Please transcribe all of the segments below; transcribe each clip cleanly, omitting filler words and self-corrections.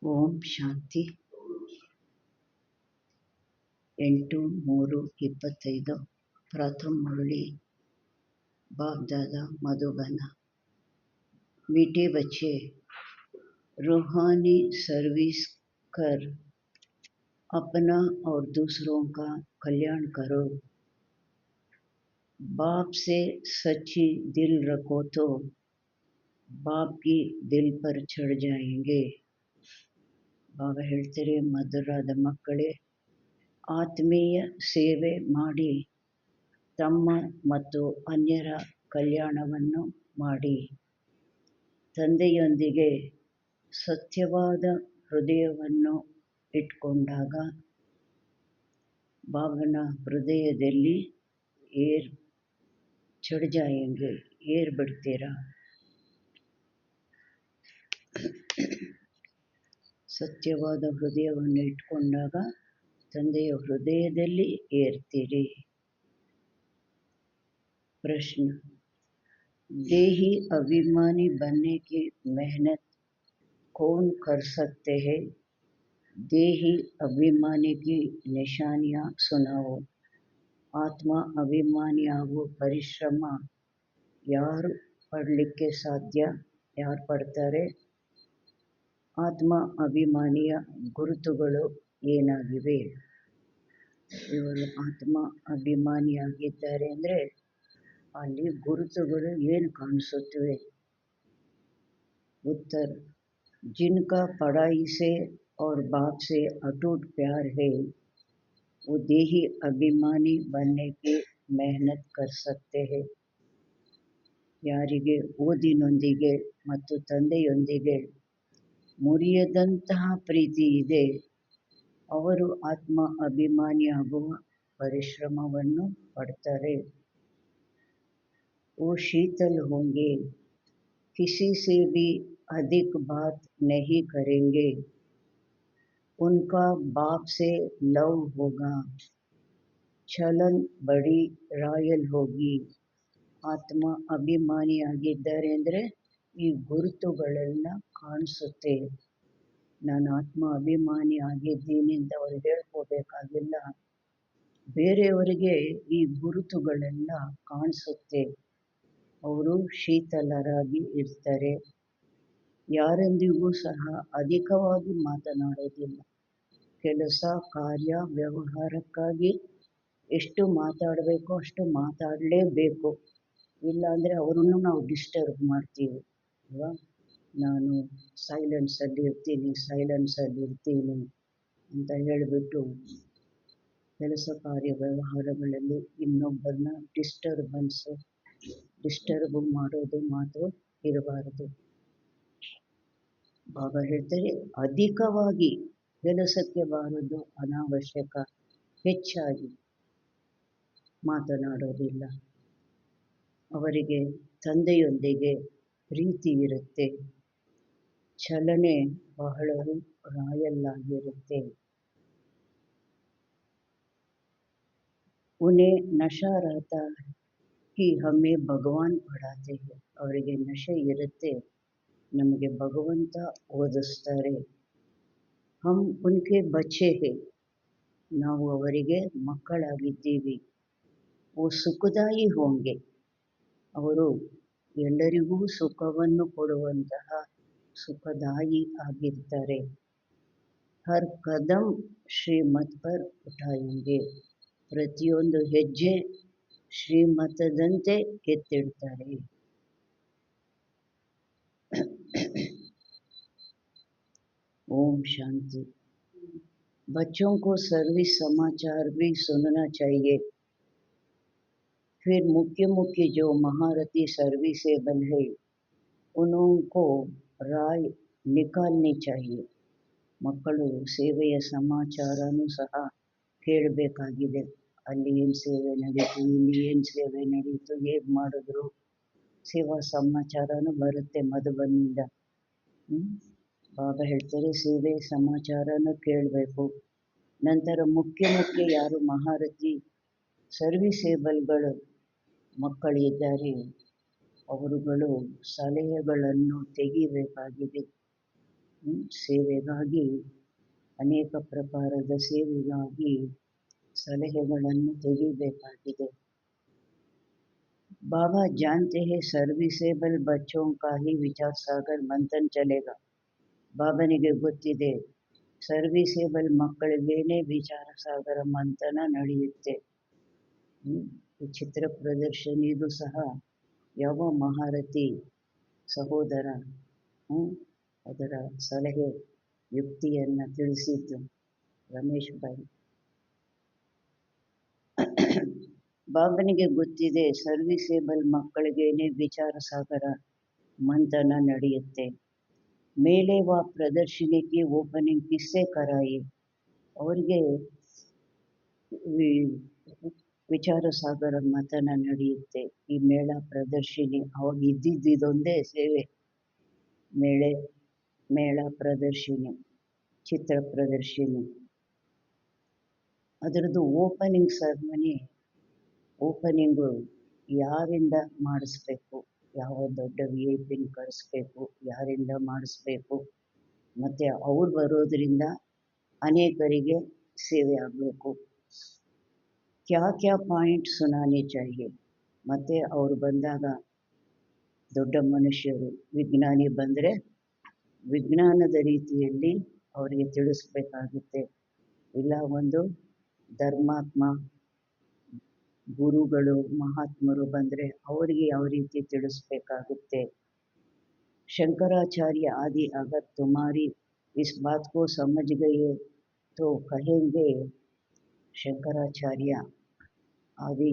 ಓಂ ಶಾಂತಿ 8-3-25 प्रथम मुरली बाप दादा मधुबन। मीठे बच्चे, रूहानी सर्विस कर अपना और दूसरों का कल्याण करो। बाप से सच्ची दिल रखो तो बाप की दिल पर चढ़ जाएंगे। बाबा ಹೇಳ್ತಾರೆ, ಮಧುರಾದ ಮಕ್ಕಳೇ, ಆತ್ಮೀಯ ಸೇವೆ ಮಾಡಿ ತಮ್ಮ ಮತ್ತು ಅನ್ಯರ ಕಲ್ಯಾಣವನ್ನು ಮಾಡಿ. ತಂದೆಯೊಂದಿಗೆ ಸತ್ಯವಾದ ಹೃದಯವನ್ನು ಇಟ್ಕೊಂಡಾಗ ಬಾಬನ ಹೃದಯದಲ್ಲಿ ಚढ़ जाएंगे, ಬಿಡ್ತೀರಾ. ಸತ್ಯವಾದ ಹೃದಯವನ್ನು ಇಟ್ಕೊಂಡಾಗ ತಂದೆಯ ಹೃದಯದಲ್ಲಿ ಏರ್ತೀರಿ. प्रश्न, देही अभिमानी बनने की मेहनत कौन कर सकते हैं? देही अभिमानी की निशानियां सुनाओ. आत्म अभिमानी ಆಗೋ ಪರಿಶ್ರಮ ಯಾರು ಪಡಲಿಕ್ಕೆ ಸಾಧ್ಯ? ಯಾರು ಪಡ್ತಾರೆ? ಆತ್ಮ ಅಭಿಮಾನಿಯ ಗುರುತುಗಳು ಏನಾಗಿವೆ? ಇವರು ಆತ್ಮ ಅಭಿಮಾನಿಯಾಗಿದ್ದಾರೆ ಅಂದರೆ ಅಲ್ಲಿ ಗುರುತುಗಳು ಏನು ಕಾಣಿಸುತ್ತವೆ? उत्तर, जिनका पढ़ाई से और बाप से अटूट प्यार है वो देही अभिमानी बनने की मेहनत कर सकते हैं. ಯಾರಿಗೆ ಓದಿನೊಂದಿಗೆ ಮತ್ತು ತಂದೆಯೊಂದಿಗೆ ಮುರಿಯದಂತಹ ಪ್ರೀತಿ ಇದೆ ಅವರು ಆತ್ಮ ಅಭಿಮಾನಿಯಾಗುವ ಪರಿಶ್ರಮವನ್ನು ಪಡ್ತಾರೆ. वो शीतल होंगे, किसी से भी अधिक बात नहीं करेंगे, उनका बाप से लव होगा, छलन बड़ी रायल होगी. ಆತ್ಮ ಅಭಿಮಾನಿಯಾಗಿದ್ದಾರೆ ಅಂದರೆ ಈ ಗುರುತುಗಳೆಲ್ಲ ಕಾಣಿಸುತ್ತೆ. ನಾನು ಆತ್ಮ ಅಭಿಮಾನಿ ಆಗಿದ್ದೀನಿ ಅಂತ ಅವರು ಹೇಳ್ಕೋಬೇಕಾಗಿಲ್ಲ, ಬೇರೆಯವರಿಗೆ ಈ ಗುರುತುಗಳೆಲ್ಲ ಕಾಣಿಸುತ್ತೆ. ಅವರು ಶೀತಲರಾಗಿ ಇರ್ತಾರೆ. ಯಾರೊಂದಿಗೂ ಸಹ ಅಧಿಕವಾಗಿ ಮಾತನಾಡೋದಿಲ್ಲ. ಕೆಲಸ ಕಾರ್ಯ ವ್ಯವಹಾರಕ್ಕಾಗಿ ಎಷ್ಟು ಮಾತಾಡಬೇಕೋ ಅಷ್ಟು ಮಾತಾಡಲೇಬೇಕು. ಇಲ್ಲಾಂದರೆ ಅವರನ್ನು ನಾವು ಡಿಸ್ಟರ್ಬ್ ಮಾಡ್ತೀವಿ ಅಲ್ವಾ. ನಾನು ಸೈಲೆನ್ಸಲ್ಲಿರ್ತೀನಿ ಅಂತ ಹೇಳಿಬಿಟ್ಟು ಕೆಲಸ ಕಾರ್ಯ ವ್ಯವಹಾರಗಳಲ್ಲಿ ಇನ್ನೊಬ್ಬರನ್ನ ಡಿಸ್ಟರ್ಬ್ ಮಾಡೋದು ಮಾತು ಇರಬಾರದು. ಬಾಬಾ ಹೇಳ್ತಾರೆ, ಅಧಿಕವಾಗಿ ಕೆಲಸಕ್ಕೆ ಬಾರದು, ಅನಾವಶ್ಯಕ ಹೆಚ್ಚಾಗಿ ಮಾತನಾಡೋದಿಲ್ಲ. ಅವರಿಗೆ ತಂದೆಯೊಂದಿಗೆ ಪ್ರೀತಿ ಇರುತ್ತೆ, ಚಲನೆ ಬಹಳ ರಾಯಲ್ ಆಗಿರುತ್ತೆ. उन्हें नशा रहता है कि हमें भगवान पढ़ाते हैं. ಅವರಿಗೆ ನಶೆ ಇರುತ್ತೆ, ನಮಗೆ ಭಗವಂತ ಓದಿಸ್ತಾರೆ. हम उनके बच्चे हैं, ನಾವು ಅವರಿಗೆ ಮಕ್ಕಳಾಗಿದ್ದೀವಿ. वो सुखदाई होंगे, ಅವರು ಎಲ್ಲರಿಗೂ ಸುಖವನ್ನು ಕೊಡುವಂತಹ ಸುಖದಾಯಿ ಆಗಿರ್ತಾರೆ. ಹರ್ ಕದಂ ಶ್ರೀಮತ್ ಪರ್ ಉಠಾಯೆಂಗೆ, ಪ್ರತಿಯೊಂದು ಹೆಜ್ಜೆ ಶ್ರೀಮತದಂತೆ ಎತ್ತಿಡ್ತಾರೆ. ओम शांति. बच्चों को सर्विस समाचार भी सुनना चाहिए. फिर मुख्य जो महारथी सर्विसेबल है उनको राय निकालनी चाहिए. ಮಕ್ಕಳು ಸೇವೆಯ ಸಮಾಚಾರನೂ ಸಹ ಕೇಳಬೇಕಾಗಿದೆ. ಅಲ್ಲಿ ಏನು ಸೇವೆ ನಡೀತು, ಇಲ್ಲಿ ಏನು ಸೇವೆ ನಡೀತು, ಹೇಗೆ ಮಾಡಿದ್ರು, ಸೇವಾ ಸಮಾಚಾರನೂ ಬರುತ್ತೆ ಮಧುಬನಿಂದ. ಬಾಬಾ ಹೇಳ್ತಾರೆ, ಸೇವೆ ಸಮಾಚಾರನೂ ಕೇಳಬೇಕು. ನಂತರ ಮುಖ್ಯ ಯಾರು ಮಹಾರಥಿ ಸರ್ವಿಸೇಬಲ್ಗಳು ಮಕ್ಕಳಿದ್ದಾರೆ ಅವರುಗಳು ಸಲಹೆಗಳನ್ನು ತೆಗಿಬೇಕಾಗಿದೆ. ಸೇವೆಗಾಗಿ ಅನೇಕ ಪ್ರಕಾರದ ಸೇವೆಗಾಗಿ ಸಲಹೆಗಳನ್ನು ತೆಗೆಯಬೇಕಾಗಿದೆ. बाबा जानते हैं सर्विसेबल बच्चों का ही विचार सागर मंथन चलेगा. ಬಾಬನಿಗೆ ಗೊತ್ತಿದೆ ಸರ್ವಿಸೇಬಲ್ ಮಕ್ಕಳಿಗೇನೆ ವಿಚಾರ ಸಾಗರ ಮಂಥನ ನಡೆಯುತ್ತೆ. ಈ ಚಿತ್ರ ಪ್ರದರ್ಶನಿದು ಸಹ ಯಾವ ಮಹಾರಥಿ ಸಹೋದರ ಅದರ ಸಲಹೆ ಯುಕ್ತಿಯನ್ನು ತಿಳಿಸಿದ್ದು ರಮೇಶ್ ಭಾಯ್. ಬಾಬನಿಗೆ ಗೊತ್ತಿದೆ ಸರ್ವಿಸೇಬಲ್ ಮಕ್ಕಳಿಗೇನೆ ವಿಚಾರ ಸಾಗರ ಮಂಥನ ನಡೆಯುತ್ತೆ. ಮೇಲೆ ವ ಪ್ರದರ್ಶನಿಗೆ ಓಪನಿಂಗ್ ಕಿಸ್ಸೆ ಕರಾಯಿ. ಅವರಿಗೆ ವಿಚಾರ ಸಾಗರ ಮಂಥನ ನಡೆಯುತ್ತೆ. ಈ ಮೇಳ ಪ್ರದರ್ಶಿನಿ ಅವಾಗ ಇದೊಂದೇ ಸೇವೆ, ಮೇಳ ಪ್ರದರ್ಶಿನಿ, ಚಿತ್ರ ಪ್ರದರ್ಶಿನಿ. ಅದರದ್ದು ಓಪನಿಂಗ್ ಸೆರೆಮನಿ, ಓಪನಿಂಗು ಯಾರಿಂದ ಮಾಡಿಸ್ಬೇಕು, ಯಾವ ದೊಡ್ಡ VIP ಕರೆಸ್ಬೇಕು, ಯಾರಿಂದ ಮಾಡಿಸ್ಬೇಕು, ಮತ್ತು ಅವ್ರು ಬರೋದರಿಂದ ಅನೇಕರಿಗೆ ಸೇವೆ ಆಗಬೇಕು. ಕ್ಯಾ ಪಾಯಿಂಟ್ ಸುನಾನೆ ಚಾಹಿಯೆ. ಮತ್ತು ಅವರು ಬಂದಾಗ ದೊಡ್ಡ ಮನುಷ್ಯರು ವಿಜ್ಞಾನಿ ಬಂದರೆ ವಿಜ್ಞಾನದ ರೀತಿಯಲ್ಲಿ ಅವರಿಗೆ ತಿಳಿಸ್ಬೇಕಾಗುತ್ತೆ. ಇಲ್ಲ ಒಂದು ಧರ್ಮಾತ್ಮ ಗುರುಗಳು ಮಹಾತ್ಮರು ಬಂದರೆ ಅವರಿಗೆ ಯಾವ ರೀತಿ ತಿಳಿಸ್ಬೇಕಾಗುತ್ತೆ. ಶಂಕರಾಚಾರ್ಯ आदि अगर तुम्हारी इस बात को समझ गए तो कहेंगे ಶಂಕರಾಚಾರ್ಯ ಆದಿ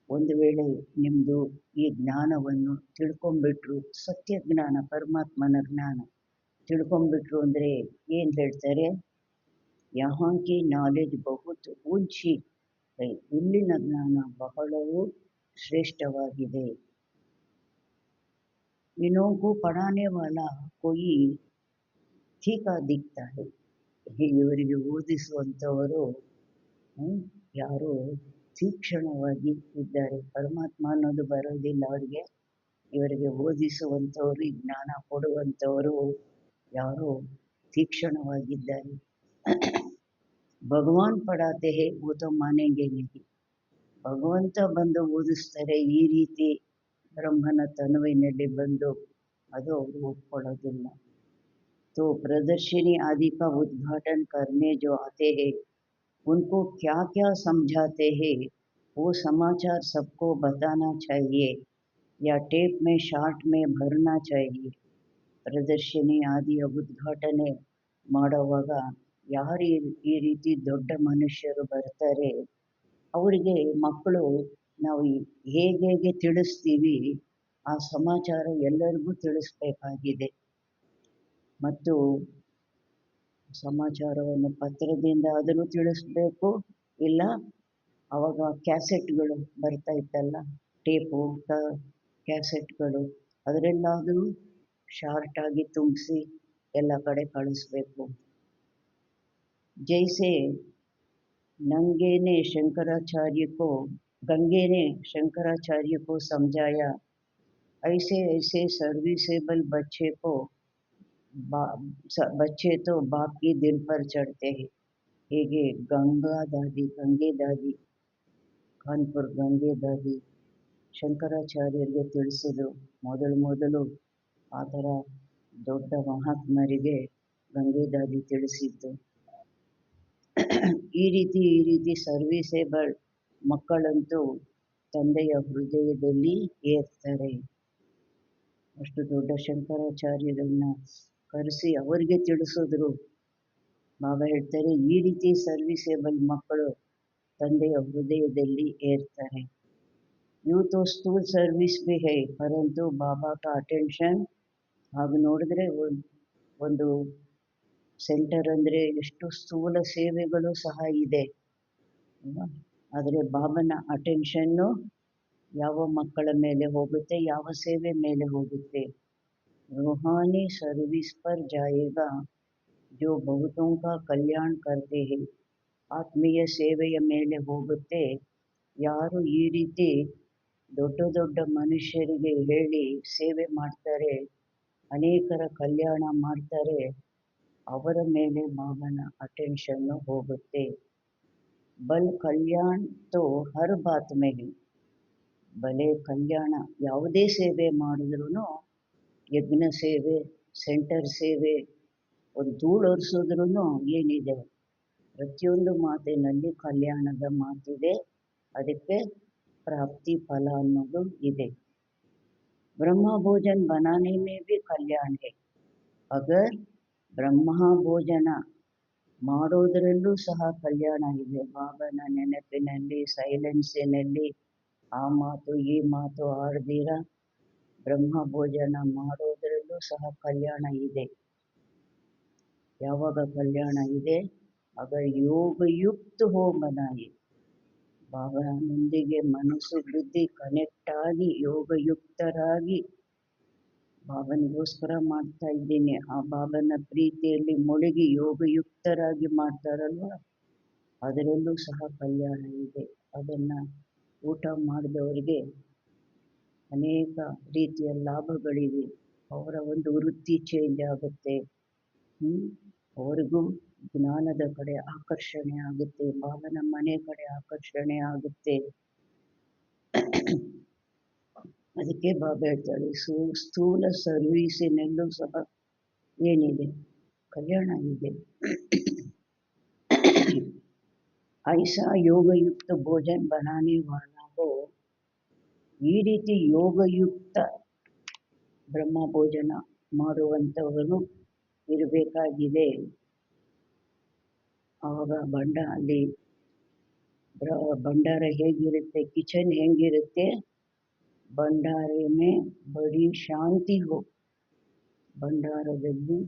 ಒಂದು ವೇಳೆ ನಿಮ್ಮದು ಈ ಜ್ಞಾನವನ್ನು ತಿಳ್ಕೊಂಬಿಟ್ರು, ಸತ್ಯ ಜ್ಞಾನ ಪರಮಾತ್ಮನ ಜ್ಞಾನ ತಿಳ್ಕೊಂಬಿಟ್ರು ಅಂದರೆ ಏನು ಹೇಳ್ತಾರೆ, ಯಹಾ ಕಿ ನಾಲೆಜ್ ಬಹುತ್ ಊಂಚಿ है, ಇಲ್ಲಿನ ಜ್ಞಾನ ಬಹಳವೂ ಶ್ರೇಷ್ಠವಾಗಿದೆ. इन्हों को पढ़ाने वाला कोई फीका दिखता है. ಇವರಿಗೆ ಓದಿಸುವಂಥವರು ಯಾರು ತೀಕ್ಷ್ಣವಾಗಿ ಇದ್ದಾರೆ. ಪರಮಾತ್ಮ ಅನ್ನೋದು ಬರೋದಿಲ್ಲ ಅವರಿಗೆ. ಇವರಿಗೆ ಓದಿಸುವಂಥವರು, ಜ್ಞಾನ ಕೊಡುವಂಥವರು ಯಾರು ತೀಕ್ಷ್ಣವಾಗಿದ್ದಾರೆ. ಭಗವಾನ್ ಪಡಾತೆ ಹೇ ವೋ ತೋ ಮಾನೆಂಗೆ नहीं. ಭಗವಂತ ಬಂದು ಓದಿಸ್ತಾರೆ ಈ ರೀತಿ ಬ್ರಹ್ಮನ ತನುವಿನಲ್ಲಿ ಬಂದು, ಅದು ಅವರು ಒಪ್ಕೊಳ್ಳೋದಿಲ್ಲ. तो प्रदर्शनी आदि का उद्घाटन करने जो आते हैं उनको क्या क्या समझाते हैं वो समाचार सबको बताना चाहिए या टेप में शार्ट में भरना चाहिए. ಪ್ರದರ್ಶನಿ ಆದಿಯ ಉದ್ಘಾಟನೆ ಮಾಡುವಾಗ ಯಾರು ಈ ರೀತಿ ದೊಡ್ಡ ಮನುಷ್ಯರು ಬರ್ತಾರೆ ಅವರಿಗೆ ಮಕ್ಕಳು ನಾವು ಹೇಗೆ ತಿಳಿಸ್ತೀವಿ ಆ ಸಮಾಚಾರ ಎಲ್ಲರಿಗೂ ತಿಳಿಸ್ಬೇಕಾಗಿದೆ. ಮತ್ತು ಸಮಾಚಾರವನ್ನು ಪತ್ರದಿಂದ ಆದರೂ ತಿಳಿಸ್ಬೇಕು, ಇಲ್ಲ ಆವಾಗ ಕ್ಯಾಸೆಟ್ಗಳು ಬರ್ತಾ ಇತ್ತಲ್ಲ, ಟೇಪು ಕ್ಯಾಸೆಟ್ಗಳು, ಅದರೆಲ್ಲಾದರೂ ಶಾರ್ಟಾಗಿ ತುಂಬಿಸಿ ಎಲ್ಲ ಕಡೆ ಕಳಿಸ್ಬೇಕು. ಜೈಸೆ गंगे ने शंकराचार्य को समझाया, ऐसे ऐसे सर्विसेबल बच्चे तो बाप की दिल पर चढ़ते हैं. ಹೇಗೆ ಗಂಗೆ ದಾದಿ ಕಾನ್ಪುರ್ ಗಂಗೆ ದಾದಿ ಶಂಕರಾಚಾರ್ಯರಿಗೆ ತಿಳಿಸಿದ್ರು. ಮೊದಲು ಆ ಥರ ದೊಡ್ಡ ಮಹಾತ್ಮರಿಗೆ ಗಂಗೆ ದಾದಿ ತಿಳಿಸಿದ್ದು. ಈ ರೀತಿ ಸರ್ವಿಸೇಬಲ್ ಮಕ್ಕಳಂತೂ ತಂದೆಯ ಹೃದಯದಲ್ಲಿ ಏರ್ತಾರೆ. ಅಷ್ಟು ದೊಡ್ಡ ಶಂಕರಾಚಾರ್ಯರನ್ನ ಕರೆಸಿ ಅವರಿಗೆ ತಿಳಿಸಿದ್ರು. ಬಾಬಾ ಹೇಳ್ತಾರೆ ಈ ರೀತಿ ಸರ್ವಿಸೇಬಲ್ ಮಕ್ಕಳು ತಂದೆಯ ಹೃದಯದಲ್ಲಿ ಏರ್ತಾರೆ. यूँ तो स्थूल सर्विस भी है परंतु बाबा का अटेंशन. ಹಾಗೆ ನೋಡಿದ್ರೆ ಒಂದು ಸೆಂಟರ್ ಅಂದರೆ ಎಷ್ಟು ಸ್ಥೂಲ ಸೇವೆಗಳು ಸಹ ಇದೆ, ಆದರೆ ಬಾಬನ ಅಟೆನ್ಷನ್ನು ಯಾವ ಮಕ್ಕಳ ಮೇಲೆ ಹೋಗುತ್ತೆ, ಯಾವ ಸೇವೆ ಮೇಲೆ ಹೋಗುತ್ತೆ. रूहानी सर्विस पर जाएगा जो बहुतों का कल्याण करते हैं. ಆತ್ಮೀಯ ಸೇವೆಯ ಮೇಲೆ ಹೋಗುತ್ತೆ ಯಾರು ಈ ರೀತಿ ದೊಡ್ಡ ದೊಡ್ಡ ಮನುಷ್ಯರಿಗೆ ಹೇಳಿ ಸೇವೆ ಮಾಡ್ತಾರೆ, ಅನೇಕರ ಕಲ್ಯಾಣ ಮಾಡ್ತಾರೆ, ಅವರ ಮೇಲೆ ಬಾಬನ ಅಟೆನ್ಷನ್ನು ಹೋಗುತ್ತೆ. ಬಲ್ ಕಲ್ಯಾಣ ತೋ ಹರ್ ಬಾತ್ ಮೇ ಹೈ. ಬಲೆ ಕಲ್ಯಾಣ ಯಾವುದೇ ಸೇವೆ ಮಾಡಿದ್ರೂ, ಯಜ್ಞ ಸೇವೆ, ಸೆಂಟರ್ ಸೇವೆ, ಒಂದು ಧೂಳು ಒರೆಸಿದ್ರೂ ಏನಿದೆ, ಪ್ರತಿಯೊಂದು ಮಾತಿನಲ್ಲಿ ಕಲ್ಯಾಣದ ಮಾತಿದೆ. ಅದಕ್ಕೆ ಪ್ರಾಪ್ತಿ ಫಲ ಅನ್ನೋದು ಇದೆ. ಬ್ರಹ್ಮ ಭೋಜನ ಬನಾನೆ ಮೇ ಭಿ ಕಲ್ಯಾಣ ಹೈ. ಅಗರ್ ಬ್ರಹ್ಮ ಭೋಜನ ಮಾಡೋದರಲ್ಲೂ ಸಹ ಕಲ್ಯಾಣ ಇದೆ. ಬಾಬನ ನೆನಪಿನಲ್ಲಿ, ಸೈಲೆನ್ಸಿನಲ್ಲಿ, ಆ ಮಾತು ಈ ಮಾತು ಆಡ್ದಿರ ಬ್ರಹ್ಮ ಭೋಜನ ಮಾಡೋದರಲ್ಲೂ ಸಹ ಕಲ್ಯಾಣ ಇದೆ. ಯಾವಾಗ ಕಲ್ಯಾಣ ಇದೆ? ಅಗರ್ ಯೋಗಯುಕ್ತ ಹೋ ಬನಾಯಿ. ಬಾಬನೊಂದಿಗೆ ಮನಸ್ಸು ಬುದ್ಧಿ ಕನೆಕ್ಟ್ ಆಗಿ ಯೋಗಯುಕ್ತರಾಗಿ, ಬಾಬನಿಗೋಸ್ಕರ ಮಾಡ್ತಾ ಇದ್ದೀನಿ, ಆ ಬಾಬನ ಪ್ರೀತಿಯಲ್ಲಿ ಮುಳುಗಿ ಯೋಗಯುಕ್ತರಾಗಿ ಮಾಡ್ತಾರಲ್ವ, ಅದರಲ್ಲೂ ಸಹ ಕಲ್ಯಾಣ ಇದೆ. ಅದನ್ನು ಊಟ ಮಾಡಿದವರಿಗೆ ಅನೇಕ ರೀತಿಯ ಲಾಭಗಳಿವೆ. ಅವರ ಒಂದು ವೃತ್ತಿ ಚೇಂಜ್ ಆಗುತ್ತೆ. ಅವರಿಗೂ ಜ್ಞಾನದ ಕಡೆ ಆಕರ್ಷಣೆ ಆಗುತ್ತೆ, ಬಾಬನ ಮನೆ ಕಡೆ ಆಕರ್ಷಣೆ ಆಗುತ್ತೆ. ಅದಕ್ಕೆ ಬಾಬಾ ಹೇಳ್ತಾರೆ, ಸ್ಥೂಲ ಸರ್ವೀಸಿನಲ್ಲೂ ಸಹ ಏನಿದೆ? ಕಲ್ಯಾಣ ಇದೆ. ಐಸಾ ಯೋಗಯುಕ್ತ ಭೋಜನ ಬನಾನೆ ವಾಲಾ ಹೋ. ಈ ರೀತಿ ಯೋಗಯುಕ್ತ ಬ್ರಹ್ಮ ಭೋಜನ ಮಾಡುವಂಥವರು ಇರಬೇಕಾಗಿದೆ. ಆವಾಗ ಅಲ್ಲಿ ಭಂಡಾರ ಹೇಗಿರುತ್ತೆ, ಕಿಚನ್ ಹೇಗಿರುತ್ತೆ? ಭಂಡಾರೆ ಮೇ ಬಡಿ ಶಾಂತಿ ಹೋ. ಭಂಡಾರದಲ್ಲಿ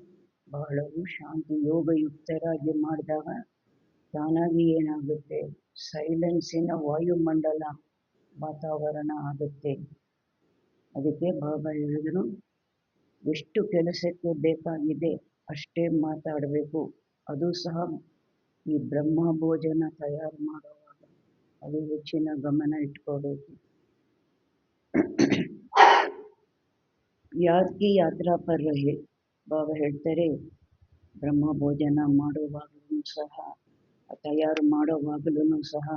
ಬಹಳವು ಶಾಂತಿ. ಯೋಗಯುಕ್ತರಾಗಿ ಮಾಡಿದಾಗ ತಾನಾಗಿ ಏನಾಗುತ್ತೆ? ಸೈಲೆನ್ಸಿನ ವಾಯುಮಂಡಲ ವಾತಾವರಣ ಆಗುತ್ತೆ. ಅದಕ್ಕೆ ಬಾಬಾ ಹೇಳಿದ್ರು, ಎಷ್ಟು ಕೆಲಸಕ್ಕೆ ಬೇಕಾಗಿದೆ ಅಷ್ಟೇ ಮಾತಾಡಬೇಕು. ಅದು ಸಹ ಈ ಬ್ರಹ್ಮ ಭೋಜನ ತಯಾರು ಮಾಡುವಾಗ ಅದು ಹೆಚ್ಚಿನ ಗಮನ ಇಟ್ಕೋಬೇಕು. ಯಾದ್ ಕಿ ಯಾತ್ರಾ ಪರ್ ರಹೆ. ಬಾಬಾ ಹೇಳ್ತಾರೆ, ಬ್ರಹ್ಮ ಭೋಜನ ಮಾಡುವಾಗಲೂ ಸಹ, ತಯಾರು ಮಾಡುವಾಗಲೂ ಸಹ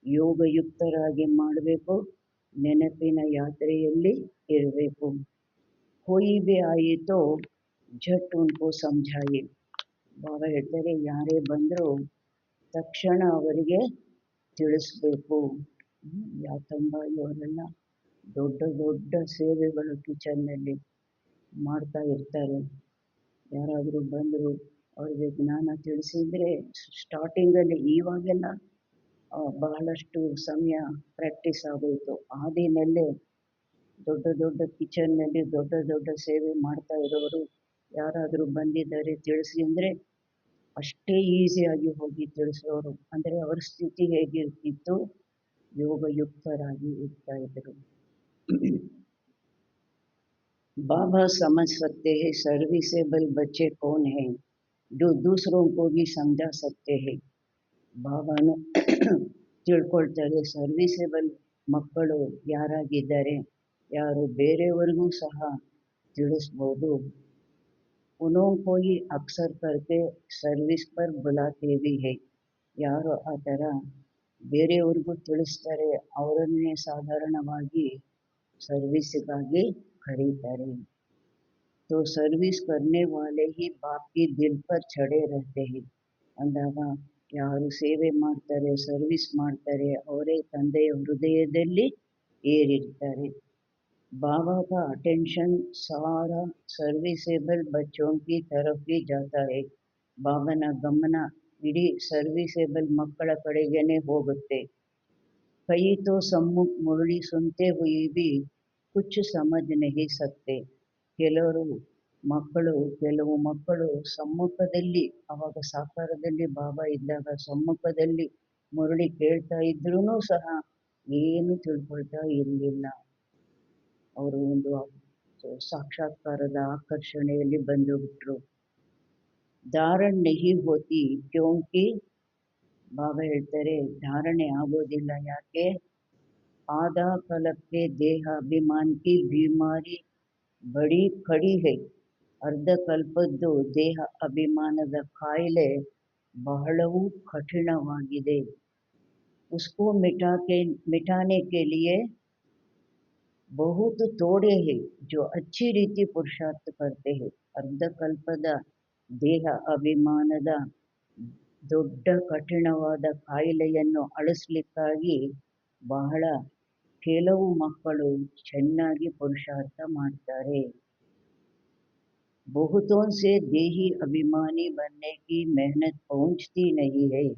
ಯೋಗಯುಕ್ತರಾಗಿ ಮಾಡಬೇಕು, ನೆನಪಿನ ಯಾತ್ರೆಯಲ್ಲಿ ಇರಬೇಕು. ಕೋಯಿ ಭಿ ಆಯೆ ತೋ ಝಟ್ ಉನ್ಕೋ ಸಮझाइए. ಬಾಬಾ ಹೇಳ್ತಾರೆ, ಯಾರೇ ಬಂದರೂ ತಕ್ಷಣ ಅವರಿಗೆ ತಿಳಿಸ್ಬೇಕು. ಯಾತಂಬಾಯಿ ಅವರೆಲ್ಲ ದೊಡ್ಡ ದೊಡ್ಡ ಸೇವೆಗಳು ಕಿಚನ್ನಲ್ಲಿ ಮಾಡ್ತಾ ಇರ್ತಾರೆ. ಯಾರಾದರೂ ಬಂದರು ಅವರಿಗೆ ಜ್ಞಾನ ತಿಳಿಸಿದರೆ ಸ್ಟಾರ್ಟಿಂಗಲ್ಲಿ, ಇವಾಗೆಲ್ಲ ಬಹಳಷ್ಟು ಸಮಯ ಪ್ರಾಕ್ಟೀಸ್ ಆಗೋಯಿತು. ಆದಿನಲ್ಲೇ ದೊಡ್ಡ ದೊಡ್ಡ ಕಿಚನ್ನಲ್ಲಿ ದೊಡ್ಡ ದೊಡ್ಡ ಸೇವೆ ಮಾಡ್ತಾ ಇರೋರು ಯಾರಾದರೂ ಬಂದಿದ್ದಾರೆ ತಿಳಿಸಿ ಅಂದರೆ ಅಷ್ಟೇ ಈಸಿಯಾಗಿ ಹೋಗಿ ತಿಳಿಸೋರು. ಅಂದರೆ ಅವರ ಸ್ಥಿತಿ ಹೇಗಿರ್ತಿತ್ತು? ಯೋಗಯುಕ್ತರಾಗಿ ಇರ್ತಾ ಇದ್ದರು. बाबा समझ सकते हैं सर्विसेबल बच्चे कौन हैं जो दूसरों को भी समझा सकते हैं. ಬಾಬಾನು ತಿಳ್ಕೊಳ್ತಾರೆ, ಸರ್ವಿಸೇಬಲ್ ಮಕ್ಕಳು ಯಾರಾಗಿದ್ದಾರೆ, ಯಾರು ಬೇರೆಯವರಿಗೂ ಸಹ ತಿಳಿಸ್ಬೋದು. उन्हों को ही अक्सर करके ಸರ್ವಿಸ್ ಪರ್ ಬುಲಾತೆ भी है. ಯಾರು ಆ ಥರ ಬೇರೆಯವ್ರಿಗೂ ತಿಳಿಸ್ತಾರೆ ಅವರನ್ನೇ ಸಾಧಾರಣವಾಗಿ ಸರ್ವಿಸ್ಗಾಗಿ ಕರೀತಾರೆ. तो सर्विस करने वाले ही बाप की दिल पर चढ़े रहते हैं. ಅಂದಾಗ ಯಾರು ಸೇವೆ ಮಾಡ್ತಾರೆ, ಸರ್ವಿಸ್ ಮಾಡ್ತಾರೆ, ಅವರೇ ತಂದೆಯ ಹೃದಯದಲ್ಲಿ ಏರಿರ್ತಾರೆ. बाबा का अटेंशन सारा सर्विसेबल बच्चों की तरफ ही जाता है. ಬಾಬನ ಗಮನ ಇಡೀ ಸರ್ವಿಸೇಬಲ್ ಮಕ್ಕಳ ಕಡೆಗೇನೆ ಹೋಗುತ್ತೆ. ಕೈ ತೋ ಸಮ್ಮುಖ ಮುರಳಿ ಸುನತೆ ಹುಯಿ ಭಿ ಕುಚ್ ಸಮझ नहीं सकते. ಕೆಲವು ಮಕ್ಕಳು ಸಮ್ಮುಖದಲ್ಲಿ, ಅವಾಗ ಸಾಕಾರದಲ್ಲಿ ಬಾಬಾ ಇದ್ದಾಗ ಸಮ್ಮುಖದಲ್ಲಿ ಮುರಳಿ ಕೇಳ್ತಾ ಇದ್ರೂ ಸಹ ಏನು ತಿಳ್ಕೊಳ್ತಾ ಇರಲಿಲ್ಲ. ಅವರು ಒಂದು ಸಾಕ್ಷಾತ್ಕಾರದ ಆಕರ್ಷಣೆಯಲ್ಲಿ ಬಂದುಬಿಟ್ರು. ಧಾರಣೆ ನಹಿ ಹೋತಿ ಕ್ಯೋಂಕಿ. ಬಾಬಾ ಹೇಳ್ತಾರೆ, ಧಾರಣೆ ಆಗೋದಿಲ್ಲ. ಯಾಕೆ? ಆಧಾ ಕಲಕ್ಕೆ ದೇಹ ಅಭಿಮಾನ್ ಕಿ ಬಿಮಾರಿ ಬಡಿ ಖಡಿ ಹೈ. ಅರ್ಧ ಕಲ್ಪದ್ದು ದೇಹ ಅಭಿಮಾನದ ಕಾಯಿಲೆ ಬಹಳವೂ ಕಠಿಣವಾಗಿದೆ. उसको मिटाने के लिए बहुत तोड़े हैं जो अच्छी ರೀತಿ ಪುರುಷಾರ್ಥ करते हैं. ಅರ್ಧಕಲ್ಪದ ದೇಹ ಅಭಿಮಾನದ ದೊಡ್ಡ ಕಠಿಣವಾದ ಕಾಯಿಲೆಯನ್ನು ಅಳಿಸ್ಲಿಕ್ಕಾಗಿ ಬಹಳ ಕೆಲವು ಮಕ್ಕಳು ಚೆನ್ನಾಗಿ ಪುರುಷಾರ್ಥ ಮಾಡ್ತಾರೆ. बहुतों से देही अभिमानी बनने की मेहनत पहुंचती नहीं है.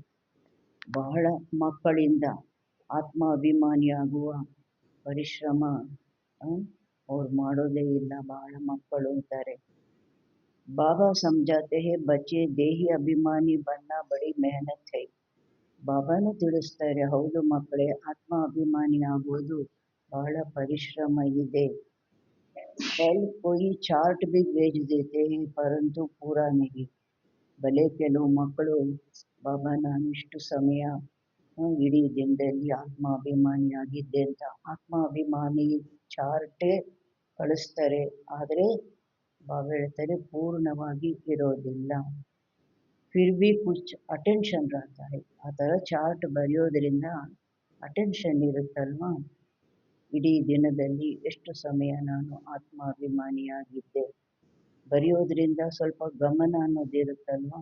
ಬಹಳ ಮಕ್ಕಳಿಂದ ಆತ್ಮಾಭಿಮಾನಿಯಾಗುವ ಪರಿಶ್ರಮ ಅವ್ರು ಮಾಡೋದೇ ಇಲ್ಲ. ಬಹಳ ಮಕ್ಕಳು ಅಂತಾರೆ. ಬಾಬಾ ಸಮझाते हैं बच्चे देही अभिमानी बनना बड़ी मेहनत है. ಬಾಬಾನು ತಿಳಿಸ್ತಾರೆ, ಹೌದು ಮಕ್ಕಳೇ, ಆತ್ಮ ಅಭಿಮಾನಿ ಆಗೋದು ಬಹಳ ಪರಿಶ್ರಮ ಇದೆ. कल कोई चार्ट भी भेज देते हैं परंतु पूरा नहीं. ಭಲೆ ಕೆಲವು ಮಕ್ಕಳು ಬಾಬಾ ನಾನು ಇಷ್ಟು ಸಮಯ ಇಡೀ ದಿನದಲ್ಲಿ ಆತ್ಮಾಭಿಮಾನಿಯಾಗಿದ್ದೆ ಅಂತ ಆತ್ಮಾಭಿಮಾನಿ ಚಾರ್ಟೇ ಕಳಿಸ್ತಾರೆ. ಆದರೆ ಬಾಬಾ ಹೇಳ್ತಾರೆ ಪೂರ್ಣವಾಗಿ ಇರೋದಿಲ್ಲ. ಫಿರ್ ಭಿ ಕುಚ್ ಅಟೆನ್ಷನ್ रहता है. ಆ ಥರ ಚಾರ್ಟ್ ಬರೆಯೋದ್ರಿಂದ ಅಟೆನ್ಷನ್ ಇರುತ್ತಲ್ವಾ, ಇಡೀ ದಿನದಲ್ಲಿ ಎಷ್ಟು ಸಮಯ ನಾನು ಆತ್ಮಾಭಿಮಾನಿಯಾಗಿದ್ದೆ ಬರೆಯೋದ್ರಿಂದ ಸ್ವಲ್ಪ ಗಮನ ಅನ್ನೋದಿರುತ್ತಲ್ವಾ.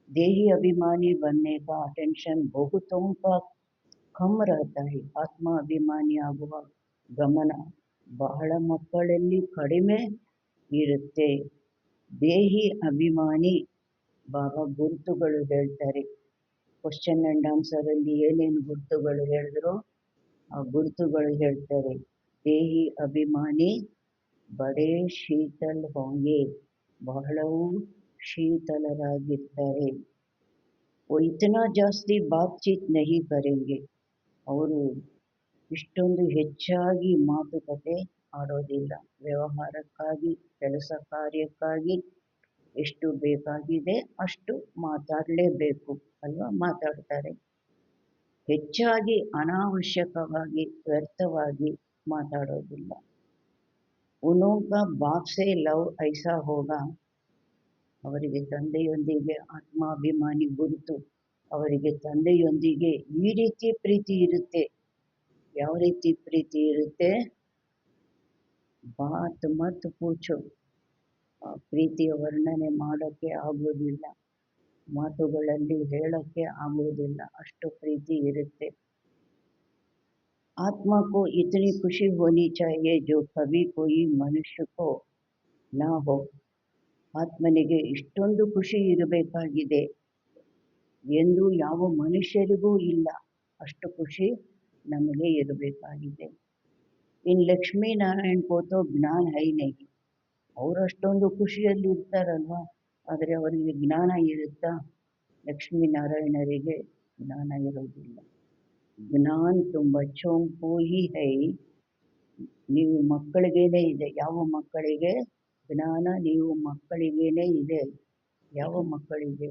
देही अभिमानी बनने का अटेंशन बहुतों का कम रहता है. ಆತ್ಮ ಅಭಿಮಾನಿ ಆಗುವ ಗಮನ ಬಹಳ ಮಕ್ಕಳಲ್ಲಿ ಕಡಿಮೆ ಇರುತ್ತೆ. ದೇಹಿ ಅಭಿಮಾನಿ ಬಾಬಾ ಗುರುತುಗಳು ಹೇಳ್ತಾರೆ. ಕ್ವಶನ್ ಆ್ಯಂಡ್ ಆನ್ಸರಲ್ಲಿ ಏನೇನು ಗುರುತುಗಳು ಹೇಳಿದ್ರು ಆ ಗುರುತುಗಳು ಹೇಳ್ತಾರೆ. ದೇಹಿ ಅಭಿಮಾನಿ ಬಡೇ ಶೀತಲ್ ಹೋಂಗೆ, ಬಹಳವೂ ಶೀತಲರಾಗಿರ್ತಾರೆ. वो इतना ಜಾಸ್ತಿ ಬಾತ್ಚೀತ್ ನಹಿ ಕರೆಂಗೆ, ಅವರು ಇಷ್ಟೊಂದು ಹೆಚ್ಚಾಗಿ ಮಾತುಕತೆ ಆಡೋದಿಲ್ಲ. ವ್ಯವಹಾರಕ್ಕಾಗಿ ಕೆಲಸ ಕಾರ್ಯಕ್ಕಾಗಿ ಎಷ್ಟು ಬೇಕಾಗಿದೆ ಅಷ್ಟು ಮಾತಾಡಲೇಬೇಕು ಅಲ್ವಾ, ಮಾತಾಡ್ತಾರೆ. ಹೆಚ್ಚಾಗಿ ಅನಾವಶ್ಯಕವಾಗಿ ವ್ಯರ್ಥವಾಗಿ ಮಾತಾಡೋದಿಲ್ಲ. ಉನೋಂಕಾ ಬಾಪ್ ಸೆ ಲವ್ ಐಸಾ ಹೋಗಾ, ಅವರಿಗೆ ತಂದೆಯೊಂದಿಗೆ ಆತ್ಮಾಭಿಮಾನಿ ಗುರುತು, ಅವರಿಗೆ ತಂದೆಯೊಂದಿಗೆ ಈ ರೀತಿ ಪ್ರೀತಿ ಇರುತ್ತೆ. ಯಾವ ರೀತಿ ಪ್ರೀತಿ ಇರುತ್ತೆ, ಬಾತ್ ಮತ್ ಪೂಛೋ, ಆ ಪ್ರೀತಿಯ ವರ್ಣನೆ ಮಾಡೋಕ್ಕೆ ಆಗೋದಿಲ್ಲ, ಮಾತುಗಳಲ್ಲಿ ಹೇಳೋಕ್ಕೆ ಆಗೋದಿಲ್ಲ, ಅಷ್ಟು ಪ್ರೀತಿ ಇರುತ್ತೆ. आत्मा को इतनी खुशी होनी चाहिए जो कभी कोई मनुष्य को ना हो. ಆತ್ಮನಿಗೆ ಇಷ್ಟೊಂದು ಖುಷಿ ಇರಬೇಕಾಗಿದೆ ಎಂದು ಯಾವ ಮನುಷ್ಯರಿಗೂ ಇಲ್ಲ. ಅಷ್ಟು ಖುಷಿ ನಮಗೆ ಇರಬೇಕಾಗಿದೆ. ಇನ್ ಲಕ್ಷ್ಮೀನಾರಾಯಣ ಕೋತೋ ಜ್ಞಾನ ಹೈ ನಹಿ, ಅವರು ಅಷ್ಟೊಂದು ಖುಷಿಯಲ್ಲಿ ಇರ್ತಾರಲ್ವ, ಆದರೆ ಅವರಿಗೆ ಜ್ಞಾನ ಇರುತ್ತಾ? ಲಕ್ಷ್ಮೀನಾರಾಯಣರಿಗೆ ಜ್ಞಾನ ಇರೋದಿಲ್ಲ. ಜ್ಞಾನ ತುಂಬ ಬಚ್ಚೋಂಕೋ ಹಿ ಹೈ, ನೀವು ಮಕ್ಕಳಿಗೇನೆ ಇದೆ. ಯಾವ ಮಕ್ಕಳಿಗೆ ಜ್ಞಾನ? ನೀವು ಮಕ್ಕಳಿಗೇನೆ ಇದೆ. ಯಾವ ಮಕ್ಕಳಿಗೆ?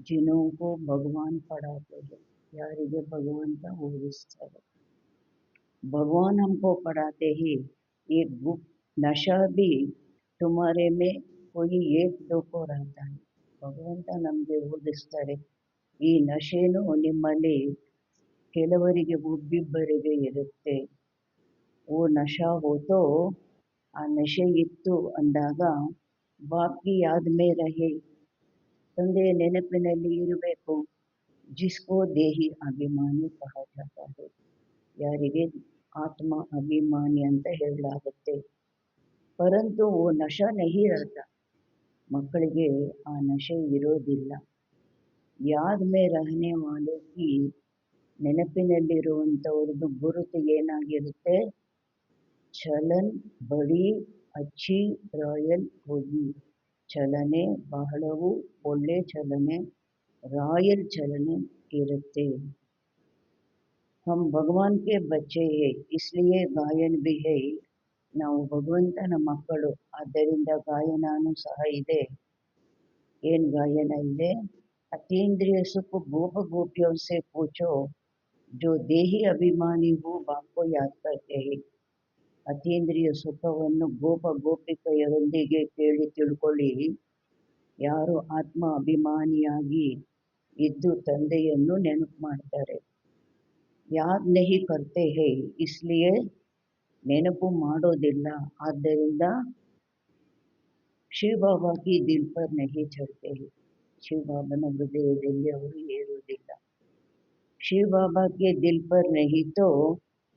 ಜಿನೋಂಕೋ ಭಗವಾನ್ ಪಡಾತೆ ಹೈ, ಯಾರಿಗೆ ಭಗವಂತ ಓದಿಸ್ತಾರೆ. ಭಗವಾನ್ ಹಮ್ಕೋ ಪಡಾತೆ ಹಿ ಏಕ್ ಗುಪ್ತ ನಶಾ ಭಿ ತುಮಾರೆ ಮೇ ಕೋಯಿ ಏಕ್ ದೋಕೋ ರಹತಾ ಹೈ. ಭಗವಂತ ನಮಗೆ ಓದಿಸ್ತಾರೆ. ಈ ನಶೆನೂ ನಿಮ್ಮಲ್ಲಿ ಕೆಲವರಿಗೆ ಒಬ್ಬಿಬ್ಬರಿಗೆ ಇರುತ್ತೆ. ಓ ನಶಾ ಹೋತೋ, ಆ ನಶೆ ಇತ್ತು ಅಂದಾಗ ಬಾಪ್ಕಿ ಯಾದ್ ಮೇ ರಹೆ, ತಂದೆಯ ನೆನಪಿನಲ್ಲಿ ಇರಬೇಕು. ಜಿಸ್ಕೋ ದೇಹಿ ಅಭಿಮಾನಿ ಕಹಾ ಜಾತಾ ಹೈ, ಯಾರಿಗೆ ಆತ್ಮ ಅಭಿಮಾನಿ ಅಂತ ಹೇಳಲಾಗುತ್ತೆ. ಪರಂತು ಓ ನಶಾ ನಹಿ ರಹತಾ, ಮಕ್ಕಳಿಗೆ ಆ ನಶೆ ಇರೋದಿಲ್ಲ. ಯಾದ್ ಮೇ ರಹನೆ ವಾಲೋ ಕಿ, ನೆನಪಿನಲ್ಲಿರುವಂಥವ್ರದ್ದು ಗುರುತು ಏನಾಗಿರುತ್ತೆ? ಚಲನ್ ಬಡಿ ಅಚ್ಚಿ ರಾಯಲ್ ಹೋಗಿ, ಚಲನೆ ಬಹಳವು ಒಳ್ಳೆ ಚಲನೆ, ರಾಯಲ್ ಚಲನೆ ಇರುತ್ತೆ. ಹಮ್ ಭಗವಾನ್ ಕೆ ಬಚ್ಚೆ ಹೈ ಇಸ್ಲಿಯೇ ಗಾಯನ್ ಭಿ ಹೈ, ನಾವು ಭಗವಂತನ ಮಕ್ಕಳು ಆದ್ದರಿಂದ ಗಾಯನನೂ ಸಹ ಇದೆ. ಏನು ಗಾಯನ ಇದೆ? ಅತೀಂದ್ರಿಯ ಸುಖ ಗೋಪ ಗೋಪಿಯೋं से पूछो जो देही अभिमानी हो बाप को याद करते हैं. ಅತೀಂದ್ರಿಯ ಸುಖವನ್ನು ಗೋಪಿಕೆಯರೊಂದಿಗೆ ಕೇಳಿ ತಿಳ್ಕೊಳ್ಳಿ. ಯಾರು ಆತ್ಮ ಅಭಿಮಾನಿಯಾಗಿ ಇದ್ದು ತಂದೆಯನ್ನು ನೆನಪು ಮಾಡ್ತಾರೆ. ಯಾದ್ ನಹಿ ಕರ್ತೆ ಹೇ ಇಸ್ಲಿಯೇ ನೆನಪು ಮಾಡೋದಿಲ್ಲ, ಆದ್ದರಿಂದ ಶಿವಬಾಬಾ ಕಿ ದಿಲ್ ಪರ್ ನಹಿ ಚढ़ते ಹೇ, ಶಿವಬಾಬನ ಹೃದಯದಲ್ಲಿ ಅವರು ಏರುವುದಿಲ್ಲ. ಶಿವಬಾಬಾಗೆ ದಿಲ್ ಪರ್ ನಹಿ ತೋ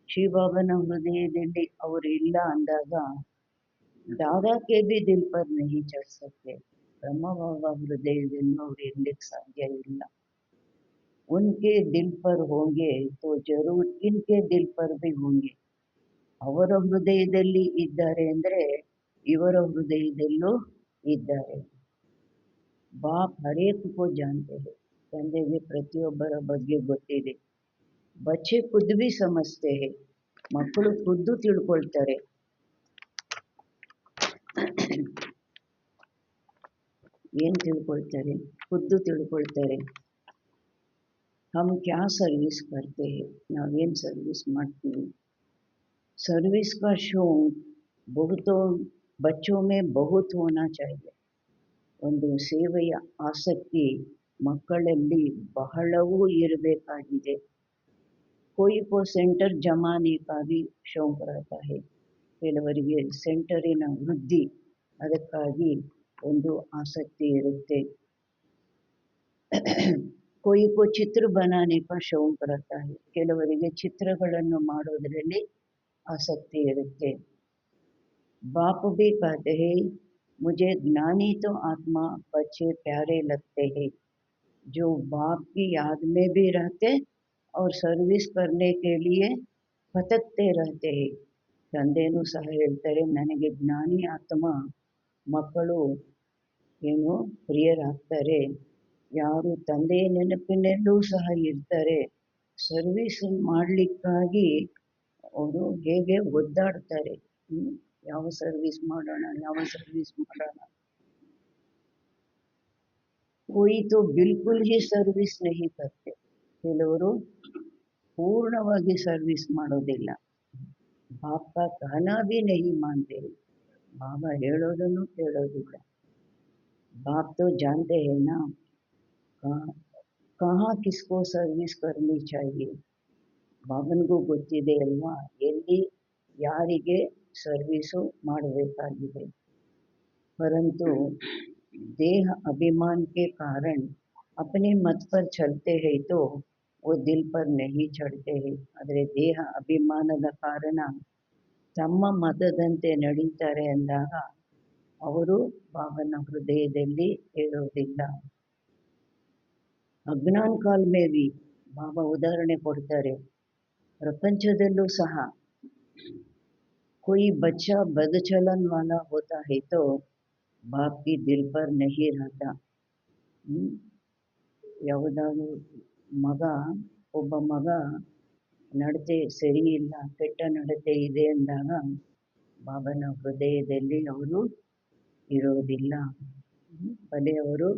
ಶಿವಬಾಬನ ಹೃದಯದಲ್ಲಿ ಅವರು ಇಲ್ಲ ಅಂದಾಗ ದಾದಾಗೆ ಬಿ ದಿಲ್ ಪರ್ ನಹಿ ಚढ़ सकते, ಬ್ರಹ್ಮಬಾಬಾ ಹೃದಯದಲ್ಲಿ ಅವರು ಇರ್ಲಿಕ್ಕೆ ಸಾಧ್ಯ ಇಲ್ಲ. ಉನ್ಕೆ ದಿಲ್ ಪರ್ ಹೋಂಗೆ ತೋ ಜರೂರ್ ಇನ್ಕೆ ದಿಲ್ ಪರ್ ಬಿ ಹೋಂಗೆ. ಅವರ ಹೃದಯದಲ್ಲಿ ಇದ್ದಾರೆ ಅಂದರೆ ಇವರ ಹೃದಯದಲ್ಲೂ ಇದ್ದಾರೆ. ಬಾಪ್ ಹರೇಕ್ ಕೋ ಜಾನ್ತೆ ಹೇ, ತಂದೆಗೆ ಪ್ರತಿಯೊಬ್ಬರ ಬಗ್ಗೆ ಗೊತ್ತಿದೆ. ಬಚ್ಚೆ ಖುದ್ ಬಿ ಸಮಜ್ತೆ ಹೇ, ಮಕ್ಕಳು ಖುದ್ದು ತಿಳ್ಕೊಳ್ತಾರೆ. ಏನು ತಿಳ್ಕೊಳ್ತಾರೆ? ಖುದ್ದು ತಿಳ್ಕೊಳ್ತಾರೆ. ಹಮ್ ಕ್ಯಾ ಸರ್ವಿಸ್ ಕರ್ತೆ ಹೇ, ನಾವೇನು ಸರ್ವಿಸ್ ಮಾಡ್ತೀವಿ. ಸರ್ವಿಸ್ ಕಾ ಶೌಕ್ ಬಹುತೋ ಬಚ್ಚೋ ಮೇ ಬಹುತ್ ಹೋನಾ ಚಾಹಿಯೆ. ಒಂದು ಸೇವೆಯ ಆಸಕ್ತಿ ಮಕ್ಕಳಲ್ಲಿ ಬಹಳವೂ ಇರಬೇಕಾಗಿದೆ. ಕೋಯಿ ಕೋ ಸೆಂಟರ್ ಜಮಾನೆ ಕಾ ಭಿ ಶೌಕ್ ರಹತಾ ಹೇ, ಕೆಲವರಿಗೆ ಸೆಂಟರಿನ ವೃದ್ಧಿ ಅದಕ್ಕಾಗಿ ಒಂದು ಆಸಕ್ತಿ ಇರುತ್ತೆ. कोई को चित्र बनाने का शौक रहता है, ಕೆಲವರಿಗೆ ಚಿತ್ರಗಳನ್ನು ಮಾಡೋದರಲ್ಲಿ ಆಸಕ್ತಿ ಇರುತ್ತೆ. बाप भी कहते हैं मुझे ज्ञानी तो आत्मा बच्चे प्यारे लगते हैं, जो बाप की याद में भी रहते और सर्विस करने के लिए भटकते रहते हैं. ತಂದೆನೂ ಸಹ ಹೇಳ್ತಾರೆ, ನನಗೆ ಜ್ಞಾನಿ ಆತ್ಮ ಮಕ್ಕಳು ಏನು ಪ್ರಿಯರಾಗ್ತಾರೆ, ಯಾರು ತಂದೆಯ ನೆನಪಿನಲ್ಲೂ ಸಹ ಇರ್ತಾರೆ, ಸರ್ವಿಸ್ ಮಾಡಲಿಕ್ಕಾಗಿ ಅವರು ಹೇಗೆ ಒದ್ದಾಡ್ತಾರೆ. ಯಾವ ಸರ್ವಿಸ್ ಮಾಡೋಣ, ಯಾವ ಸರ್ವಿಸ್ ಮಾಡೋಣ. कोई तो बिल्कुल ही सर्विस नहीं करते, ಕೆಲವರು ಪೂರ್ಣವಾಗಿ ಸರ್ವಿಸ್ ಮಾಡೋದಿಲ್ಲ. ಬಾಪ कहना भी नहीं मानते, ಬಾಬಾ ಹೇಳೋದನ್ನು ಕೇಳೋದಿಲ್ಲ. बाप तो जानते हैं ना कहाँ किसको सर्विस करनी चाहिए. ಬಾಬನಿಗೂ ಗೊತ್ತಿದೆ ಅಲ್ವಾ ಎಲ್ಲಿ ಯಾರಿಗೆ ಸರ್ವಿಸು ಮಾಡಬೇಕಾಗಿದೆ. परंतु देह अभिमान के कारण अपने मत पर चलते हैं तो वो दिल पर नहीं चढ़ते हैं. ಆದರೆ ದೇಹ ಅಭಿಮಾನದ ಕಾರಣ ತಮ್ಮ ಮತದಂತೆ ನಡೀತಾರೆ ಅಂದಾಗ ಅವರು ಬಾಬನ ಹೃದಯದಲ್ಲಿ ಇರೋದಿಲ್ಲ. ಅಜ್ಞಾನ ಕಾಲ ಮೇ ಭಿ ಬಾಬಾ ಉದಾಹರಣೆ ಕೊಡ್ತಾರೆ, ಪ್ರಪಂಚದಲ್ಲೂ ಸಹ कोई बच्चा बदचलन वाला होता है तो बाप की दिल पर नहीं रहता. ಯಾವುದಾದ್ರೂ ಒಬ್ಬ ಮಗ ನಡತೆ ಸರಿ ಇಲ್ಲ, ಕೆಟ್ಟ ನಡತೆ ಇದೆ ಅಂದಾಗ ಬಾಬನ ಹೃದಯದಲ್ಲಿ ಅವರು ಇರೋದಿಲ್ಲ. ಭಲೆ ಅವರು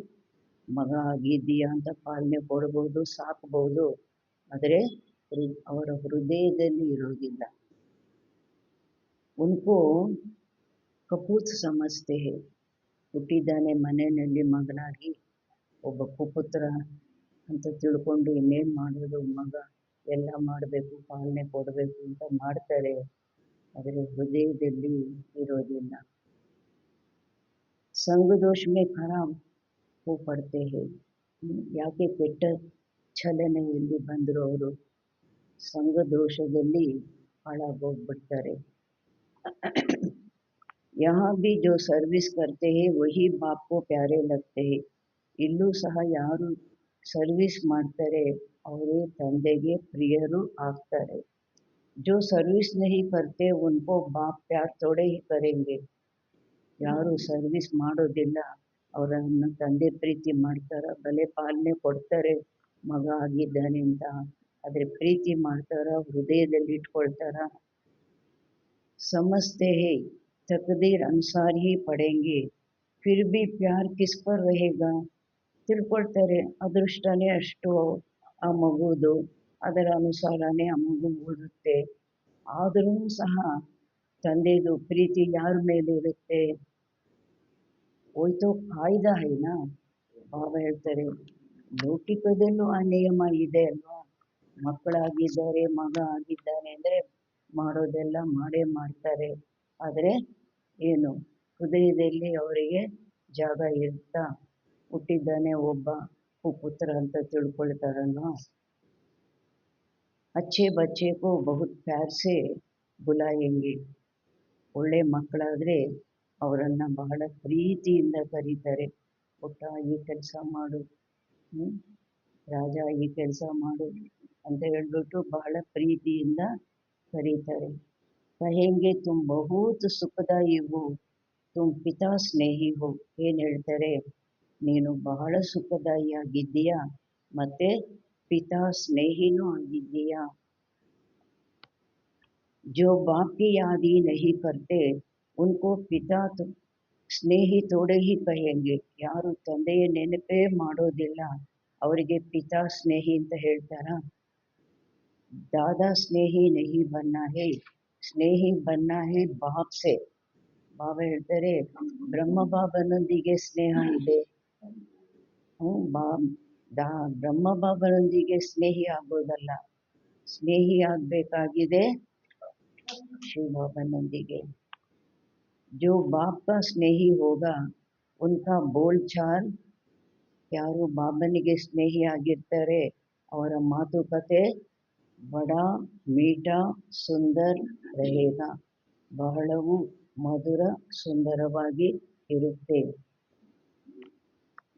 ಮಗ ಆಗಿದ್ದೀಯಾ ಅಂತ ಪಾಲನೆ ಕೊಡ್ಬೋದು, ಸಾಕ್ಬೋದು, ಆದರೆ ಅವರ ಹೃದಯದಲ್ಲಿ ಇರೋದಿಲ್ಲ. ಉನ್ಕೋ ಕಪೂತ್ ಸಮಜ್ತೆ ಹೇ, ಹುಟ್ಟಿದ್ದಾನೆ ಮನೆಯಲ್ಲಿ ಮಗನಾಗಿ ಒಬ್ಬ ಕುಪುತ್ರ ಅಂತ ತಿಳ್ಕೊಂಡು ಇನ್ನೇನು ಮಾಡೋದು, ಮಗ ಎಲ್ಲ ಮಾಡಬೇಕು, ಪಾಲನೆ ಕೊಡಬೇಕು ಅಂತ ಮಾಡ್ತಾರೆ, ಆದರೆ ಹೃದಯದಲ್ಲಿ ಇರೋದಿಲ್ಲ. ಸಂಘ ದೋಷ ಮೇ ಖರಾಬ್ ಹೋ ಪಡ್ತೆ ಹೇ, ಯಾಕೆ ಕೆಟ್ಟ ಛಲನೆಯಲ್ಲಿ ಬಂದರು ಅವರು, ಸಂಘ ದೋಷದಲ್ಲಿ ಹಾಳಾಗೋಗ್ಬಿಡ್ತಾರೆ. यहाँ भी जो सर्विस करते हैं वही बाप को प्यारे लगते हैं. ಇಲ್ಲೂ ಸಹ ಯಾರು ಸರ್ವಿಸ್ ಮಾಡ್ತಾರೆ ಅವರೇ ತಂದೆಗೆ ಪ್ರಿಯರು ಆಗ್ತಾರೆ. जो सर्विस नहीं करते उनको बाप प्यार थोड़े ही करेंगे. ಯಾರು ಸರ್ವಿಸ್ ಮಾಡೋದಿಲ್ಲ ಅವರನ್ನು ತಂದೆ ಪ್ರೀತಿ ಮಾಡ್ತಾರ, ಭಲೆ ಪಾಲನೆ ಕೊಡ್ತಾರೆ ಮಗ ಆಗಿದ್ದಾನೆ ಅಂತ, ಆದರೆ ಪ್ರೀತಿ ಮಾಡ್ತಾರ, ಹೃದಯದಲ್ಲಿ ಇಟ್ಕೊಳ್ತಾರ. समझते हैं तकदीर अनुसार ही पढ़ेंगे फिर भी प्यार किस पर रहेगा. ತಿಳ್ಕೊಳ್ತಾರೆ ಅದೃಷ್ಟನೇ ಅಷ್ಟು ಆ ಮಗುದು, ಅದರ ಅನುಸಾರನೇ ಆ ಮಗು ಓದುತ್ತೆ, ಆದರೂ ಸಹ ತಂದೆದು ಪ್ರೀತಿ ಯಾರ ಮೇಲೆ ಇರುತ್ತೆ? ಹೋಯ್ತೋ ಕಾಯ್ದ ಹೈನಾ. ಬಾಬಾ ಹೇಳ್ತಾರೆ ಲೌಕಿಕದಲ್ಲೂ ಆ ನಿಯಮ ಇದೆ ಅಲ್ವಾ. ಮಕ್ಕಳಾಗಿದ್ದಾರೆ, ಮಗ ಆಗಿದ್ದಾನೆ ಅಂದರೆ ಮಾಡೋದೆಲ್ಲ ಮಾಡೇ ಮಾಡ್ತಾರೆ. ಆದರೆ ಏನು ಹೃದಯದಲ್ಲಿ ಅವರಿಗೆ ಜಾಗ ಇರ್ತಾ ಹುಟ್ಟಿದ್ದಾನೆ ಒಬ್ಬ ಕುಪುತ್ರ ಅಂತ ತಿಳ್ಕೊಳ್ತಾರಲ್ವ. अच्छे बच्चे को बहुत प्यार से बुलाएंगे. ಒಳ್ಳೆ ಮಕ್ಕಳಾದರೆ ಅವರನ್ನು ಬಹಳ ಪ್ರೀತಿಯಿಂದ ಕರೀತಾರೆ. ಪುಟ್ಟ ಈ ಕೆಲಸ ಮಾಡು, ರಾಜ ಈ ಕೆಲಸ ಮಾಡು ಅಂತ ಹೇಳ್ಬಿಟ್ಟು ಬಹಳ ಪ್ರೀತಿಯಿಂದ ಕರೀತಾರೆ. ಕಹೆಂಗೆ ತುಮ್ ಬಹುತ್ ಸುಖದಾಯಿ ಹೋ, ತುಮ್ ಪಿತಾ ಸ್ನೇಹಿ ಹೋ. ಏನು ಹೇಳ್ತಾರೆ? ನೀನು ಬಹಳ ಸುಖದಾಯಿಯಾಗಿದ್ದೀಯಾ ಮತ್ತು ಪಿತಾ ಸ್ನೇಹಿನೂ ಆಗಿದ್ದೀಯಾ. जो बाप की याद ही नहीं करते उनको पिता तो ಸ್ನೇಹಿ ತೋಡೆ ಹಿ ಕಹೆಂಗೆ. ಯಾರು ತಂದೆಯ ನೆನಪೇ ಮಾಡೋದಿಲ್ಲ ಅವರಿಗೆ ಪಿತಾ ಸ್ನೇಹಿ ಅಂತ ಹೇಳ್ತಾರ. ದಾದಾ ಸ್ನೇಹಿ ನಹಿ ಬನ್ನ ಹೇ, ಸ್ನೇಹಿ ಬನ್ನ ಹೇ ಬಾಪ್ ಸೆ. ಬಾಬಾ ಹೇಳ್ತಾರೆ ಬ್ರಹ್ಮ ಬಾಬನೊಂದಿಗೆ ಸ್ನೇಹ ಇದೆ. ಬ್ರಹ್ಮ ಬಾಬನೊಂದಿಗೆ ಸ್ನೇಹಿ ಆಗೋದಲ್ಲ, ಸ್ನೇಹಿ ಆಗಬೇಕಾಗಿದೆ ಶಿವ ಬಾಬನೊಂದಿಗೆ. जो बाप का स्नेही होगा उनका बोलचाल, ಯಾರು ಬಾಬನಿಗೆ ಸ್ನೇಹಿ ಆಗಿರ್ತಾರೆ ಅವರ ಮಾತುಕತೆ ಬಡ ಮೀಠ ಸುಂದರ್ रहेगा, ಬಹಳವು ಮಧುರ ಸುಂದರವಾಗಿ ಇರುತ್ತೆ.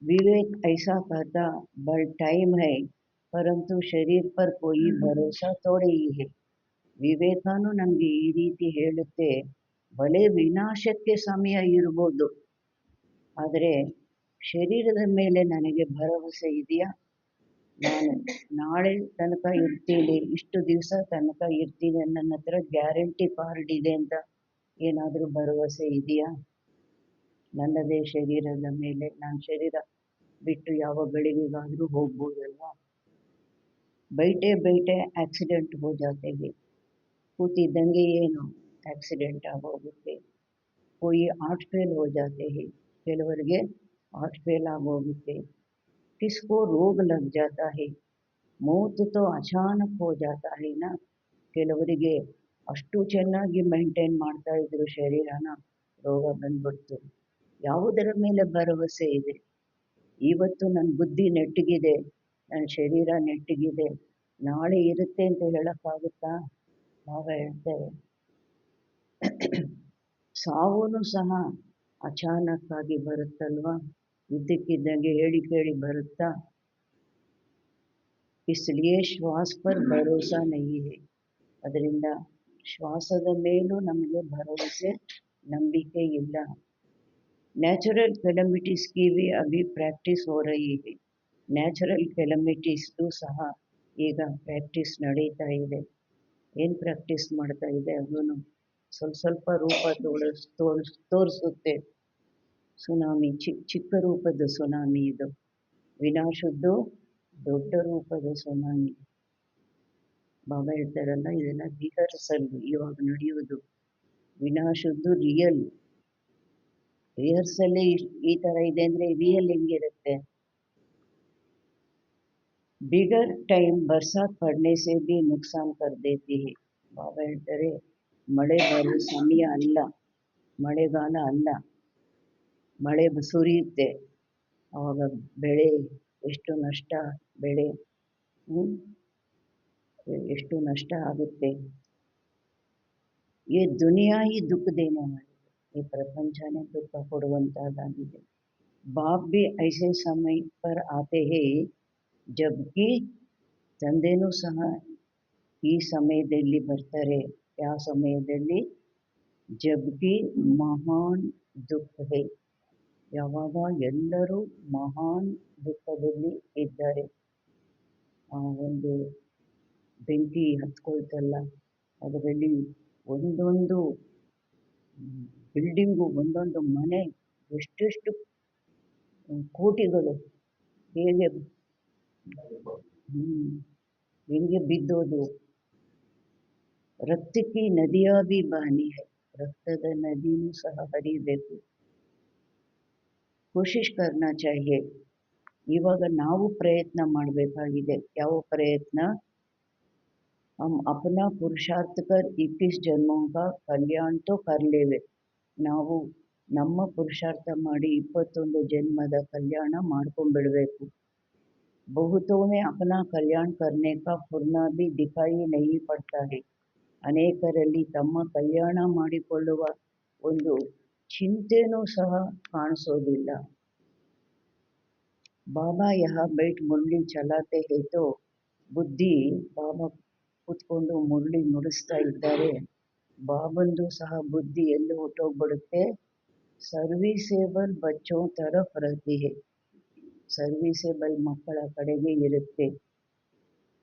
विवेक ऐसा कहता बल टाइम है परंतु शरीर पर कोई भरोसा थोड़े ही है. ವಿವೇಕಾನು ನಮಗೆ ಈ ರೀತಿ ಹೇಳುತ್ತೆ, ಬಲೆ ವಿನಾಶಕ್ಕೆ ಸಮಯ ಇರ್ಬೋದು, ಆದರೆ ಶರೀರದ ಮೇಲೆ ನನಗೆ ಭರವಸೆ ಇದೆಯಾ? ನಾನು ನಾಳೆ ತನಕ ಇರ್ತೀನಿ, ಇಷ್ಟು ದಿವಸ ತನಕ ಇರ್ತೀನಿ, ನನ್ನ ಹತ್ರ ಗ್ಯಾರಂಟಿ ಕಾರ್ಡ್ ಇದೆ ಅಂತ ಏನಾದರೂ ಭರವಸೆ ಇದೆಯಾ? ನನ್ನದೇ ಶರೀರದ ಮೇಲೆ, ನಾನು ಶರೀರ ಬಿಟ್ಟು ಯಾವ ಗಳಿಗೆಗಾದರೂ ಹೋಗ್ಬೋದಲ್ವಾ. ಬೈಟೆ ಬೈಟೆ ಆಕ್ಸಿಡೆಂಟ್ ಹೋ ಜಾತೆ ಹೇ, ಕೂತಿದ್ದಂಗೆ ಏನು ಆಕ್ಸಿಡೆಂಟ್ ಆಗೋಗುತ್ತೆ. कोई आर्ट फेल हो जाते हैं, ಕೆಲವರಿಗೆ आर्ट फेल ಆಗೋಗುತ್ತೆ. किसको रोग लग जाता है, मौत तो अचानक हो जाता है ना. ಕೆಲವರಿಗೆ ಅಷ್ಟು ಚೆನ್ನಾಗಿ ಮೇಂಟೈನ್ ಮಾಡ್ತಾ ಇದ್ರು ಶರೀರನ, ರೋಗ ಬಂದ್ಬಿಡ್ತು. ಯಾವುದರ ಮೇಲೆ ಭರವಸೆ ಇದೆ? ಇವತ್ತು ನನ್ನ ಬುದ್ಧಿ ನೆಟ್ಟಗಿದೆ, ನನ್ನ ಶರೀರ ನೆಟ್ಟಗಿದೆ, ನಾಳೆ ಇರುತ್ತೆ ಅಂತ ಹೇಳೋಕ್ಕಾಗುತ್ತಾ? ಬಾಬಾ ಹೇಳ್ತಾರೆ ಸಾವೂ ಸಹ ಅಚಾನಕ್ಕಾಗಿ ಬರುತ್ತಲ್ವಾ, ಇದ್ದಕ್ಕಿದ್ದಂಗೆ ಹೇಳಿ ಕೇಳಿ ಬರುತ್ತಾ. ಇಸ್ಲಿಯೇ ಶ್ವಾಸ ಪರ್ ಭರೋಸಾ ನಹೀ ಹೈ, ಅದರಿಂದ ಶ್ವಾಸದ ಮೇಲೂ ನಮಗೆ ಭರವಸೆ ನಂಬಿಕೆ ಇಲ್ಲ. ನ್ಯಾಚುರಲ್ ಕೆಲಮಿಟೀಸ್ ಕಿ भी अभी ಪ್ರಾಕ್ಟೀಸ್ हो रही है. ನ್ಯಾಚುರಲ್ ಕೆಲಮಿಟೀಸ್ದು ಸಹ ಈಗ ಪ್ರಾಕ್ಟೀಸ್ ನಡೀತಾ ಇದೆ. ಏನು ಪ್ರಾಕ್ಟೀಸ್ ಮಾಡ್ತಾ ಇದೆ? ಅದನ್ನು ಸ್ವಲ್ಪ ಸ್ವಲ್ಪ ರೂಪ ತೋರಿಸುತ್ತೆ. ಸುನಾಮಿ, ಚಿಕ್ಕ ರೂಪದ ಸುನಾಮಿ ಇದು, ವಿನಾಶದ್ದು ದೊಡ್ಡ ರೂಪದ ಸುನಾಮಿ. ಬಾಬಾ ಹೇಳ್ತಾರಲ್ಲ, ಇದೆಲ್ಲ ರಿಹರ್ಸಲ್, ಇವಾಗ ನಡೆಯೋದು. ವಿನಾಶದ್ದು ರಿಯಲ್. ರಿಹರ್ಸಲ್ಲೇ ಈ ಥರ ಇದೆ ಅಂದರೆ ರಿಯಲ್ ಹೆಂಗಿರುತ್ತೆ? ಬಿಗರ್ ಟೈಮ್ ಬರ್ಸಾತ್ ಪಡ್ನೆ ಸೆ ಭಿ ನುಕ್ಸಾನ್ ಕರ್ ದೇತಿ ಹೈ. ಬಾಬಾ ಹೇಳ್ತಾರೆ ಮಳೆ ಬರೋ ಸಮಯ ಅಲ್ಲ, ಮಳೆಗಾಲ ಅಲ್ಲ, ಮಳೆ ಸುರಿಯುತ್ತೆ, ಆವಾಗ ಬೆಳೆ ಎಷ್ಟು ನಷ್ಟ, ಬೆಳೆ ಎಷ್ಟು ನಷ್ಟ ಆಗುತ್ತೆ. ಈ ದುನಿಯಾ ಈ ದುಃಖ ದೇನೆ ವಾಲಿ, ಈ ಪ್ರಪಂಚನೇ ದುಃಖ ಕೊಡುವಂತಹದ್ದಾಗಿದೆ. ಬಾಪ್ ಭಿ ಐಸೆ ಸಮಯ ಪರ್ ಆತೆ ಹೇ ಜಬ್ಕಿ, ತಂದೆನೂ ಸಹ ಈ ಸಮಯದಲ್ಲಿ ಬರ್ತಾರೆ. ಯಾವ ಸಮಯದಲ್ಲಿ? ಜಬ್ಕಿ ಮಹಾನ್ ದುಃಖ ಹೇ, ಯಾವಾಗ ಎಲ್ಲರೂ ಮಹಾನ್ ದುಃಖದಲ್ಲಿ ಇದ್ದಾರೆ. ಒಂದು ಬೆಂಕಿ ಹತ್ಕೊಳ್ತಲ್ಲ, ಅದರಲ್ಲಿ ಒಂದೊಂದು ಬಿಲ್ಡಿಂಗು, ಒಂದೊಂದು ಮನೆ, ಎಷ್ಟೆಷ್ಟು ಕೋಟಿಗಳು ಹೇಗೆ ಬಿದ್ದೋದು. ರಕ್ತ ಕಿ ನದಿಯಾ ಭಿ ಬಹನಿ ಹೈ, ರಕ್ತದ ನದಿನೂ ಸಹ ಹರಿಬೇಕು. ಕೋಶಿಶ್ ಕರ್ನಾ ಚಾಹಿಯೆ. ಇವಾಗ ನಾವು ಪ್ರಯತ್ನ ಮಾಡಬೇಕಾಗಿದೆ. ಯಾವ ಪ್ರಯತ್ನ? हम अपना पुरुषार्थ कर 21 जन्मों का कल्याण तो कर लेवे. ನಾವು ನಮ್ಮ ಪುರುಷಾರ್ಥ ಮಾಡಿ 21 ಜನ್ಮದ ಕಲ್ಯಾಣ ಮಾಡ್ಕೊಂಡ್ಬಿಡ್ಬೇಕು. बहुतों में अपना कल्याण करने का फुर्ना भी दिखाई नहीं पड़ता है. ಅನೇಕರಲ್ಲಿ ತಮ್ಮ ಕಲ್ಯಾಣ ಮಾಡಿಕೊಳ್ಳುವ ಒಂದು ಚಿಂತೆನೂ ಸಹ ಕಾಣಿಸೋದಿಲ್ಲ. ಬಾಬಾ यहाँ बैठ मुरली चलाते हैं तो ಬುದ್ಧಿ ಬಾಬಾ ಕೂತ್ಕೊಂಡು ಮುರಳಿ ನುಡಿಸ್ತಾ ಇದ್ದಾರೆ. ಬಾಬಂದು ಸಹ ಬುದ್ಧಿ ಎಲ್ಲಿ ಹೊಟ್ಟೋಗ್ಬಿಡುತ್ತೆ? ಸರ್ವೀಸೇಬಲ್ ಬಚ್ಚೋ ತರಫ್ ರಹತಿ ಹೈ. ಸರ್ವೀಸೇಬಲ್ ಮಕ್ಕಳ ಕಡೆಗೆ ಇರುತ್ತೆ.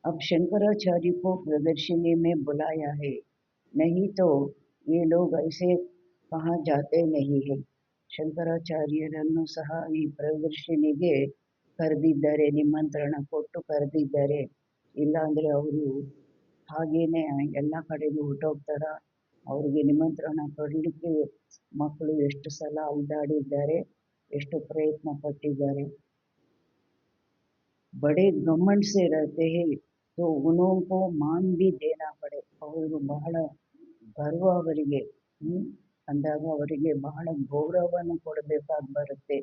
अब शंकराचार्य को प्रदर्शनी में बुलाया है, नहीं तो ये लोग ऐसे कहाँ जाते नहीं है. ಶಂಕರಾಚಾರ್ಯರನ್ನು ಸಹ ಈ ಪ್ರದರ್ಶನಿಗೆ ಕರೆದಿದ್ದಾರೆ, ನಿಮಂತ್ರಣ ಕೊಟ್ಟು ಕರೆದಿದ್ದಾರೆ. ಇಲ್ಲಾಂದರೆ ಅವರು ಹಾಗೇನೆ ಎಲ್ಲ ಕಡೆಗೂ ಹೊರಟೋಗ್ತಾರ. ಅವ್ರಿಗೆ ನಿಮಂತ್ರಣ ಕೊಡಲಿಕ್ಕೆ ಮಕ್ಕಳು ಎಷ್ಟು ಸಲ ಅಲ್ದಾಡಿದ್ದಾರೆ, ಎಷ್ಟು ಪ್ರಯತ್ನ ಪಟ್ಟಿದ್ದಾರೆ. बड़े घमंड से रहते हैं तो उनको मान भी देना पड़े. ಅವರು ಬಹಳ ಗರ್ವ ಅವರಿಗೆ ಅಂದಾಗ ಅವರಿಗೆ ಬಹಳ ಗೌರವವನ್ನು ಕೊಡಬೇಕಾಗಿ ಬರುತ್ತೆ.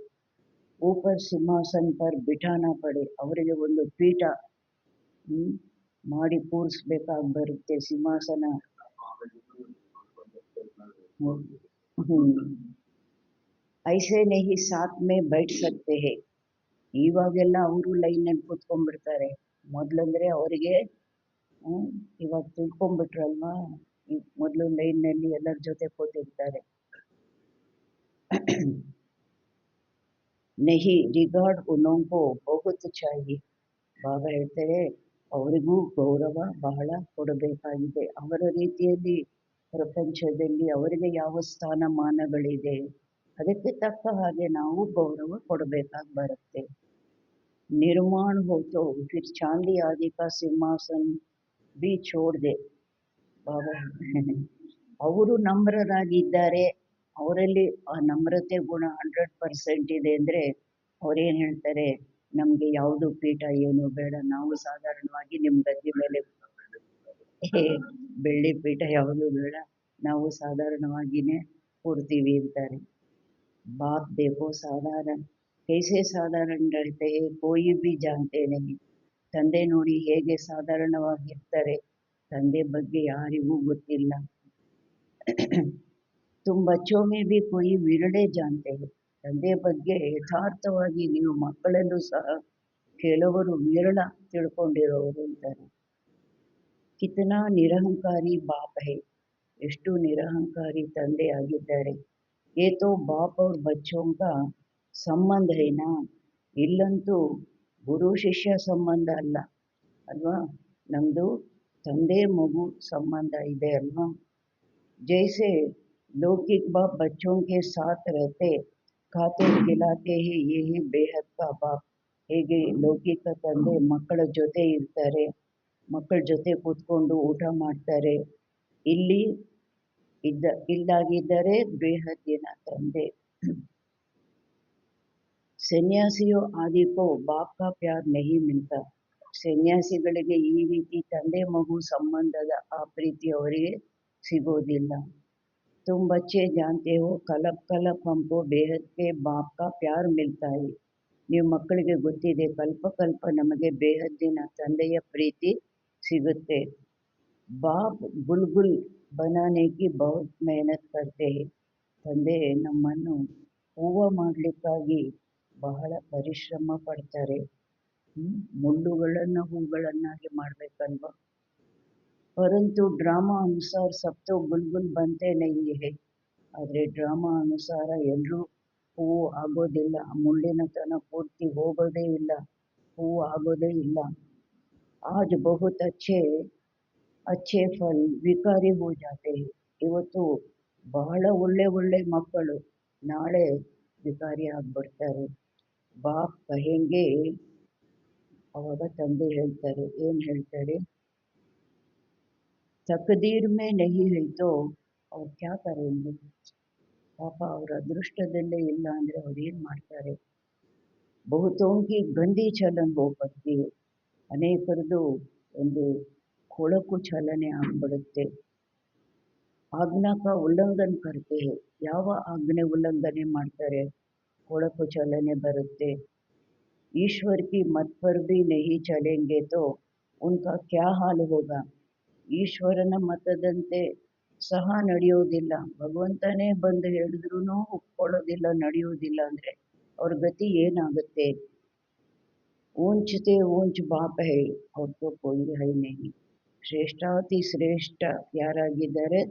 ऊपर ಸಿಂಹಾಸನ ಪರ್ ಬಿಠಾನಾ ಪಡೆ. ಅವರಿಗೆ ಒಂದು ಪೀಠ ಮಾಡಿ ಕೂರಿಸ್ಬೇಕಾಗಿ ಬರುತ್ತೆ. ಸಿಂಹಾಸನ ಐಸೆ ನಹಿ ಸಾತ್ ಮೇ ಬೈಠ್ ಸಕ್ತೆ ಹೈ. ಇವಾಗೆಲ್ಲ ಅವರು ಲೈನಲ್ಲಿ ಕೂತ್ಕೊಂಡ್ಬಿಡ್ತಾರೆ. ಮೊದಲಂದರೆ ಅವರಿಗೆ ಇವಾಗ ತಿಳ್ಕೊಂಡ್ಬಿಟ್ರಲ್ವಾ, ಮೊದಲು ಲೈನ್ನಲ್ಲಿ ಎಲ್ಲರ ಜೊತೆ ಕೂತಿರ್ತಾರೆ. ನಹಿ ರಿಗಾರ್ಡ್ ಉನ್ನೋಂಕೋ ಬಹುತ್ ಚಾಹಿಯೆ. ಬಾಬಾ ಹೇಳ್ತಾರೆ ಅವರಿಗೂ ಗೌರವ ಬಹಳ ಕೊಡಬೇಕಾಗಿದೆ. ಅವರ ರೀತಿಯಲ್ಲಿ ಪ್ರಪಂಚದಲ್ಲಿ ಅವರಿಗೆ ಯಾವ ಸ್ಥಾನಮಾನಗಳಿದೆ ಅದಕ್ಕೆ ತಕ್ಕ ಹಾಗೆ ನಾವು ಗೌರವ ಕೊಡಬೇಕಾಗಿ ಬರುತ್ತೆ. निर्माण हो तो फिर चांदी आदि का सिंहासन भी छोड़ दे. ಬಾಬಾ ಅವರು ನಮ್ರರಾಗಿದ್ದಾರೆ, ಅವರಲ್ಲಿ ಆ ನಮ್ರತೆ ಗುಣ 100% ಇದೆ ಅಂದರೆ ಅವರೇನು ಹೇಳ್ತಾರೆ, ನಮಗೆ ಯಾವುದು ಪೀಠ ಏನು ಬೇಡ, ನಾವು ಸಾಧಾರಣವಾಗಿ ನಿಮ್ಮ ಗದ್ದೆ ಮೇಲೆ ಬೆಳ್ಳಿ ಪೀಠ ಯಾವುದು ಬೇಡ, ನಾವು ಸಾಧಾರಣವಾಗಿಯೇ ಕೂರ್ತೀವಿ ಅಂತಾರೆ. ಬಾಪ್ ದೇಖೋ ಸಾಧಾರಣ कैसे साधारण रहते हैं कोई भी जानते नहीं. ತಂದೆ ನೋಡಿ ಹೇಗೆ ಸಾಧಾರಣವಾಗಿರ್ತಾರೆ, ತಂದೆ ಬಗ್ಗೆ ಯಾರಿಗೂ ಗೊತ್ತಿಲ್ಲ. तुम बच्चों में भी कोई विरले जानते हैं. ತಂದೆ ಬಗ್ಗೆ ಯಥಾರ್ಥವಾಗಿ ನೀವು ಮಕ್ಕಳಲ್ಲೂ ಸಹ ಕೆಲವರು ವಿರಳ ತಿಳ್ಕೊಂಡಿರೋರು ಅಂತಾರೆ. ಕಿತನಾ ನಿರಹಂಕಾರಿ ಬಾಪ್ ಹೈ. ಎಷ್ಟು ನಿರಹಂಕಾರಿ ತಂದೆ ಆಗಿದ್ದಾರೆ. ये तो बाप और बच्चों का ಸಂಬಂಧ ಏನಾ? ಇಲ್ಲಂತೂ ಗುರು ಶಿಷ್ಯ ಸಂಬಂಧ ಅಲ್ಲ ಅಲ್ವಾ, ನಮ್ಮದು ತಂದೆ ಮಗು ಸಂಬಂಧ ಇದೆ ಅಲ್ವಾ. ಜೈಸೆ ಲೌಕಿಕ ಬಾಪ್ ಬಚ್ಚೋं के साथ रहते खाते खिलाते हैं यही बेहद का बाप. ಹೇಗೆ ಲೌಕಿಕ ತಂದೆ ಮಕ್ಕಳ ಜೊತೆ ಇರ್ತಾರೆ, ಮಕ್ಕಳ ಜೊತೆ ಕೂತ್ಕೊಂಡು ಊಟ ಮಾಡ್ತಾರೆ, ಇಲ್ಲಾಗಿದ್ದರೆ ಬೇಹದ್ದಿನ ತಂದೆ. ಸನ್ಯಾಸಿಯೋ ಆದಿಕೋ ಬಾಪ್ ಕಾ ಪ್ಯಾರ್ ನಹಿ ಮಿಲ್ತಾ. ಸನ್ಯಾಸಿಗಳಿಗೆ ಈ ರೀತಿ ತಂದೆ ಮಗು ಸಂಬಂಧದ ಆ ಪ್ರೀತಿ ಅವರಿಗೆ ಸಿಗೋದಿಲ್ಲ. तुम बच्चे जानते हो कलप कलप हमको बेहद के बाप का प्यार मिलता है. ನೀವು ಮಕ್ಕಳಿಗೆ ಗೊತ್ತಿದೆ, ಕಲ್ಪ ಕಲ್ಪ ನಮಗೆ ಬೇಹದ್ದಿನ ತಂದೆಯ ಪ್ರೀತಿ ಸಿಗುತ್ತೆ. ಬಾಪ್ ಗುಲ್ಗುಲ್ ಬನಾನೆ ಕಿ ಬಹುತ್ ಮೆಹನತ್ ಕರ್ತೆ ಹೈ. ತಂದೆ ನಮ್ಮನ್ನು ಹೂವು ಮಾಡಲಿಕ್ಕಾಗಿ ಬಹಳ ಪರಿಶ್ರಮ ಪಡ್ತಾರೆ. ಮುಳ್ಳುಗಳನ್ನು ಹೂಗಳನ್ನಾಗಿ ಮಾಡಬೇಕಲ್ವ. ಪರಂತು ಡ್ರಾಮಾ ಅನುಸಾರ ಸಬ್ ತೋ ಗುಲ್ಗುಲ್ ಬಂತೆ ನಹಿ ಹೈ. ಆದರೆ ಡ್ರಾಮಾ ಅನುಸಾರ ಎಲ್ಲರೂ ಹೂವು ಆಗೋದಿಲ್ಲ, ಮುಳ್ಳಿನ ತನ ಪೂರ್ತಿ ಹೋಗೋದೇ ಇಲ್ಲ, ಹೂವು ಆಗೋದೇ ಇಲ್ಲ. ಆಜ್ ಬಹುತ್ ಅಚ್ಚೆ ಫಲ್ ವಿಕಾರಿ ಹೋ ಜಾತೆ ಹೈ. ಇವತ್ತು ಬಹಳ ಒಳ್ಳೆ ಮಕ್ಕಳು ನಾಳೆ ವಿಕಾರಿ ಆಗ್ಬಿಡ್ತಾರೆ. ಬಾಪ್ ಕಹೆಂಗೆ, ಅವಾಗ ತಂದೆ ಹೇಳ್ತಾರೆ, ಏನು ಹೇಳ್ತಾರೆ, ತಕದೀರ್ ಮೇ ನಹಿ ಹೈ ತೋ ಅವ್ರು ಕ್ಯಾ ಕರೆಂगे ಪಾಪ ಅವ್ರ ಅದೃಷ್ಟದಲ್ಲೇ ಇಲ್ಲ ಅಂದರೆ ಅವ್ರು ಏನು ಮಾಡ್ತಾರೆ. ಬಹುತೋं की ಗಂದಿ ಚಲನ್ हो पड़ती है. ಅನೇಕರದು ಒಂದು ಕೊಳಕು ಚಲನೆ ಆಗ್ಬಿಡುತ್ತೆ. ಆಜ್ಞಾ का उल्लंघन करते हैं. ಯಾವ ಆಜ್ಞೆ ಉಲ್ಲಂಘನೆ ಮಾಡ್ತಾರೆ, ಕೊಳಕು ಚಲನೆ ಬರುತ್ತೆ. ईश्वर की मत पर भी नहीं चलेंगे तो उनका क्या हाल होगा. ಈಶ್ವರನ ಮತದಂತೆ ಸಹ ನಡೆಯೋದಿಲ್ಲ, ಭಗವಂತನೇ ಬಂದು ಹೇಳಿದ್ರೂ ಒಪ್ಕೊಳ್ಳೋದಿಲ್ಲ, ನಡೆಯೋದಿಲ್ಲ ಅಂದರೆ ಅವ್ರ ಗತಿ ಏನಾಗುತ್ತೆ. ಊಂಚತೆ ಊಂಚ್ ಬಾಪ ಹೈ ಅವ್ರ ತೋ ಕೋಯಿ ಹೈ ನಹಿ. ಶ್ರೇಷ್ಠಾತಿ ಶ್ರೇಷ್ಠ ಯಾರಾಗಿದ್ದಾರೆ,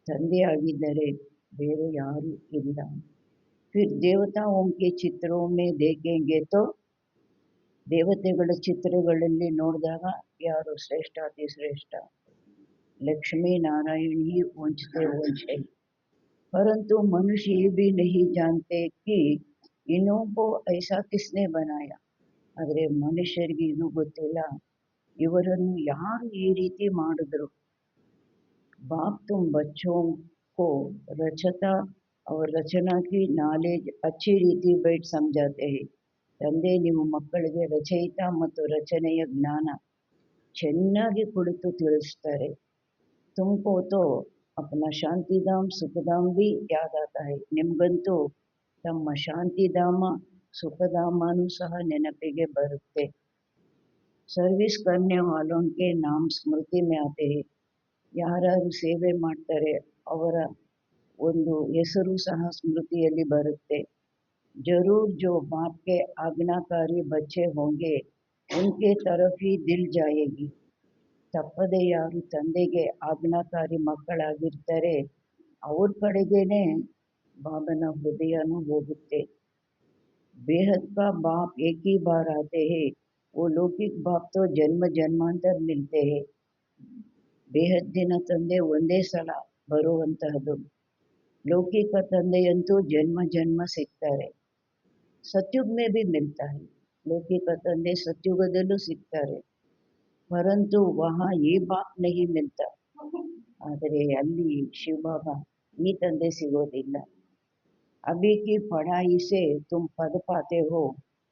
ತಂದೆ ಆಗಿದ್ದಾರೆ, ಬೇರೆ ಯಾರೂ ಇಲ್ಲ. ಫಿರ್ ದೇವತಾओं के ಚಿತ್ರೋं में देखेंगे तो ದೇವತೆಗಳ ಚಿತ್ರಗಳಲ್ಲಿ ನೋಡಿದಾಗ ಯಾರು ಶ್ರೇಷ್ಠಾತಿ ಶ್ರೇಷ್ಠ, लक्ष्मी नारायण ही ऊंचते ऊंच है. परंतु मनुष्य ये भी नहीं जानते कि इन्हों को ऐसा किसने बनाया. ಆದರೆ ಮನುಷ್ಯರಿಗೆ ಇದು ಗೊತ್ತಿಲ್ಲ, ಇವರನ್ನು ಯಾರು ಈ ರೀತಿ ಮಾಡಿದ್ರು. बाप तुम बच्चों को रचता और रचना की नॉलेज अच्छी ರೀತಿ बैठ समझाते हैं. ತಂದೆ ನೀವು ಮಕ್ಕಳಿಗೆ ರಚಯಿತ ಮತ್ತು ರಚನೆಯ ಜ್ಞಾನ ಚೆನ್ನಾಗಿ ಕುಳಿತು ತಿಳಿಸ್ತಾರೆ. तुमको तो अपना ಶಾಂತಿಧಾಮ ಸುಖಧಾಮ भी याद आता है. ನಿಮಗಂತೂ ತಮ್ಮ ಶಾಂತಿಧಾಮ ಸುಖಧಾಮನೂ ಸಹ ನೆನಪಿಗೆ ಬರುತ್ತೆ. ಸರ್ವಿಸ್ करने वालों के नाम स्मृति में आते हैं. ಯಾರು ಸೇವೆ ಮಾಡ್ತಾರೆ ಅವರ ಒಂದು ಹೆಸರು ಸಹ ಸ್ಮೃತಿಯಲ್ಲಿ ಬರುತ್ತೆ. जरूर जो बाप के आज्ञाकारी बच्चे होंगे उनके तरफ ही दिल जाएगी. ತಪ್ಪದೆ ಯಾರು ತಂದೆಗೆ ಆಜ್ಞಾಕಾರಿ ಮಕ್ಕಳಾಗಿರ್ತಾರೆ ಅವ್ರ ಕಡೆಗೇನೆ ಬಾಬನ ಹೃದಯನೂ ಹೋಗುತ್ತೆ. बेहद का बाप एक ही बार आते हैं, वो लौकिक बाप तो जन्म जन्मांतर मिलते हैं. ಬೇಹದ್ದಿನ ತಂದೆ ಒಂದೇ ಸಲ ಬರುವಂತಹದ್ದು, ಲೌಕಿಕ ತಂದೆಯಂತೂ ಜನ್ಮ ಜನ್ಮ ಸಿಗ್ತಾರೆ. सतयुग में भी मिलता है, लौकिक ತಂದೆ ಸತ್ಯುಗದಲ್ಲೂ ಸಿಗ್ತಾರೆ. परंतु वहाँ ये बाप नहीं मिलता. ಆದರೆ ಅಲ್ಲಿ ಶಿವಬಾಬಾ ಈ ತಂದೆ ಸಿಗೋದಿಲ್ಲ. अभी की पढ़ाई से तुम पद पाते हो,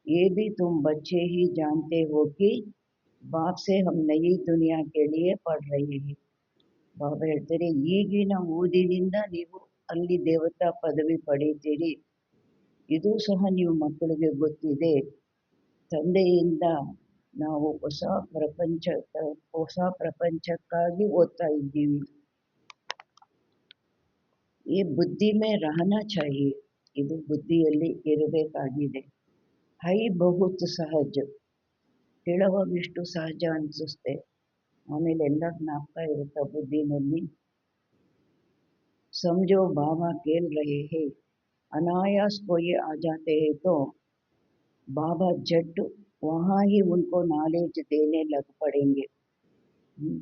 ये भी तुम बच्चे ही जानते हो कि बाप से हम नई दुनिया के लिए पढ़ रहे हैं. ಬಾಬಾ ಹೇಳ್ತಾರೆ, ಈಗಿನ ಓದಿನಿಂದ ನೀವು ಅಲ್ಲಿ ದೇವತಾ ಪದವಿ ಪಡೀತೀರಿ. ಇದು ಸಹ ನೀವು ಮಕ್ಕಳಿಗೆ ಗೊತ್ತಿದೆ. ತಂದೆಯಿಂದ ನಾವು ಹೊಸ ಪ್ರಪಂಚಕ್ಕಾಗಿ ಓದ್ತಾ ಇದ್ದೀವಿ. ಈ ಬುದ್ಧಿ ಮೇ ರಹನಾ ಚಾಹಿಯೆ, ಇದು ಬುದ್ಧಿಯಲ್ಲಿ ಇರಬೇಕಾಗಿದೆ. ಹೈ ಬಹುತ್ ಸಹಜ, ಹೇಳುವಾಗಿಷ್ಟು ಸಹಜ ಅನಿಸುತ್ತೆ, ಆಮೇಲೆ ಎಲ್ಲ ಜ್ಞಾಪಕ ಇರುತ್ತೆ ಬುದ್ಧಿನಲ್ಲಿ. समझो बाबा खेल रहे हैं, अनायास कोई आ जाते हैं तो बाबा झट वहाँ ही उनको नॉलेज देने लग पड़ेंगे.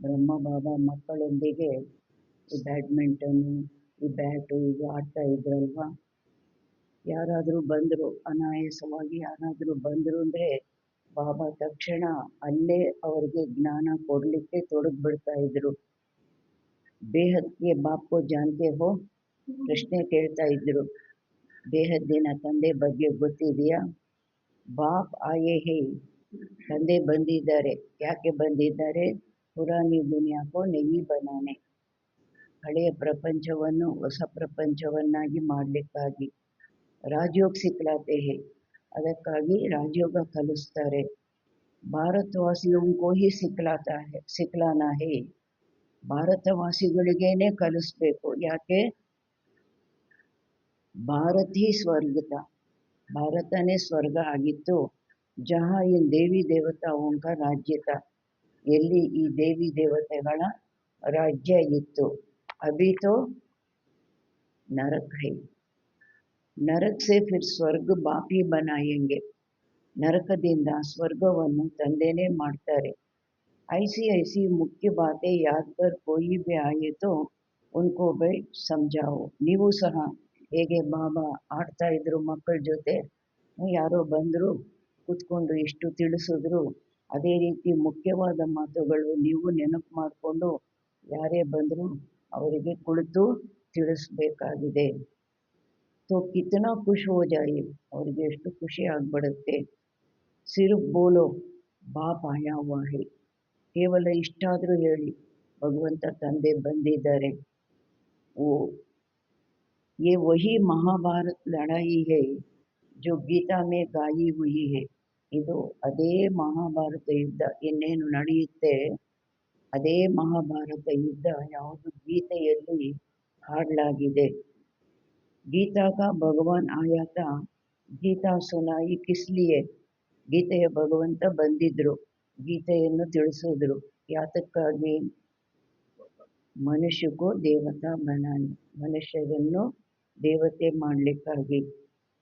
ಬ್ರಹ್ಮ ಬಾಬಾ ಮಕ್ಕಳೊಂದಿಗೆ ಈ ಬ್ಯಾಡ್ಮಿಂಟನ್ನು ಈ ಬ್ಯಾಟು ಇದು ಆಡ್ತಾ ಇದ್ರಲ್ವಾ, ಯಾರಾದರೂ ಬಂದರು ಅನಾಯಾಸವಾಗಿ ಯಾರಾದರೂ ಬಂದರು ಅಂದರೆ ಬಾಬಾ ತಕ್ಷಣ ಅಲ್ಲೇ ಅವರಿಗೆ ಜ್ಞಾನ ಕೊಡಲಿಕ್ಕೆ ತೊಡಗಿಬಿಡ್ತಾ ಇದ್ರು. ಬೇಹದ್ಗೆ ಬಾಪ್ಕೋ ಜಾನ್ತೆ ಹೋ, ಪ್ರಶ್ನೆ ಕೇಳ್ತಾ ಇದ್ರು. ಬೇಹದ್ದಿನ ತಂದೆ ಬಗ್ಗೆ ಗೊತ್ತಿದೆಯಾ. ಬಾಪ್ ಆಯೇ ಹೇ, ತಂದೆ ಬಂದಿದ್ದಾರೆ. ಯಾಕೆ ಬಂದಿದ್ದಾರೆ. ಪುರಾಣಿ ದುನಿಯಾಕೋ ನಯಿ ಬನಾನೆ, ಹಳೆಯ ಪ್ರಪಂಚವನ್ನು ಹೊಸ ಪ್ರಪಂಚವನ್ನಾಗಿ ಮಾಡಲಿಕ್ಕಾಗಿ. ರಾಜಯೋಗ ಸಿಕ್ಲಾತೆ ಹೇ, ಅದಕ್ಕಾಗಿ ರಾಜಯೋಗ ಕಲಿಸ್ತಾರೆ. ಭಾರತವಾಸಿಯೋಂಕೋ ಹಿ ಸಿಕ್ಲಾನಾ ಹೇ, ಭಾರತವಾಸಿಗಳಿಗೇನೆ ಕಲಿಸ್ಬೇಕು. ಯಾಕೆ. ಭಾರತ್ ಹಿ ಸ್ವರ್ಗದ, ಭಾರತನೇ ಸ್ವರ್ಗ ಆಗಿತ್ತು. ಜಹಾ ಇನ್ ದೇವಿ ದೇವತಾओं का राज्य था, ಎಲ್ಲಿ ಈ ದೇವಿ ದೇವತೆಗಳ ರಾಜ್ಯ ಇತ್ತು. ಅಭಿ ತೋ ನರಕ್ ಹೈ, ನರಕ್ ಸೆ ಫಿರ್ ಸ್ವರ್ಗ ಬಾಪ್ ಹಿ ಬನಾಯೆಂಗೆ, ನರಕದಿಂದ ಸ್ವರ್ಗವನ್ನು ತಂದೆನೇ ಮಾಡ್ತಾರೆ. ऐसी ऐसी मुख्य बातें याद कर कोई भी आए तो उनको बैठ समझाओ. ನೀವು ಸಹ ಹೇಗೆ ಬಾಬಾ ಆಡ್ತಾ ಇದ್ರು ಮಕ್ಕಳ ಜೊತೆ, ಯಾರೋ ಬಂದರು ಕೂತ್ಕೊಂಡು ಇಷ್ಟು ತಿಳಿಸಿದ್ರು, ಅದೇ ರೀತಿ ಮುಖ್ಯವಾದ ಮಾತುಗಳು ನೀವು ನೆನಪು ಮಾಡಿಕೊಂಡು ಯಾರೇ ಬಂದರೂ ಅವರಿಗೆ ಕುಳಿತು ತಿಳಿಸ್ಬೇಕಾಗಿದೆ. तो कितना खुश हो जाए ಅವ್ರಿಗೆ ಎಷ್ಟು ಖುಷಿ ಆಗ್ಬಿಡುತ್ತೆ. ಸಿರ್ಫ್ ಬೋಲೋ ಬಾಪ್ ಆಯಾ ಹುವಾ ಹೈ, ಕೇವಲ ಇಷ್ಟಾದರೂ ಹೇಳಿ ಭಗವಂತ ತಂದೆ ಬಂದಿದ್ದಾರೆ. ಓ ये वही महाभारत लड़ाई है जो गीता में गाई हुई है. ಇದು ಅದೇ ಮಹಾಭಾರತ ಯುದ್ಧ, ಇನ್ನೇನು ನಡೆಯುತ್ತೆ ಅದೇ ಮಹಾಭಾರತ ಯುದ್ಧ ಯಾವುದು ಗೀತೆಯಲ್ಲಿ ಹಾಡಲಾಗಿದೆ. ಗೀತಾ ಕಾ ಭಗವಾನ್ ಆಯಾ ತಾ, ಗೀತಾ ಸುನಾಯಿ ಕಿಸ್ಲಿಯೇ, ಗೀತೆಯ ಭಗವಂತ ಬಂದಿದ್ರು, ಗೀತೆಯನ್ನು ತಿಳಿಸಿದ್ರು. ಯಾತಕ್ಕಾಗಿ? ಮನುಷ್ಯಕ್ಕೂ ದೇವತಾ ಬನಾನೆ, ಮನುಷ್ಯರನ್ನು ದೇವತೆ ಮಾಡಲಿಕ್ಕಾಗಿ.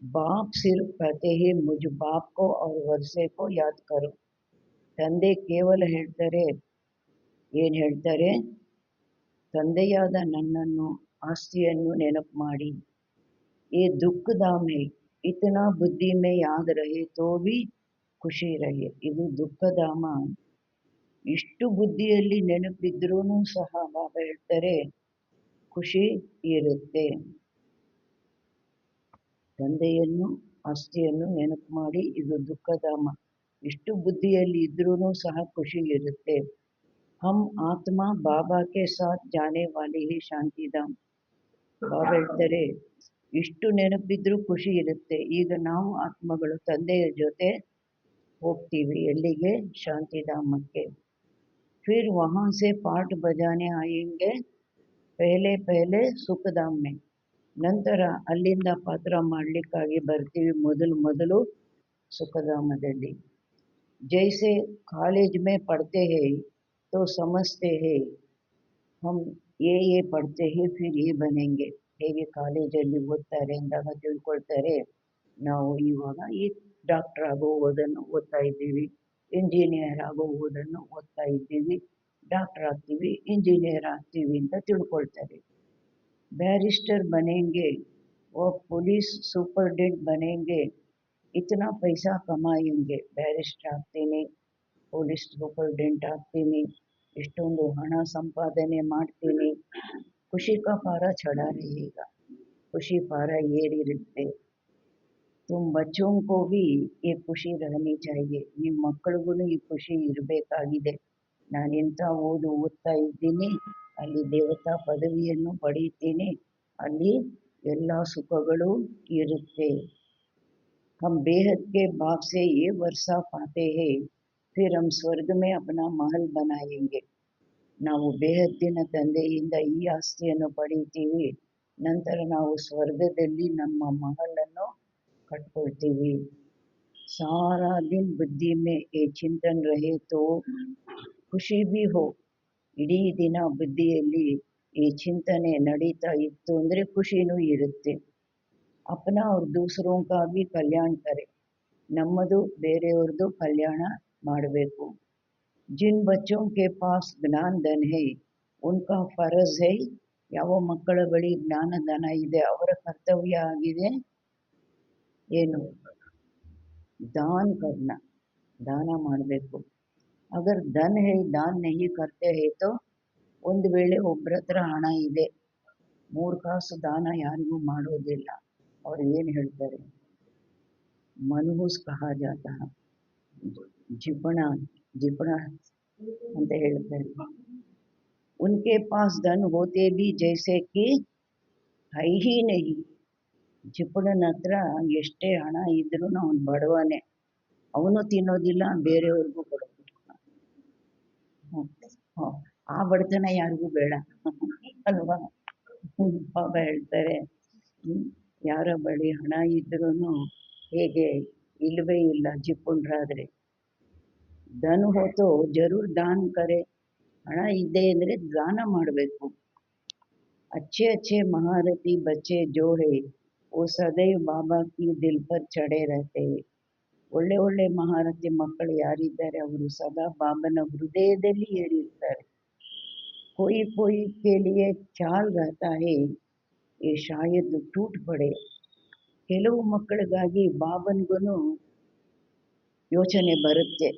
ಬಾಪ್ ಸಿರ್ಫ್ ಕಹತೆ ಹೇ ಮುಜ್ ಬಾಪ್ ಕೋ ಔರ್ ವರ್ಸೆ ಕೋ ಯಾದ್ ಕರೋ. ತಂದೆ ಕೇವಲ ಹೇಳ್ತಾರೆ, ಏನು ಹೇಳ್ತಾರೆ? ತಂದೆಯಾದ ನನ್ನನ್ನು, ಆಸ್ತಿಯನ್ನು ನೆನಪು ಮಾಡಿ. ಏ ದುಃಖಧಾಮ್ ಹೈ, ಇತನಾ ಬುದ್ಧಿ ಮೇ ಯಾದ್ ರಹೆ ತೋ ಭಿ ಖುಷಿ ರಹೆ. ಇದು ದುಃಖಧಾಮ, ಇಷ್ಟು ಬುದ್ಧಿಯಲ್ಲಿ ನೆನಪಿದ್ರೂ ಸಹ ಬಾಬಾ ಹೇಳ್ತಾರೆ ಖುಷಿ ಇರುತ್ತೆ. ತಂದೆಯನ್ನು, ಆಸ್ತಿಯನ್ನು ನೆನಪು ಮಾಡಿ, ಇದು ದುಃಖಧಾಮ, ಇಷ್ಟು ಬುದ್ಧಿಯಲ್ಲಿ ಇದ್ರೂ ಸಹ ಖುಷಿ ಇರುತ್ತೆ. ಹಮ್ ಆತ್ಮ ಬಾಬಾ ಕೆ ಸಾಥ್ ಜಾನೆ ವಾಲೆ ಹಿ ಶಾಂತಿಧಾಮ್. ಬಾಬಾ ಹೇಳ್ತಾರೆ ಇಷ್ಟು ನೆನಪಿದ್ರೂ ಖುಷಿ ಇರುತ್ತೆ. ಈಗ ನಾವು ಆತ್ಮಗಳು ತಂದೆಯ ಜೊತೆ ಹೋಗ್ತೀವಿ, ಎಲ್ಲಿಗೆ? ಶಾಂತಿಧಾಮಕ್ಕೆ. फिर वहाँ से पाठ बजाने आएंगे पहले पहले सुखधाम में. ನಂತರ ಅಲ್ಲಿಂದ ಪಾತ್ರ ಮಾಡಲಿಕ್ಕಾಗಿ ಬರ್ತೀವಿ ಮೊದಲು ಸುಖಧಾಮದಲ್ಲಿ. जैसे कॉलेज में पढ़ते हैं तो समझते हैं हम ये पढ़ते हैं फिर ये बनेंगे. ಹೇಗೆ ಕಾಲೇಜಲ್ಲಿ ಓದ್ತಾರೆ ಅಂದಾಗ ತಿಳ್ಕೊಳ್ತಾರೆ, ನಾವು ಇವಾಗ ಈ ಡಾಕ್ಟರ್ ಆಗೋದನ್ನು ಓದ್ತಾ ಇದ್ದೀವಿ, ಇಂಜಿನಿಯರ್ ಆಗೋದನ್ನು ಓದ್ತಾ ಇದ್ದೀವಿ, ಡಾಕ್ಟರ್ ಆಗ್ತೀವಿ, ಇಂಜಿನಿಯರ್ ಆಗ್ತೀವಿ ಅಂತ ತಿಳ್ಕೊಳ್ತಾರೆ. ಬ್ಯಾರಿಸ್ಟರ್ ಬನೆಂಗೆ, वो पुलिस सुपरडेंट बनेंगे, इतना पैसा कमाएंगे. ಬ್ಯಾರಿಸ್ಟರ್ ಆಗ್ತೀನಿ, ಪೊಲೀಸ್ ಸೂಪರ್ಡೆಂಟ್ ಆಗ್ತೀನಿ, ಇಷ್ಟೊಂದು ಹಣ ಸಂಪಾದನೆ ಮಾಡ್ತೀನಿ. ಖುಷಿ ಕಾ ಪಾರ ಚढ़ा रहेगा, ಖುಷಿ ಪಾರ ಏರಿರುತ್ತೆ. तुम बच्चों को भी ये ಖುಷಿ रहनी चाहिए. ನಿಮ್ಮ ಮಕ್ಕಳಿಗೂ ಈ ಖುಷಿ ಇರಬೇಕಾಗಿದೆ. ನಾನಿಂಥ ಓದ್ತಾ ಇದ್ದೀನಿ, ಅಲ್ಲಿ ದೇವತಾ ಪದವಿಯನ್ನು ಪಡೀತೀನಿ, ಅಲ್ಲಿ ಎಲ್ಲ ಸುಖಗಳು ಇರುತ್ತೆ. हम बेहद के बाप से ये वर्षा पाते हैं, फिर हम स्वर्ग में अपना महल बनाएंगे. ನಾವು ಬೇಹದ್ದಿನ ತಂದೆಯಿಂದ ಈ ಆಸ್ತಿಯನ್ನು ಪಡೀತೀವಿ, ನಂತರ ನಾವು ಸ್ವರ್ಗದಲ್ಲಿ ನಮ್ಮ ಮಹಲನ್ನು ಕಟ್ಕೊಳ್ತೀವಿ. सारा दिन बुद्धि में ये चिंतन रहे तो ಖುಷಿ भी हो. ಇಡೀ ದಿನ ಬುದ್ಧಿಯಲ್ಲಿ ಈ ಚಿಂತನೆ ನಡೀತಾ ಇತ್ತು ಅಂದರೆ ಖುಷಿನೂ ಇರುತ್ತೆ. ಅಪನಾ ಅವ್ರ ದೂಸರೋं का भी ಕಲ್ಯಾಣ करे, ನಮ್ಮದು ಬೇರೆಯವ್ರದ್ದು ಕಲ್ಯಾಣ ಮಾಡಬೇಕು. जिन बच्चों के पास ज्ञान धन है उनका फर्ज है, ಯಾವ ಮಕ್ಕಳ ಬಳಿ ಜ್ಞಾನ ಧನ ಇದೆ ಅವರ ಕರ್ತವ್ಯ ಆಗಿದೆ ಏನು? ದಾನ ಕರ್ನ, ದಾನ ಮಾಡಬೇಕು. ಅಗರ್ ಧನ್ ಹೈ ದಾನ್ ನಹಿ ಕರ್ತೆ ಹೈ ತೋ, ಒಂದು ವೇಳೆ ಒಬ್ಬರ ಹತ್ರ ಹಣ ಇದೆ, 3 ಕಾಸು ದಾನ ಯಾರಿಗೂ ಮಾಡೋದಿಲ್ಲ, ಅವ್ರು ಏನು ಹೇಳ್ತಾರೆ? ಮನಹೂಸ್ ಕಹಾ ಜಾತ, ಜಿಪಣ ಜಿಪಣ ಅಂತ ಹೇಳ್ತಾರೆ. ಉನ್ಕೆ ಪಾಸ್ ಧನ್ ಹೋತೆ ಭಿ ಜೈಸೆ ಕಿ ಹೈ ಹಿ ನಹಿ. ಜಿಪಣನ ಹತ್ರ ಎಷ್ಟೇ ಹಣ ಇದ್ರೂ ಅವನು ಬಡವನೇ, ಅವನು ತಿನ್ನೋದಿಲ್ಲ, ಬೇರೆಯವ್ರಿಗೂ ಕೊಡೋದಿಲ್ಲ. ಆ ಬಡತನ ಯಾರಿಗೂ ಬೇಡ ಅಲ್ವಾ? ಬಾಬಾ ಹೇಳ್ತಾರೆ ಯಾರ ಬಳಿ ಹಣ ಇದ್ರೂ ಹೇಗೆ ಇಲ್ಲವೇ ಇಲ್ಲ ಜಿಪುಣರಾದರೆ. ಧನ್ ಹೋತೋ ಜರೂರ್ ದಾನ್ ಕರೆ, ಹಣ ಇದೆ ಅಂದರೆ ದಾನ ಮಾಡಬೇಕು. अच्छे अच्छे महारथी बच्चे जो है वो सदैव बाबा की दिल पर चढ़े रहते हैं. ಒಳ್ಳೆ ಒಳ್ಳೆ ಮಹಾರಥಿ ಮಕ್ಕಳು ಯಾರಿದ್ದಾರೆ ಅವರು ಸದಾ ಬಾಬನ ಹೃದಯದಲ್ಲಿ ಏರಿರ್ತಾರೆ. कोई कोई के लिए ख्याल रहता है ये शायद टूट पड़े. ಕೆಲವು ಮಕ್ಕಳಿಗಾಗಿ ಬಾಬನ್ಗೂ ಯೋಚನೆ ಬರುತ್ತೆ,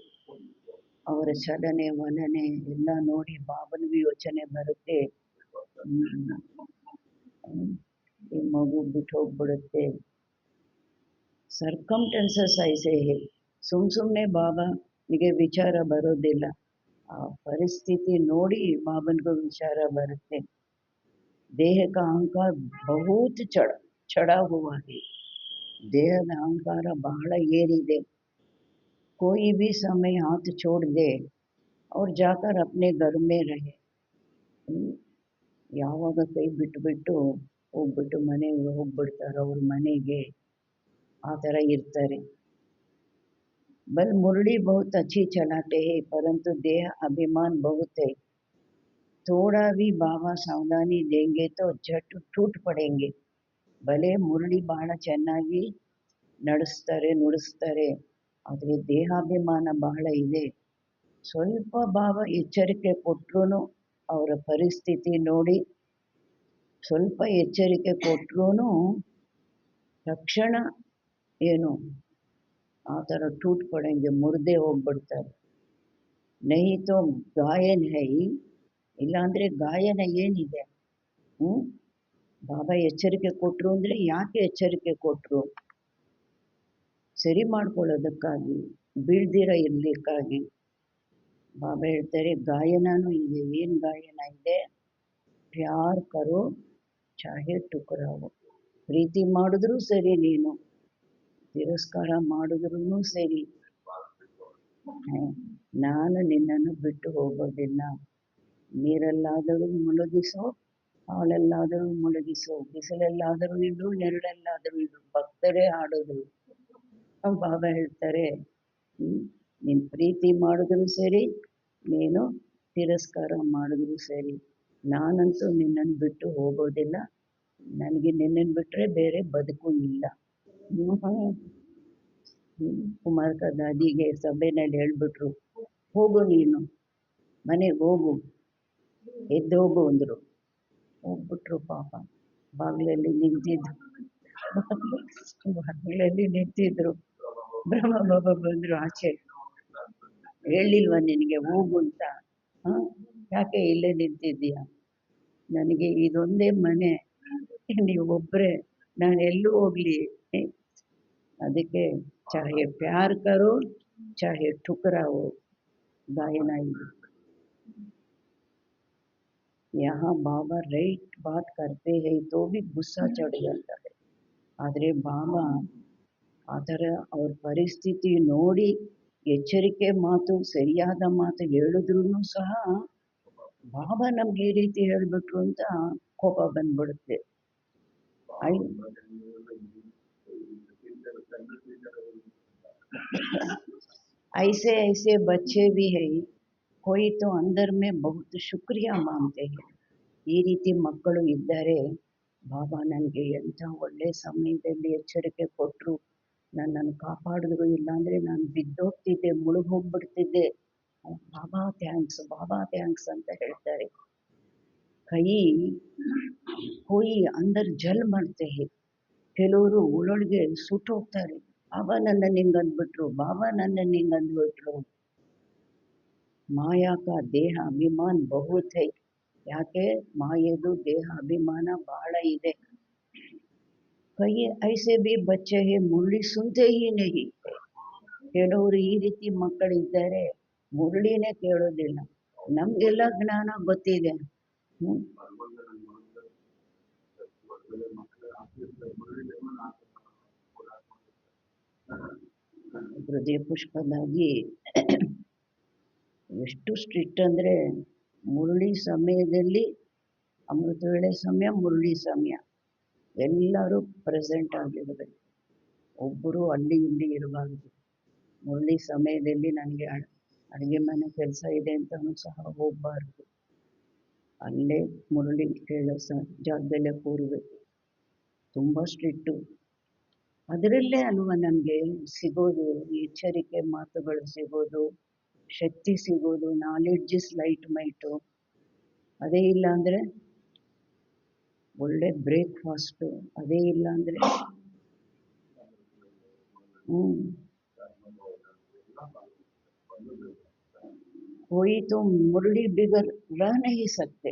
ಅವರ ಚಲನೆ ವಲನೆ ಎಲ್ಲ ನೋಡಿ ಬಾಬನಿಗೂ ಯೋಚನೆ ಬರುತ್ತೆ, ಹ್ಮ್. ಈ ಮಗು ಬಿಟ್ಟು ಹೋಗ್ಬಿಡುತ್ತೆ. ಸರ್ಕಮ್ಟೆನ್ಸಸ್ ಐಸೆ ಸುಮ್ಮನೆ ಬಾಬನಿಗೆ ವಿಚಾರ ಬರೋದಿಲ್ಲ. ಆ ಪರಿಸ್ಥಿತಿ ನೋಡಿ ಬಾಬನಿಗೂ ವಿಚಾರ ಬರುತ್ತೆ. ದೇಹ का अहंकार बहुत चढ़ा हुआ है. ದೇಹದ ಅಹಂಕಾರ ಬಹಳ ಏರಿದೆ. कोई भी समय हाथ छोड़ दे और जाकर अपने घर में रहे. ಯಾವಾಗ ಕೈ ಬಿಟ್ಟು ಹೋಗ್ಬಿಟ್ಟು ಮನೆಗೆ ಹೋಗ್ಬಿಡ್ತಾರೋ ಅವ್ರ ಮನೆಗೆ, ಆ ಥರ ಇರ್ತಾರೆ. बल मुरली बहुत अच्छी चलाते हैं परंतु देह अभिमान बहुत है. थोड़ा भी बाबा सावधानी देंगे तो झट टूट पड़ेंगे. भले मुरली ಬಹಳ ಚೆನ್ನಾಗಿ ನುಡಿಸ್ತಾರೆ, ಆದರೆ ದೇಹಾಭಿಮಾನ ಬಹಳ ಇದೆ. ಸ್ವಲ್ಪ ಭಾವ ಎಚ್ಚರಿಕೆ ಕೊಟ್ಟರು ಅವರ ಪರಿಸ್ಥಿತಿ ನೋಡಿ, ಸ್ವಲ್ಪ ಎಚ್ಚರಿಕೆ ಕೊಟ್ಟರು ತಕ್ಷಣ ಏನು ಆ ಥರ ಟೂಟ್ ಪಡೆಂಗೆ ಮುರಿದೇ ಹೋಗ್ಬಿಡ್ತಾರೆ. ನಹಿ ತೋ ಗಾಯನ ಹೈ, ಇಲ್ಲಾಂದರೆ ಗಾಯನ ಏನಿದೆ? ಬಾಬಾ ಎಚ್ಚರಿಕೆ ಕೊಟ್ಟರು ಅಂದರೆ ಯಾಕೆ ಎಚ್ಚರಿಕೆ ಕೊಟ್ಟರು? ಸರಿ ಮಾಡ್ಕೊಳ್ಳೋದಕ್ಕಾಗಿ, ಬೀಳ್ದಿರ ಇರಲಿಕ್ಕಾಗಿ. ಬಾಬಾ ಹೇಳ್ತಾರೆ ಗಾಯನೂ ಇದೆ. ಏನು ಗಾಯನ ಇದೆ? ಪ್ಯಾರ್ ಕರೋ ಚಾಹೆ ಟುಕರಾವೋ. ಪ್ರೀತಿ ಮಾಡಿದ್ರೂ ಸರಿ, ನೀನು ತಿರಸ್ಕಾರ ಮಾಡಿದ್ರೂ ಸರಿ, ನಾನು ನಿನ್ನನ್ನು ಬಿಟ್ಟು ಹೋಗೋದಿಲ್ಲ. ನೀರಲ್ಲಾದರೂ ಮುಳುಗಿಸೋ, ಹಾಲಲ್ಲಾದರೂ ಮುಳುಗಿಸೋ, ಬಿಸಿಲಲ್ಲಾದರೂ ಇಡು, ನೆರಳಲ್ಲಾದರೂ ಇಡು, ಭಕ್ತರೇ ಆಡೋದು. ಬಾಬಾ ಹೇಳ್ತಾರೆ ನೀನು ಪ್ರೀತಿ ಮಾಡಿದ್ರೂ ಸರಿ, ನೀನು ತಿರಸ್ಕಾರ ಮಾಡಿದ್ರೂ ಸರಿ, ನಾನಂತೂ ನಿನ್ನನ್ನು ಬಿಟ್ಟು ಹೋಗೋದಿಲ್ಲ. ನನಗೆ ನಿನ್ನನ್ನು ಬಿಟ್ಟರೆ ಬೇರೆ ಬದುಕು ಇಲ್ಲ. ಕುಮಾರ್ ಕಾ ದಾದಿಗೆ ಸಭೆಯಲ್ಲಿ ಹೇಳ್ಬಿಟ್ರು, ಹೋಗು ನೀನು ಮನೆಗೆ ಹೋಗು, ಎದ್ದು ಹೋಗು ಅಂದರು. ಹೋಗ್ಬಿಟ್ರು. ಪಾಪ ಬಾಗಿಲಲ್ಲಿ ನಿಂತಿದ್ರು. ಬ್ರಹ್ಮ ಬಾಬಾ ಬಂದರು ಆಚೆ. ಹೇಳಿಲ್ವ ನಿನಗೆ ಹೋಗು ಅಂತ? ಯಾಕೆ ಇಲ್ಲೇ ನಿಂತಿದ್ದೀಯ? ನನಗೆ ಇದೊಂದೇ ಮನೆ, ನೀವೊಬ್ಬರೇ, ನಾನು ಎಲ್ಲೂ ಹೋಗಲಿ. ಅದಕ್ಕೆ ಚಾಹೆ ಪ್ಯಾರ್ ಕರೋ ಚಾಹೆ ठुकराओ गायन आई. यहाँ बाबा राइट बात करते हैं तो भी गुस्सा चढ़ जाता है. ಆದರೆ ಬಾಬಾ ಆ ಥರ ಅವ್ರ ಪರಿಸ್ಥಿತಿ ನೋಡಿ ಎಚ್ಚರಿಕೆ ಮಾತು, ಸರಿಯಾದ ಮಾತು ಹೇಳಿದ್ರೂ ಸಹ ಬಾಬಾ ನಮ್ಗೆ ಈ ರೀತಿ ಹೇಳಿಬಿಟ್ರು ಅಂತ ಕೋಪ ಬಂದ್ಬಿಡುತ್ತೆ. ऐसे ऐसे बच्चे भी है, कोई तो अंदर में बहुत शुक्रिया मानते हैं. ಈ ರೀತಿ ಮಕ್ಕಳು ಇದ್ದಾರೆ. ಬಾಬಾ ನನಗೆ ಎಂಥ ಒಳ್ಳೆಯ ಸಮಯದಲ್ಲಿ ಎಚ್ಚರಿಕೆ ಕೊಟ್ಟರು, ನನ್ನನ್ನು ಕಾಪಾಡಿದ್ರು. ಇಲ್ಲಾಂದರೆ ನಾನು ಬಿದ್ದೋಗ್ತಿದ್ದೆ, ಮುಳುಗೋಗ್ಬಿಡ್ತಿದ್ದೆ. ಬಾಬಾ ಥ್ಯಾಂಕ್ಸ್, ಬಾಬಾ ಥ್ಯಾಂಕ್ಸ್ ಅಂತ ಹೇಳ್ತಾರೆ. ಕೈ ಕೊಯ್ ಅಂದರ್ ಜಲ್ ಮಾಡ್ತೆ. ಕೆಲವರು ಒಳೊಳಗೆ ಸುಟ್ಟೋಗ್ತಾರೆ. ಬಾಬಾ ನನ್ನನ್ನು ಹಿಂಗೆ ಅಂದ್ಬಿಟ್ರು, ಬಾಬಾ ನನ್ನನ್ನು ಹಿಂಗೆ ಅಂದ್ಬಿಟ್ರು. ಮಾಯಾ ಕಾ ದೇಹ ಅಭಿಮಾನ್ ಬಹುತ್ ಹೈ. ಯಾಕೆ? ಮಾಯೆದು ದೇಹ ಅಭಿಮಾನ ಬಹಳ ಇದೆ. ಕೈ ಐಸೆ ಬಿ ಬಚ್ಚೆ ಹೇ ಮುರಳಿ ಸುನ್ತೆ ಹಿ ನಹಿ. ಕೆಲವರು ಈ ರೀತಿ ಮಕ್ಕಳಿದ್ದಾರೆ, ಮುರಳಿನೇ ಕೇಳೋದಿಲ್ಲ. ನಮಗೆಲ್ಲ ಜ್ಞಾನ ಗೊತ್ತಿದೆ. ಹೃದಯ ಪುಷ್ಪದಾಗಿ ಎಷ್ಟು ಸ್ಟ್ರಿಕ್ಟ್ ಅಂದರೆ, ಮುರಳಿ ಸಮಯದಲ್ಲಿ, ಅಮೃತ ವೇಳೆ ಸಮಯ, ಮುರಳಿ ಸಮಯ ಎಲ್ಲರೂ ಪ್ರೆಸೆಂಟ್ ಆಗಿರಬೇಕು. ಒಬ್ಬರು ಅಲ್ಲಿ ಇಲ್ಲಿ ಇರಬಾರ್ದು. ಮುರಳಿ ಸಮಯದಲ್ಲಿ ನನಗೆ ಅಡುಗೆ ಮನೆ ಕೆಲಸ ಇದೆ ಅಂತಲೂ ಸಹ ಹೋಗಬಾರ್ದು. ಅಲ್ಲೇ ಮುರಳಿ ಕೇಳೋ ಜಾಗದಲ್ಲೇ ಕೂರಬೇಕು. ತುಂಬ ಸ್ಟ್ರಿಕ್ಟು. ಅದರಲ್ಲೇ ಅಲ್ವ ನಮಗೆ ಸಿಗೋದು, ಎಚ್ಚರಿಕೆ ಮಾತುಗಳು ಸಿಗೋದು, ಶಕ್ತಿ ಸಿಗೋದು, ನಾಲೆಡ್ಜ್ ಇಸ್ ಲೈಟ್ ಮೈಟು. ಅದೇ ಇಲ್ಲ ಅಂದರೆ ಒಳ್ಳೆ ಬ್ರೇಕ್ಫಾಸ್ಟು, ಅದೇ ಇಲ್ಲ ಅಂದರೆ कोई तो मुरली बिगर रह नहीं सकते.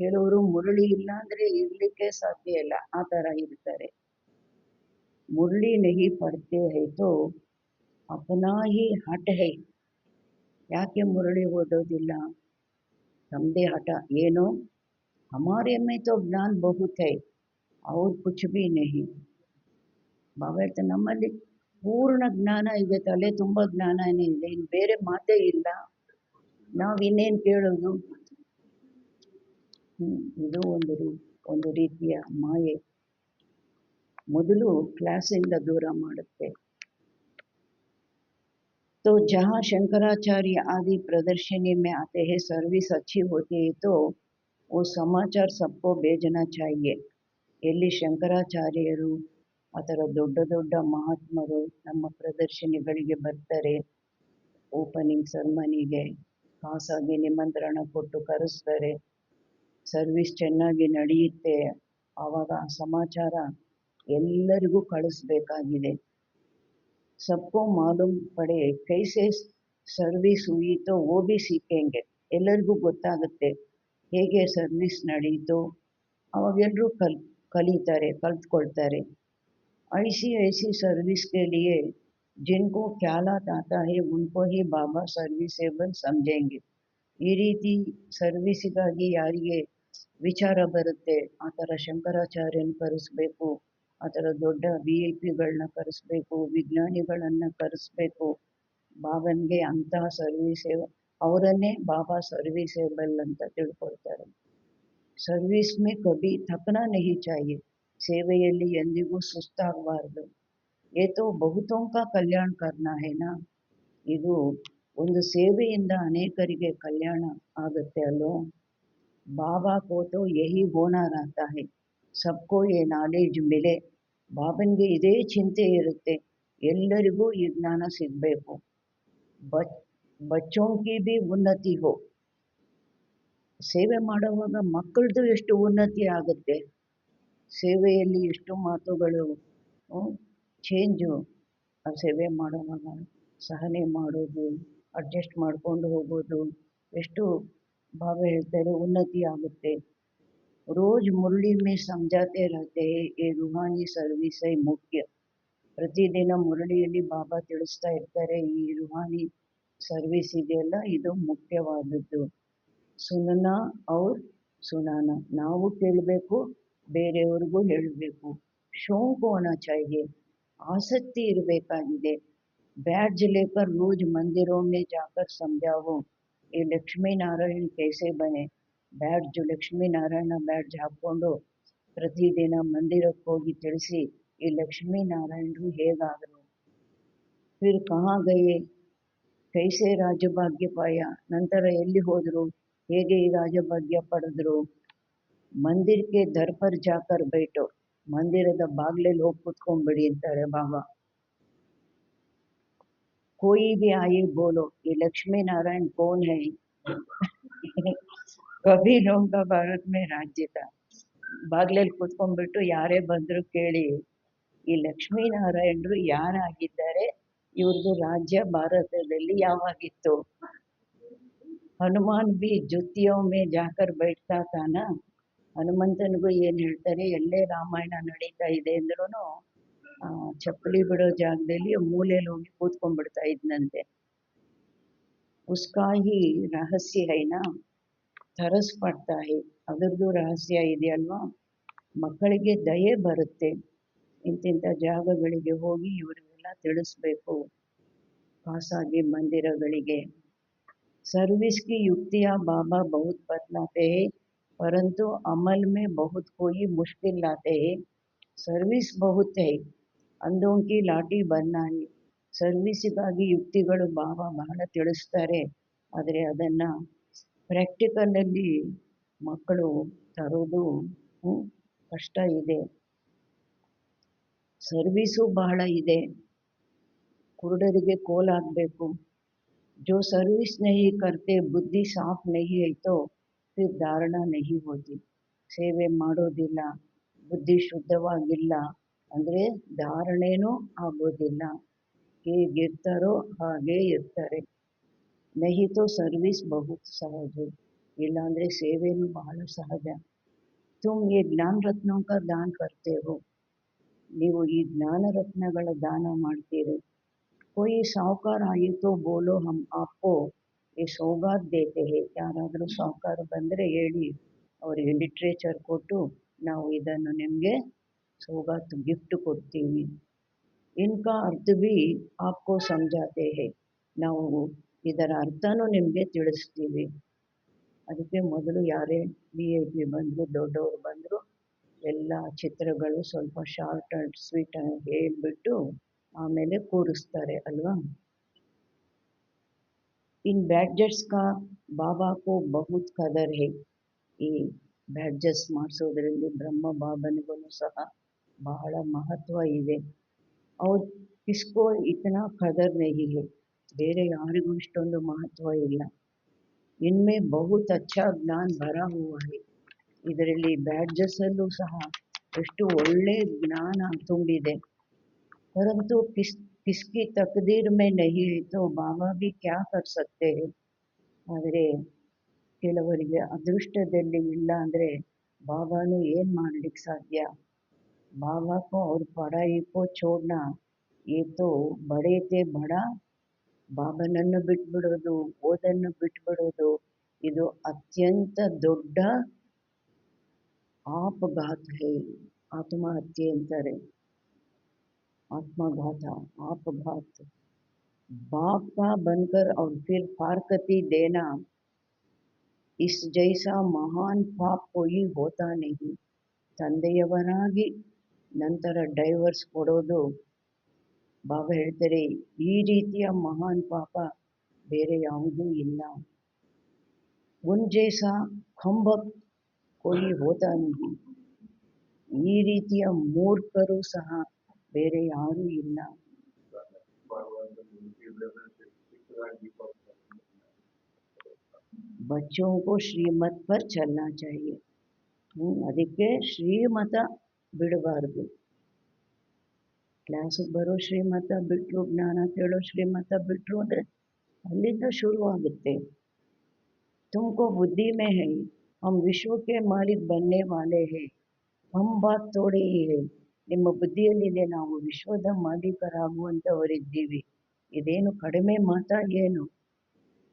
ಕೆಲವರು ಮುರಳಿ ಇಲ್ಲ ಅಂದರೆ ಇರಲಿಕ್ಕೆ ಸಾಧ್ಯ ಇಲ್ಲ, ಆ ಥರ ಇರ್ತಾರೆ. ಮುರಳಿ ನಹಿ ಪಡ್ತೆ ಹೈ ತೋ ಅಪನಾ ಹಿ ಹಠ ಹೈ. ಯಾಕೆ ಮುರಳಿ ಓದೋದಿಲ್ಲ? ತಮ್ಮದೇ ಹಠ. ಏನು? ಹಮಾರೆ ಮೇ ತೋ ಜ್ಞಾನ್ ಬಹುತ್ ಹೈ ಅವ್ರು ಕುಚ್ ಭಿ ನಹಿ. ಬಾಬಾ ಹೇಳ್ತಾರೆ, ನಮ್ಮಲ್ಲಿ ಪೂರ್ಣ ಜ್ಞಾನ ಇದೆ, ತಲೆ ತುಂಬ ಜ್ಞಾನನೇ ಇದೆ, ಇನ್ನು ಬೇರೆ ಮಾತೇ ಇಲ್ಲ, ನಾವು ಇನ್ನೇನು ಕೇಳೋದು? ಇದು ಒಂದು ರೀತಿಯ ಮಾಯೆ. ಮೊದಲು ಕ್ಲಾಸಿಂದ ದೂರ ಮಾಡುತ್ತೆ. तो जहाँ शंकराचार्य आदि प्रदर्शनी में आते हैं, सर्विस अच्छी होती है तो वो समाचार सबको भेजना चाहिए. ಎಲ್ಲಿ ಶಂಕರಾಚಾರ್ಯರು ಆ ಥರ ದೊಡ್ಡ ದೊಡ್ಡ ಮಹಾತ್ಮರು ನಮ್ಮ ಪ್ರದರ್ಶನಿಗಳಿಗೆ ಬರ್ತಾರೆ, ಓಪನಿಂಗ್ ಸೆರೆಮನಿಗೆ ಖಾಸಾಗಿ ನಿಮಂತ್ರಣ ಕೊಟ್ಟು ಕರೆಸ್ತಾರೆ, ಸರ್ವಿಸ್ ಚೆನ್ನಾಗಿ ನಡೆಯುತ್ತೆ, ಆವಾಗ ಆ ಸಮಾಚಾರ ಎಲ್ಲರಿಗೂ ಕಳಿಸ್ಬೇಕಾಗಿದೆ. सबको मालूम पड़े कैसे सर्विस हुई तो वो भी सीखेंगे. ಎಲ್ಲರಿಗೂ ಗೊತ್ತಾಗುತ್ತೆ ಹೇಗೆ ಸರ್ವಿಸ್ ನಡೀತು, ಅವಾಗ ಎಲ್ಲರೂ ಕಲಿತಾರೆ, ಕಲ್ತ್ಕೊಳ್ತಾರೆ. ऐसी ऐसी सर्विस के लिए जिनको ख्यालात आता है उनको ही बाबा सर्विसेबल समझेंगे. ಈ ರೀತಿ ಸರ್ವಿಸಿಗಾಗಿ ಯಾರಿಗೆ ವಿಚಾರ ಬರುತ್ತೆ ಆ ಥರ ಶಂಕರಾಚಾರ್ಯನ ಕರೆಸ್ಬೇಕು, ಆ ಥರ ದೊಡ್ಡ VIP ಕರೆಸ್ಬೇಕು, ವಿಜ್ಞಾನಿಗಳನ್ನು ಕರೆಸ್ಬೇಕು. ಬಾಬನಿಗೆ ಅಂತಹ ಸರ್ವಿಸೇಬಲ್, ಅವರನ್ನೇ ಬಾಬಾ ಸರ್ವಿಸೇಬಲ್ ಅಂತ ತಿಳ್ಕೊಳ್ತಾರೆ. ಸರ್ವಿಸ್ ಮೇ ಕಭಿ ಥಕನಾ ನಹಿ ಚಾಹಿಯೆ. ಸೇವೆಯಲ್ಲಿ ಎಂದಿಗೂ ಸುಸ್ತಾಗಬಾರ್ದು. ಏತೋ ಬಹುತೋಂ ಕಾ ಕಲ್ಯಾಣ ಕರ್ನಾ ಹೇನಾ. ಇದು ಒಂದು ಸೇವೆಯಿಂದ ಅನೇಕರಿಗೆ ಕಲ್ಯಾಣ ಆಗುತ್ತೆ ಅಲ್ಲೋ. ಬಾಬಾ ಕೋ ತೋ ಯಹಿ ಹೋನಾ ರಹತಾ ಹೈ, ಸಬ್ಕೋ ಯೇ ನಾಲೆಜ್ ಮಿಲೆ. ಬಾಬನಿಗೆ ಇದೇ ಚಿಂತೆ ಇರುತ್ತೆ, ಎಲ್ಲರಿಗೂ ಈ ಜ್ಞಾನ ಸಿಗಬೇಕು. ಬಚ್ಚೋಂ ಕಿ ಭಿ ಉನ್ನತಿ ಹೋ. ಸೇವೆ ಮಾಡುವಾಗ ಮಕ್ಕಳದು ಎಷ್ಟು ಉನ್ನತಿ ಆಗುತ್ತೆ. ಸೇವೆಯಲ್ಲಿ ಎಷ್ಟು ಮಾತುಗಳು ಚೇಂಜು. ಆ ಸೇವೆ ಮಾಡುವಾಗ ಸಹನೆ ಮಾಡೋದು, ಅಡ್ಜಸ್ಟ್ ಮಾಡ್ಕೊಂಡು ಹೋಗೋದು, ಎಷ್ಟು ಬಾಬಾ ಹೇಳ್ತಾರೆ ಉನ್ನತಿ ಆಗುತ್ತೆ. रोज मुरली में समझाते रहते हैं ये रूहानी सर्विस है मुख्य. ಪ್ರತಿದಿನ ಮುರಳಿಯಲ್ಲಿ ಬಾಬಾ ತಿಳಿಸ್ತಾ ಇರ್ತಾರೆ, ಈ ರೂಹಾನಿ ಸರ್ವಿಸ್ ಇದೆಯಲ್ಲ ಇದು ಮುಖ್ಯವಾದದ್ದು. ಸುನನಾ ಔರ್ ಸುನಾನ, ನಾವು ಕೇಳಬೇಕು, ಬೇರೆಯವ್ರಿಗೂ ಹೇಳಬೇಕು. ಶೌಕ್ ಹೋನಾ ಚಾಹಿಯೆ, ಆಸಕ್ತಿ ಇರಬೇಕಾಗಿದೆ. बैज लेकर रोज मंदिरों में जाकर समझाओ ये लक्ष्मी नारायण कैसे बने. ಬ್ಯಾಡ್ಜು ಲಕ್ಷ್ಮೀನಾರಾಯಣ ಬ್ಯಾಡ್ಜ್ ಹಾಕ್ಕೊಂಡು ಪ್ರತಿದಿನ ಮಂದಿರಕ್ಕೆ ಹೋಗಿ ತಿಳಿಸಿ ಈ ಲಕ್ಷ್ಮೀನಾರಾಯಣರು ಹೇಗಾದರು. ಫಿರ್ ಕಹಾ ಗಯೆ ಕೈಸೆ ರಾಜಭಾಗ್ಯ ಪಾಯ, ನಂತರ ಎಲ್ಲಿ ಹೋದರು, ಹೇಗೆ ಈ ರಾಜಭಾಗ್ಯ ಪಡೆದ್ರು. ಮಂದಿರಕ್ಕೆ ದರ್ ಪರ್ ಜಾಕರ್ ಬೈಟೋ, ಮಂದಿರದ ಬಾಗ್ಲಲ್ಲಿ ಹೋಗಿ ಕೂತ್ಕೊಂಡ್ಬಿಡಿ ಅಂತಾರೆ ಬಾಬಾ. कोई भी आए बोलो ये लक्ष्मी नारायण कौन है. ಕಬಿ ಲೋಕ ಭಾರತ್ ಮೇ ರಾಜ್ಯತ. ಬಾಗ್ಲಲ್ಲಿ ಕೂತ್ಕೊಂಡ್ಬಿಟ್ಟು ಯಾರೇ ಬಂದರೂ ಕೇಳಿ ಈ ಲಕ್ಷ್ಮೀನಾರಾಯಣರು ಯಾರಾಗಿದ್ದಾರೆ, ಇವ್ರದ್ದು ರಾಜ್ಯ ಭಾರತದಲ್ಲಿ ಯಾವಾಗಿತ್ತು. ಹನುಮಾನ್ ಬಿ ಜುತಿಯೋ ಮೇ ಜಾಕರ್ ಬೈಠ್ತಾ ತಾನ. ಹನುಮಂತನಿಗೂ ಏನು ಹೇಳ್ತಾರೆ, ಎಲ್ಲೇ ರಾಮಾಯಣ ನಡೀತಾ ಇದೆ ಅಂದ್ರೂ ಚಪ್ಪಲಿ ಬಿಡೋ ಜಾಗದಲ್ಲಿ ಮೂಲೆಯಲ್ಲಿ ಹೋಗಿ ಕೂತ್ಕೊಂಡ್ಬಿಡ್ತಾ ಇದ್ನಂತೆ. ಉಸ್ಕಾ ಹಿ ರಹಸ್ಯ ಹೈನಾ ತರಸ್ ಪಡ್ತಾ ಹೈ, ಅದರದ್ದು ರಹಸ್ಯ ಇದೆಯಲ್ವಾ. ಮಕ್ಕಳಿಗೆ ದಯೆ ಬರುತ್ತೆ, ಇಂತಿಂಥ ಜಾಗಗಳಿಗೆ ಹೋಗಿ ಇವರಿಗೆಲ್ಲ ತಿಳಿಸ್ಬೇಕು, ಖಾಸಾಗಿ ಮಂದಿರಗಳಿಗೆ. ಸರ್ವಿಸ್ ಕಿ युक्तियाँ बाबा बहुत बतलाते हैं परंतु अमल में बहुत कोई मुश्किल लाते हैं. ಸರ್ವಿಸ್ ಬಹುತ್ ಹೈ, ಅಂಧೋं की लाठी बनना है. ಸರ್ವಿಸಿಗಾಗಿ ಯುಕ್ತಿಗಳು ಬಾಬಾ ಬಹಳ ತಿಳಿಸ್ತಾರೆ, ಆದರೆ ಅದನ್ನು ಪ್ರಾಕ್ಟಿಕಲಲ್ಲಿ ಮಕ್ಕಳು ತರೋದು ಕಷ್ಟ ಇದೆ. ಸರ್ವಿಸು ಬಹಳ ಇದೆ, ಕುರುಡರಿಗೆ ಕೋಲಾಗಬೇಕು. जो सर्विस नहीं करते बुद्धि साफ नहीं है तो फिर धारणा नहीं होती. ಸೇವೆ ಮಾಡೋದಿಲ್ಲ, ಬುದ್ಧಿ ಶುದ್ಧವಾಗಿಲ್ಲ ಅಂದರೆ ಧಾರಣೆನೂ ಆಗೋದಿಲ್ಲ. ಹೇಗಿರ್ತಾರೋ ಹಾಗೇ ಇರ್ತಾರೆ. नहीं तो सर्विस बहुत सहज है. ಇಲ್ಲಾಂದರೆ ಸೇವೆನೂ ಬಹಳ ಸಹಜ. ತುಮ್ ಯೇ ಜ್ಞಾನ ರತ್ನೋं का दान करते हो, ನೀವು ಈ ಜ್ಞಾನ ರತ್ನಗಳ ದಾನ ಮಾಡ್ತೀರಿ. कोई साहूकार आए तो बोलो हम आपको ये सौगात देते हैं, ಯಾರಾದರೂ ಸಾಹುಕಾರ ಬಂದರೆ ಹೇಳಿ ಅವರಿಗೆ ಲಿಟ್ರೇಚರ್ ಕೊಟ್ಟು ನಾವು ಇದನ್ನು ನಿಮಗೆ ಸೌಗಾತ್ ಗಿಫ್ಟ್ ಕೊಡ್ತೀವಿ. ಇನ್ಕಾ ಅರ್ಥ ಭಿ ಆಪ್ಕೋ ಸಮझाते हैं, ನಾವು ಇದರ ಅರ್ಥನೂ ನಿಮಗೆ ತಿಳಿಸ್ತೀವಿ. ಅದಕ್ಕೆ ಮೊದಲು ಯಾರೇ VIP ಬಂದರು, ದೊಡ್ಡವರು ಬಂದರು, ಎಲ್ಲ ಚಿತ್ರಗಳು ಸ್ವಲ್ಪ ಶಾರ್ಟ್ ಆ್ಯಂಡ್ ಸ್ವೀಟ್ ಆಗಿ ಹೇಳಿಬಿಟ್ಟು ಆಮೇಲೆ ಕೂರಿಸ್ತಾರೆ ಅಲ್ವಾ. ಇನ್ ಬ್ಯಾಡ್ಜಸ್ ಕಾ ಬಾಬಾ ಕೋ ಬಹುತ್ ಕದರ್ ಹೈ, ಈ ಬ್ಯಾಡ್ಜಸ್ ಮಾಡಿಸೋದ್ರಲ್ಲಿ ಬ್ರಹ್ಮ ಬಾಬನಿಗೂ ಸಹ ಬಹಳ ಮಹತ್ವ ಇದೆ. ಅವ್ರು ಕಿಸ್ಕೋ ಇತನಾ ಕದರ್ ನಹಿ ಹೈ, ಬೇರೆ ಯಾರಿಗೂ ಇಷ್ಟೊಂದು ಮಹತ್ವ ಇಲ್ಲ. ಇನ್ಮೇ ಬಹುತ್ ಅಚ್ಚಾ ಜ್ಞಾನ ಭರಾ ಹುವಾ ಹೈ, ಇದರಲ್ಲಿ ಬ್ಯಾಡ್ಜಸ್ಸಲ್ಲೂ ಸಹ ಎಷ್ಟು ಒಳ್ಳೆ ಜ್ಞಾನ ತುಂಬಿದೆ. ಪರಂತು ಕಿಸ್ಕಿ ತಕ್ದೀರ್ ಮೇ ನಹಿ ಹೈ ತೋ ಬಾಬಾ ಭಿ ಕ್ಯಾ ಕರ್ ಸಕ್ತೆ ಹೈ, ಆದರೆ ಕೆಲವರಿಗೆ ಅದೃಷ್ಟದಲ್ಲಿ ಇಲ್ಲ ಅಂದರೆ ಬಾಬಾನು ಏನು ಮಾಡಲಿಕ್ಕೆ ಸಾಧ್ಯ. बाबा को और पढ़ाई को छोड़ना ये तो बड़े थे बड़ा, ಬಾಬನನ್ನು ಬಿಟ್ಬಿಡೋದು, ಓದನ್ನು ಬಿಟ್ಬಿಡೋದು, ಇದು ಅತ್ಯಂತ ದೊಡ್ಡ ಆಪಘಾತ ಹೈ. ಆತ್ಮಹತ್ಯೆ ಅಂತಾರೆ, ಆತ್ಮಘಾತ, ಆಪಘಾತ. बाप का बनकर और फिर फारकती देना, इस जैसा महान पाप कोई होता नहीं. ತಂದೆಯವರಾಗಿ ನಂತರ ಡೈವರ್ಸ್ ಕೊಡೋದು, ಬಾಬಾ ಹೇಳ್ತಾರೆ ಈ ರೀತಿಯ ಮಹಾನ್ ಪಾಪ ಬೇರೆ ಯಾವುದೂ ಇಲ್ಲ. ಉನ್ ಜೈಸಾ ಖಂಭಕ್ ಕೊಯಿ ಹೋತಾ नहीं, ಈ ರೀತಿಯ ಮೂರ್ಖರು ಸಹ ಬೇರೆ ಯಾರೂ ಇಲ್ಲ. ಬಚ್ಚೋं को श्रीमत पर चलना चाहिए, ಅದಕ್ಕೆ ಶ್ರೀಮತ ಬಿಡಬಾರ್ದು. ಕ್ಲಾಸಿಗೆ ಬರೋ ಶ್ರೀಮತ ಬಿಟ್ಟರು, ಜ್ಞಾನ ಕೇಳೋ ಶ್ರೀಮತ ಬಿಟ್ಟರು ಅಂದರೆ ಅಲ್ಲಿಂದ ಶುರುವಾಗುತ್ತೆ. ತುಮಕೋ ಬುದ್ಧಿ ಮೇ ಹೈ ಹಮ್ ವಿಶ್ವಕ್ಕೆ ಮಾಲಿಕ್ ಬನ್ನೆ ವಾಲೆ ಹೈ, ಹಮ್ ಬಾತ್ ಥೋಡಿ ಹೈ, ನಿಮ್ಮ ಬುದ್ಧಿಯಲ್ಲಿದೆ ನಾವು ವಿಶ್ವದ ಮಾಲೀಕರಾಗುವಂಥವರಿದ್ದೀವಿ, ಇದೇನು ಕಡಿಮೆ ಮಾತಾ ಏನು.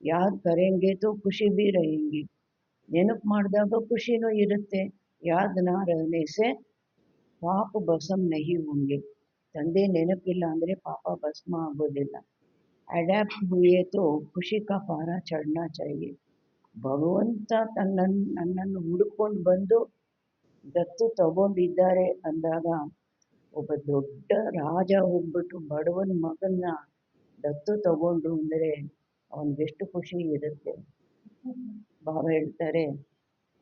ಯಾದ್ ಕರೆಂಗೆ ತೋ ಖುಷಿ ಭೀ रहेंगी, ನೆನಪು ಮಾಡಿದಾಗ ಖುಷಿನೂ ಇರುತ್ತೆ. ಯಾದ್ ನಾ रहने से ಪಾಪ ಭಸ್ಮ ನಹಿ ಹೋಂಗೆ, ತಂದೆ ನೆನಪಿಲ್ಲ ಅಂದರೆ ಪಾಪ ಭಸ್ಮ ಆಗೋದಿಲ್ಲ. ಅಡ್ಯಾಪ್ಟ್ ಹುಯೇ ತೋ ಖುಷಿ ಕಾ ಪಾರ ಚढ़ना चाहिए, ಭಗವಂತ ನನ್ನನ್ನು ಹುಡುಕೊಂಡು ಬಂದು ದತ್ತು ತಗೊಂಡಿದ್ದಾರೆ ಅಂದಾಗ, ಒಬ್ಬ ದೊಡ್ಡ ರಾಜ ಹೋಗ್ಬಿಟ್ಟು ಬಡವನ ಮಗನ್ನ ದತ್ತು ತಗೊಂಡು ಅಂದರೆ ಅವನಿಗೆಷ್ಟು ಖುಷಿ ಇರುತ್ತೆ. ಬಾಬಾ ಹೇಳ್ತಾರೆ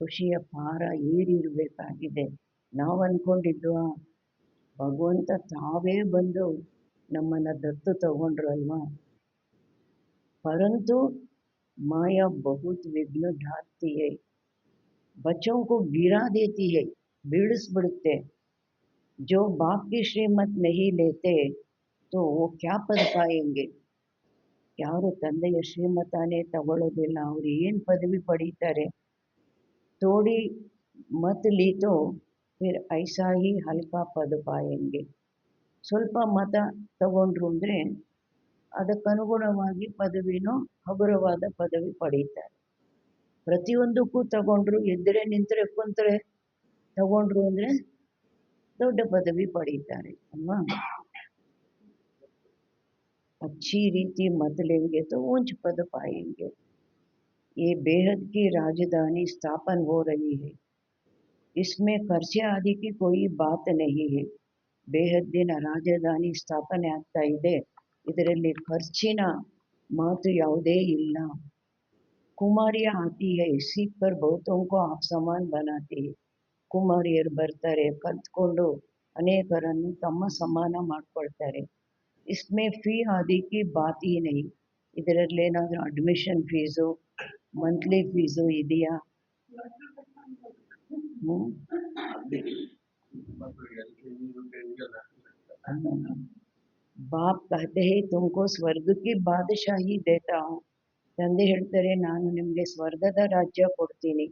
ಖುಷಿಯ ಪಾರ ಏರಿರಬೇಕಾಗಿದೆ. ನಾವು ಅಂದ್ಕೊಂಡಿದ್ವಾ ಭಗವಂತ ತಾವೇ ಬಂದು ನಮ್ಮನ್ನು ದತ್ತು ತಗೊಂಡ್ರು ಅಲ್ವಾ. ಪರಂತು ಮಾಯಾ ಬಹುತ್ ವಿಘ್ನ ಢಾಲ್ತಿ ಹೈ, ಬಚ್ಚೋं को गिरा देती है, ಬೀಳಿಸ್ಬಿಡುತ್ತೆ. जो बाप की श्रीमत नहीं लेते तो वो क्या पद पाएंगे, ಯಾರು ತಂದೆಯ ಶ್ರೀಮತಾನೇ ತಗೊಳ್ಳೋದಿಲ್ಲ ಅವರು ಏನು ಪದವಿ ಪಡೀತಾರೆ. ತೋಡಿ ಮತ್ ಲೀತೋ ಫಿರ್ ಐಸಾ ಹಿ ಹಲ್ಕಾ ಪದ ಪಾಯೆಂಗೆ, ಸ್ವಲ್ಪ ಮತ ತಗೊಂಡ್ರು ಅಂದರೆ ಅದಕ್ಕನುಗುಣವಾಗಿ ಪದವಿನೂ ಹಗುರವಾದ ಪದವಿ ಪಡೀತಾರೆ. ಪ್ರತಿಯೊಂದಕ್ಕೂ ತಗೊಂಡ್ರು, ಎದ್ದರೆ ನಿಂತರೆ ಕುಂತರೆ ತಗೊಂಡ್ರು ಅಂದರೆ ದೊಡ್ಡ ಪದವಿ ಪಡೀತಾರೆ ಅಲ್ವಾ. अच्छी रीति मत लेंगे तो ऊंच पद पाएंगे. ये बेहद की राजधानी स्थापन हो रही है, इसमें खर्चे आदि की कोई बात नहीं है. ಬೇಹದ್ದಿನ ರಾಜಧಾನಿ ಸ್ಥಾಪನೆ ಆಗ್ತಾ ಇದೆ, ಇದರಲ್ಲಿ ಖರ್ಚಿನ ಮಾತು ಯಾವುದೇ ಇಲ್ಲ. ಕುಮಾರಿಯ ಆತಿ ಹೈ ಸೀಖ್ ಕರ್ ಬಹುತೋಂ ಕೋ ಆಪ್ ಸಮಾನ್ ಬನಾತಿ ಹೈ, ಕುಮಾರಿಯರು ಬರ್ತಾರೆ, ಕಲ್ತ್ಕೊಂಡು ಅನೇಕರನ್ನು ತಮ್ಮ ಸಮಾನ ಮಾಡ್ಕೊಳ್ತಾರೆ. इसमें फ़ी आदि की बात ही नहीं, ಇದರಲ್ಲೇನಾದರೂ ಅಡ್ಮಿಷನ್ ಫೀಸು ಮಂತ್ಲಿ ಫೀಸು ಇದೆಯಾ. बाप कहते हैं तुमको स्वर्ग की बादशाही देता हूँ, ತಂದೆ ಹೇಳ್ತಾರೆ, ನಾನು ನಿಮಗೆ ಸ್ವರ್ಗದ ರಾಜ್ಯ ಕೊಡ್ತೀನಿ.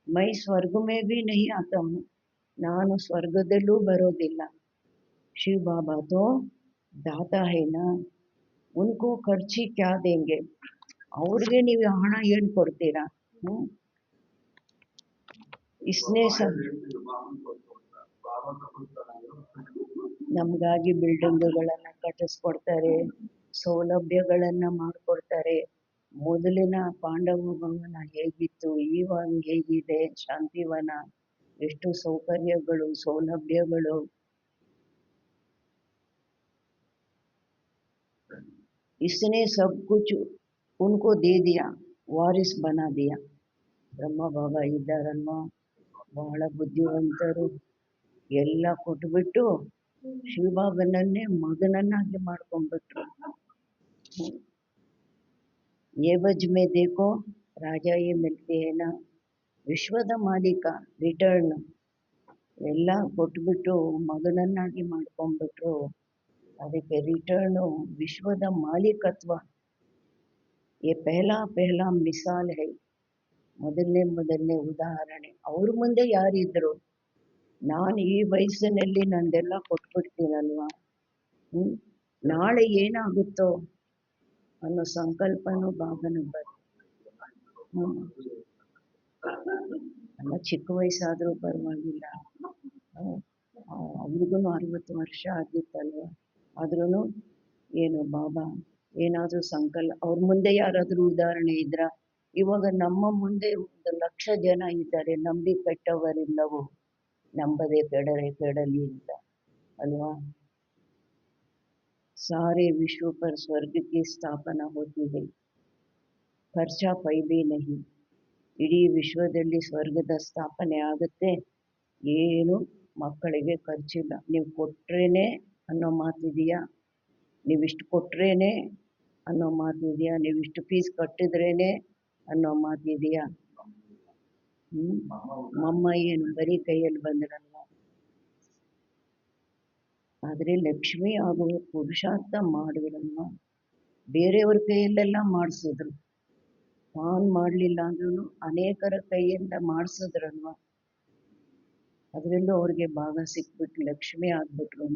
ಮೈ ಸ್ವರ್ಗ ಮೇ ಬಿ ನಹಿ ಆತಾ ಹೂಂ, ನಾನು ಸ್ವರ್ಗದಲ್ಲೂ ಬರೋದಿಲ್ಲ. ಶಿವ ಬಾಬಾ ತೋ ದಾತಾ ಹೇನಾ, ಉನ್ಕೋ ಖರ್ಚಿ ಕ್ಯಾ ದೇಂಗೆ, ಅವ್ರಿಗೆ ನೀವು ಹಣ ಏನು ಕೊಡ್ತೀರಾ? ಇಸ್ನೇ ನಮಗಾಗಿ ಬಿಲ್ಡಿಂಗ್ಗಳನ್ನು ಕಟ್ಟಿಸ್ಕೊಡ್ತಾರೆ, ಸೌಲಭ್ಯಗಳನ್ನು ಮಾಡಿಕೊಡ್ತಾರೆ. ಮೊದಲಿನ ಪಾಂಡವ ಭವನ ಹೇಗಿತ್ತು, ಇವಾಗ ಹೇಗಿದೆ ಶಾಂತಿವನ, ಎಷ್ಟು ಸೌಕರ್ಯಗಳು, ಸೌಲಭ್ಯಗಳು. इसने सब कुछ उनको दे दिया, ವಾರಿಸ್ ಬನಾ ದಿಯಾ. ಬ್ರಹ್ಮ ಬಾಬಾ ಇದ್ದಾರಲ್ವ, ಬಹಳ ಬುದ್ಧಿವಂತರು. ಎಲ್ಲ ಕೊಟ್ಬಿಟ್ಟು ಶಿವಬಾಬನನ್ನೇ ಮಗನನ್ನಾಗಿ ಮಾಡ್ಕೊಂಡ್ಬಿಟ್ರು. ಏವಜ್ ಮೇ ದೇಖೋ ರಾಜಾ ಯೇ ಮಿಲ್ತೆ ಹೇನ, ವಿಶ್ವದ ಮಾಲೀಕ ರಿಟರ್ನ್ ಎಲ್ಲ ಕೊಟ್ಬಿಟ್ಟು ಮಗನನ್ನಾಗಿ ಮಾಡ್ಕೊಂಡ್ಬಿಟ್ರು. ಅದಕ್ಕೆ ರಿಟರ್ನು ವಿಶ್ವದ ಮಾಲೀಕತ್ವ. ये पहला पहला ಮಿಸಾಲ್ ಹೈ, ಮೊದಲನೇ ಉದಾಹರಣೆ. ಅವ್ರ ಮುಂದೆ ಯಾರಿದ್ರು? ನಾನು ಈ ವಯಸ್ಸಿನಲ್ಲಿ ನಂದೆಲ್ಲ ಕೊಟ್ಬಿಡ್ತೀನಲ್ವ, ನಾಳೆ ಏನಾಗುತ್ತೋ ಅನ್ನೋ ಸಂಕಲ್ಪನೂ ಬಾಬನ ಅಲ್ಲ, ಚಿಕ್ಕ ವಯಸ್ಸಾದರೂ ಪರವಾಗಿಲ್ಲ. ಅವ್ರಿಗೂ 60 ವರ್ಷ ಆಗಿತ್ತಲ್ವ, ಆದ್ರೂ ಏನು ಬಾಬಾ ಏನಾದರೂ ಅವ್ರ ಮುಂದೆ ಯಾರಾದರೂ ಉದಾಹರಣೆ ಇದ್ರ? ಇವಾಗ ನಮ್ಮ ಮುಂದೆ 1,00,000 ಜನ ಇದ್ದಾರೆ, ನಂಬಿ ಕೆಟ್ಟವರಿಲ್ಲವೋ, ನಂಬದೆ ಕೆಡಲಿ ಅಂತ ಅಲ್ವಾ. ಸಾರೆ ವಿಶ್ವ ಪರ್ ಸ್ವರ್ಗ ಕಿ ಸ್ಥಾಪನಾ ಹೋತಿ ಹೈ, ಖರ್ಚಾ ಪೈ ಭಿ ನಹಿ. ಇಡೀ ವಿಶ್ವದಲ್ಲಿ ಸ್ವರ್ಗದ ಸ್ಥಾಪನೆ ಆಗುತ್ತೆ, ಏನು ಮಕ್ಕಳಿಗೆ ಖರ್ಚಿಲ್ಲ. ನೀವು ಕೊಟ್ರೇನೆ ಅನ್ನೋ ಮಾತಿದೆಯಾ? ನೀವಿಷ್ಟು ಕೊಟ್ರೇನೆ ಅನ್ನೋ ಮಾತಿದೆಯಾ? ನೀವಿಷ್ಟು ಫೀಸ್ ಕಟ್ಟಿದ್ರೇನೆ ಅನ್ನೋ ಮಾತಿದೆಯಾ? ಮಮ್ಮ ಏನು ಬರೀ ಕೈಯಲ್ಲಿ ಬಂದ್ರಲ್ವ. ಆದರೆ ಲಕ್ಷ್ಮಿ ಆಗುವ ಪುರುಷಾರ್ಥ ಮಾಡಿದ್ರಲ್ವ. ಬೇರೆಯವ್ರ ಕೈಯಲ್ಲೆಲ್ಲ ಮಾಡಿಸಿದ್ರು, ತಾನು ಮಾಡಲಿಲ್ಲ ಅಂದ್ರೂ ಅನೇಕರ ಕೈಯಿಂದ ಮಾಡಿಸಿದ್ರಲ್ವ. ಅದರಲ್ಲೂ ಅವ್ರಿಗೆ ಭಾಗ ಸಿಕ್ಬಿಟ್ಟು ಲಕ್ಷ್ಮಿ ಆಗ್ಬಿಟ್ರು.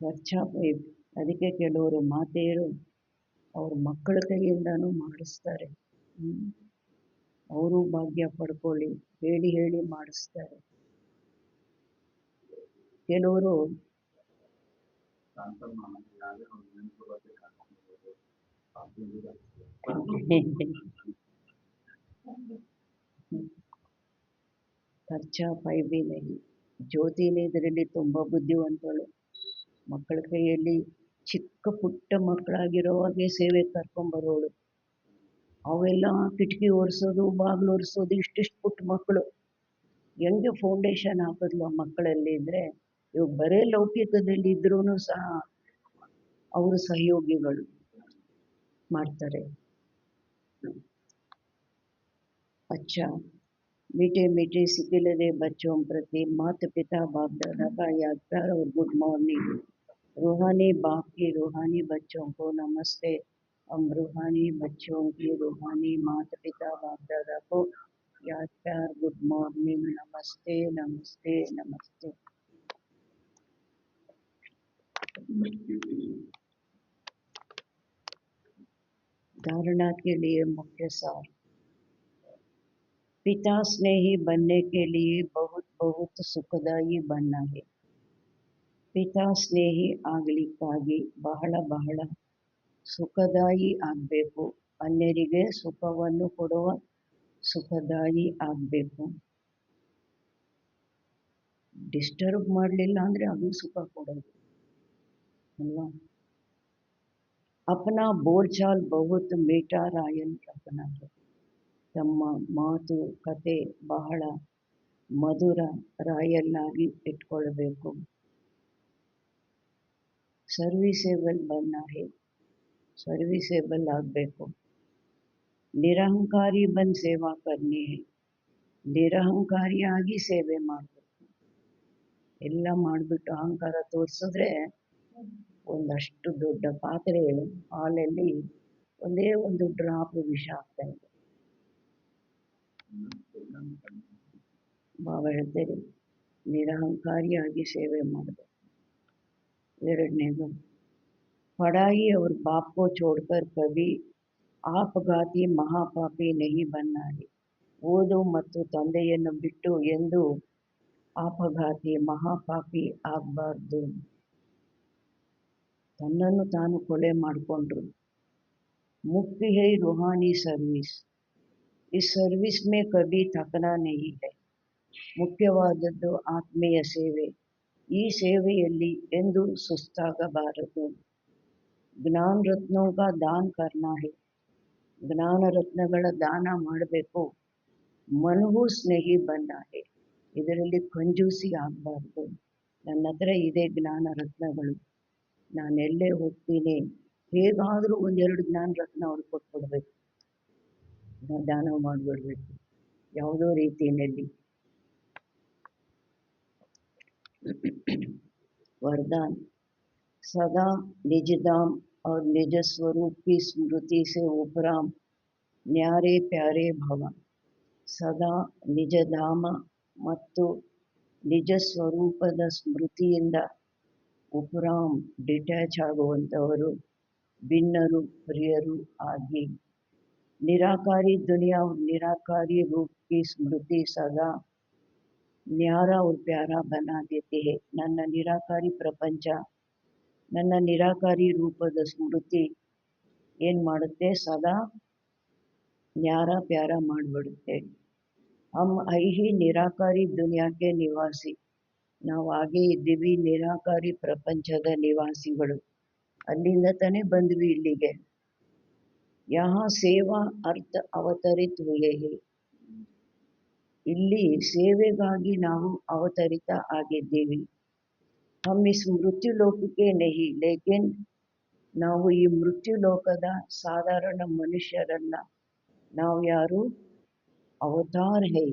ಖರ್ಚಾ ಪೈ. ಅದಕ್ಕೆ ಕೆಲವರು ಮಾತೆಯರು ಅವ್ರ ಮಕ್ಕಳ ಕೈಯಿಂದನೂ ಮಾಡಿಸ್ತಾರೆ. ಅವರು ಭಾಗ್ಯ ಪಡ್ಕೊಳ್ಳಿ ಹೇಳಿ ಹೇಳಿ ಮಾಡಿಸ್ತಾರೆ. ಕೆಲವರು ಖರ್ಚಾ ಪೈ ಭಿ ನಹಿ. ಜ್ಯೋತಿನೇ ಇದರಲ್ಲಿ ತುಂಬ ಬುದ್ಧಿವಂತಳು. ಮಕ್ಕಳ ಕೈಯಲ್ಲಿ ಚಿಕ್ಕ ಪುಟ್ಟ ಮಕ್ಕಳಾಗಿರೋವಾಗೆ ಸೇವೆ ಕರ್ಕೊಂಬರೋಳು. ಅವೆಲ್ಲ ಕಿಟಕಿ ಒರೆಸೋದು, ಬಾಗಿಲು ಒರೆಸೋದು, ಇಷ್ಟಿಷ್ಟು ಪುಟ್ಟ ಮಕ್ಕಳು ಹೆಂಗೆ ಫೌಂಡೇಶನ್ ಹಾಕಿದ್ಲು ಆ ಮಕ್ಕಳಲ್ಲಿ ಇದ್ದರೆ. ಇವಾಗ ಬರೇ ಲೌಕಿಕದಲ್ಲಿ ಇದ್ರೂ ಸಹ ಅವರು ಸಹಯೋಗಿಗಳು ಮಾಡ್ತಾರೆ. अच्छा, मीठे मीठे सिकिलरे बच्चों प्रति माता पिता बाप दादा का याद प्यार और गुड मॉर्निंग. रूहानी बाप की रूहानी बच्चों को नमस्ते. हम रूहानी बच्चों की रूहानी माता पिता बाप दादा को याद प्यार गुड मॉर्निंग. नमस्ते नमस्ते नमस्ते. धारणा के लिए मुख्य सार. पिता स्नेही बनने के लिए बहुत बहुत सुखदायी बनना है. ಪಿತಾ ಸ್ನೇಹಿ ಆಗಲಿಕ್ಕಾಗಿ ಬಹಳ ಬಹಳ ಸುಖದಾಯಿ ಆಗಬೇಕು. ಅನ್ಯರಿಗೆ ಸುಖವನ್ನು ಕೊಡುವ ಸುಖದಾಯಿ ಆಗಬೇಕು. ಡಿಸ್ಟರ್ಬ್ ಮಾಡಲಿಲ್ಲ ಅಂದರೆ ಅದು ಸುಖ ಕೊಡೋದು ಅಲ್ವಾ. ಅಪನಾ ಬೋಲ್ಚಾಲ್ ಬಹುತ್ ಮೀಠಾ ರಾಯನ್ ರಖನಾ ಹೈ. ತಮ್ಮ ಮಾತು ಕತೆ ಬಹಳ ಮಧುರ ರಾಯಲ್ಲಾಗಿ ಇಟ್ಕೊಳ್ಬೇಕು. ಸರ್ವಿಸೇಬಲ್ ಬನ್ನ ಹೇ, ಸರ್ವಿಸೇಬಲ್ ಆಗಬೇಕು. ನಿರಹಂಕಾರಿ ಬಂದು ಸೇವಾ ಕರ್ನಿ ಹೇ, ನಿರಹಂಕಾರಿಯಾಗಿ ಸೇವೆ ಮಾಡಬೇಕು. ಎಲ್ಲ ಮಾಡಿಬಿಟ್ಟು ಅಹಂಕಾರ ತೋರಿಸಿದ್ರೆ ಒಂದಷ್ಟು ದೊಡ್ಡ ಪಾತ್ರೆ ಹಾಲಲ್ಲಿ ಒಂದೇ ಒಂದು ಡ್ರಾಪ್ ವಿಷ ಆಗ್ತಾ ಇದೆ. ಬಾಬಾ ಹೇಳ್ತಾರೆ, ನಿರಹಂಕಾರಿಯಾಗಿ ಸೇವೆ ಮಾಡಬೇಕು. ಎರಡನೇದು, पढ़ाई और बाप को छोड़कर कभी आपघाती ಮಹಾಪಾಪಿ नहीं बनना है. ಓದು ಮತ್ತು ತಂದೆಯನ್ನು ಬಿಟ್ಟು ಎಂದು ಆಪಘಾತಿ ಮಹಾಪಾಪಿ ಆಗಬಾರ್ದು. ತನ್ನನ್ನು ತಾನು ಕೊಲೆ ಮಾಡಿಕೊಂಡ್ರು. ಮುಕ್ತಿ है रूहानी सर्विस. इस सर्विस में कभी थकना नहीं है. ಮುಖ್ಯವಾದದ್ದು ಆತ್ಮೀಯ ಸೇವೆ. ಈ ಸೇವೆಯಲ್ಲಿ ಎಂದು ಸುಸ್ತಾಗಬಾರದು. ಜ್ಞಾನ ರತ್ನೋं का दान करना है. ಜ್ಞಾನ ರತ್ನಗಳ ದಾನ ಮಾಡಬೇಕು. ಮನಹೂಸ್ नहीं बनना है. ಇದರಲ್ಲಿ ಕಂಜೂಸಿ ಆಗಬಾರ್ದು. ನನ್ನ ಹತ್ರ ಇದೆ ಜ್ಞಾನ ರತ್ನಗಳು, ನಾನೆಲ್ಲೇ ಹೋಗ್ತೀನಿ ಹೇಗಾದರೂ ಒಂದೆರಡು ಜ್ಞಾನ ರತ್ನ ಅವ್ರಿಗೆ ಕೊಟ್ಬಿಡ್ಬೇಕು, ದಾನ ಮಾಡಿಬಿಡ್ಬೇಕು ಯಾವುದೋ ರೀತಿಯಲ್ಲಿ. वरदान, सदा निज धाम और निज स्वरूप की स्मृति से उपराम न्यारे प्यारे भव. ಸದಾ ನಿಜ ಧಾಮ ಮತ್ತು ನಿಜ ಸ್ವರೂಪದ ಸ್ಮೃತಿಯಿಂದ ಉಪರಾಮ್ ಡಿಟ್ಯಾಚ್ ಆಗುವಂಥವರು, ಭಿನ್ನರು, ಪ್ರಿಯರು ಆಗಿ. ನಿರಾಕಾರಿ ದುನಿಯಾ और निराकारी रूप की स्मृति सदा ನ್ಯಾರಾ और प्यारा बना देती है. ನನ್ನ ನಿರಾಕಾರಿ ಪ್ರಪಂಚ, ನನ್ನ ನಿರಾಕಾರಿ ರೂಪದ ಸ್ಮೃತಿ ಏನು ಮಾಡುತ್ತೆ, ಸದಾ ನ್ಯಾರಾ ಪ್ಯಾರ ಮಾಡಿಬಿಡುತ್ತೆ. हम ಐಹಿ ನಿರಾಕಾರಿ ದುನಿಯಾಕ್ಕೆ ನಿವಾಸಿ. ನಾವು ಹಾಗೇ ಇದ್ದೀವಿ, ನಿರಾಕಾರಿ ಪ್ರಪಂಚದ ನಿವಾಸಿಗಳು. ಅಲ್ಲಿಂದ ತಾನೇ ಬಂದ್ವಿ ಇಲ್ಲಿಗೆ. ಯಹಾ ಸೇವಾ ಅರ್ಥ ಅವತರಿತ ಹುಯೇ ಹೇ. ಇಲ್ಲಿ ಸೇವೆಗಾಗಿ ನಾವು ಅವತರಿತ ಆಗಿದ್ದೀವಿ. हम इस मृत्यु लोक के नहीं, लेकिन ನಾವು ಈ ಮೃತ್ಯು ಲೋಕದ ಸಾಧಾರಣ ಮನುಷ್ಯರಲ್ಲ. ನಾವು ಯಾರು, अवतार है.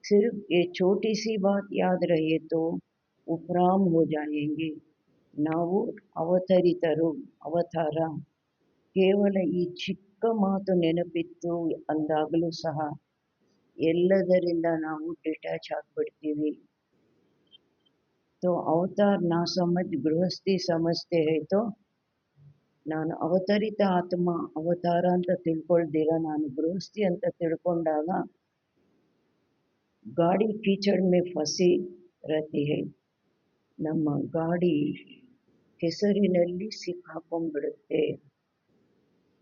सिर्फ ये छोटी सी बात याद रहे तो उपराम हो जाएंगे. ನಾವು ಅವತರಿತರು, ಅವತಾರ. ಕೇವಲ ಈ ಚಿಕ್ಕ ಮಾತು ನೆನಪಿತ್ತು ಅಂದಾಗಲೂ ಸಹ ಎಲ್ಲದರಿಂದ ನಾವು ಡಿಟ್ಯಾಚ್ ಆಗಿಬಿಡ್ತೀವಿ. तो अवतार ना समझ गृहस्थी समझते है. तो ನಾನು ಅವತರಿತ ಆತ್ಮ, ಅವತಾರ ಅಂತ ತಿಳ್ಕೊಳ್ದಿರ ನಾನು ಗೃಹಸ್ಥಿ ಅಂತ ತಿಳ್ಕೊಂಡಾಗ ಗಾಡಿ ಕೀಚಡ್ ಮೇ ಫಸಿ ರಹತಿ ಹೈ. ನಮ್ಮ ಗಾಡಿ ಕೆಸರಿನಲ್ಲಿ ಸಿಕ್ಕಾಕೊಂಡ್ಬಿಡುತ್ತೆ.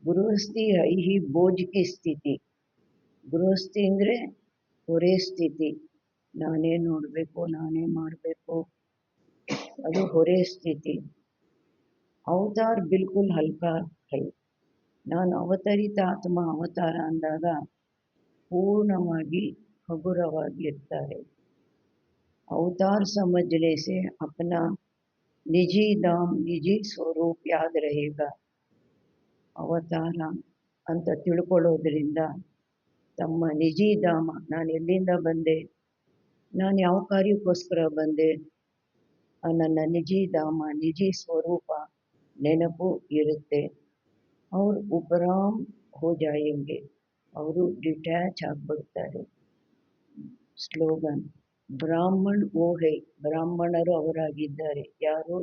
ಗೃಹಸ್ಥಿ ಐಹಿ ಬೋಜ್ ಕಿ ಸ್ಥಿತಿ. ಗೃಹಸ್ಥಿ ಅಂದರೆ ಹೊರೆ ಸ್ಥಿತಿ. ನಾನೇ ನೋಡಬೇಕು, ನಾನೇ ಮಾಡಬೇಕು, ಅದು ಹೊರೆ ಸ್ಥಿತಿ. ಅವತಾರ್ ಬಿಲ್ಕುಲ್ ಹಲ್ಕಾ ಹೈ. ನಾನು ಅವತರಿತ ಆತ್ಮ, ಅವತಾರ ಅಂದಾಗ ಪೂರ್ಣವಾಗಿ ಹಗುರವಾಗಿರ್ತಾರೆ. ಅವತಾರ್ ಸಮझने से अपना निजी धाम निजी स्वरूप याद रहेगा. ಅವತಾರ ಅಂತ ತಿಳ್ಕೊಳ್ಳೋದ್ರಿಂದ ತಮ್ಮ ನಿಜಿ ಧಾಮ, ನಾನು ಎಲ್ಲಿಂದ ಬಂದೆ, ನಾನು ಯಾವ ಕಾರ್ಯಕ್ಕೋಸ್ಕರ ಬಂದೆ, ನನ್ನ ನಿಜಿ ಧಾಮ ನಿಜಿ ಸ್ವರೂಪ ನೆನಪು ಇರುತ್ತೆ. ಅವ್ರು ಉಪರಾಮ್ ಹೋ ಜಾಯೆಂಗೆ. ಅವರು ಡಿಟ್ಯಾಚ್ ಆಗಿಬಿಡ್ತಾರೆ. ಸ್ಲೋಗನ್, ಬ್ರಾಹ್ಮಣ್ ಓ ಹೈ. ಬ್ರಾಹ್ಮಣರು ಅವರಾಗಿದ್ದಾರೆ. ಯಾರು,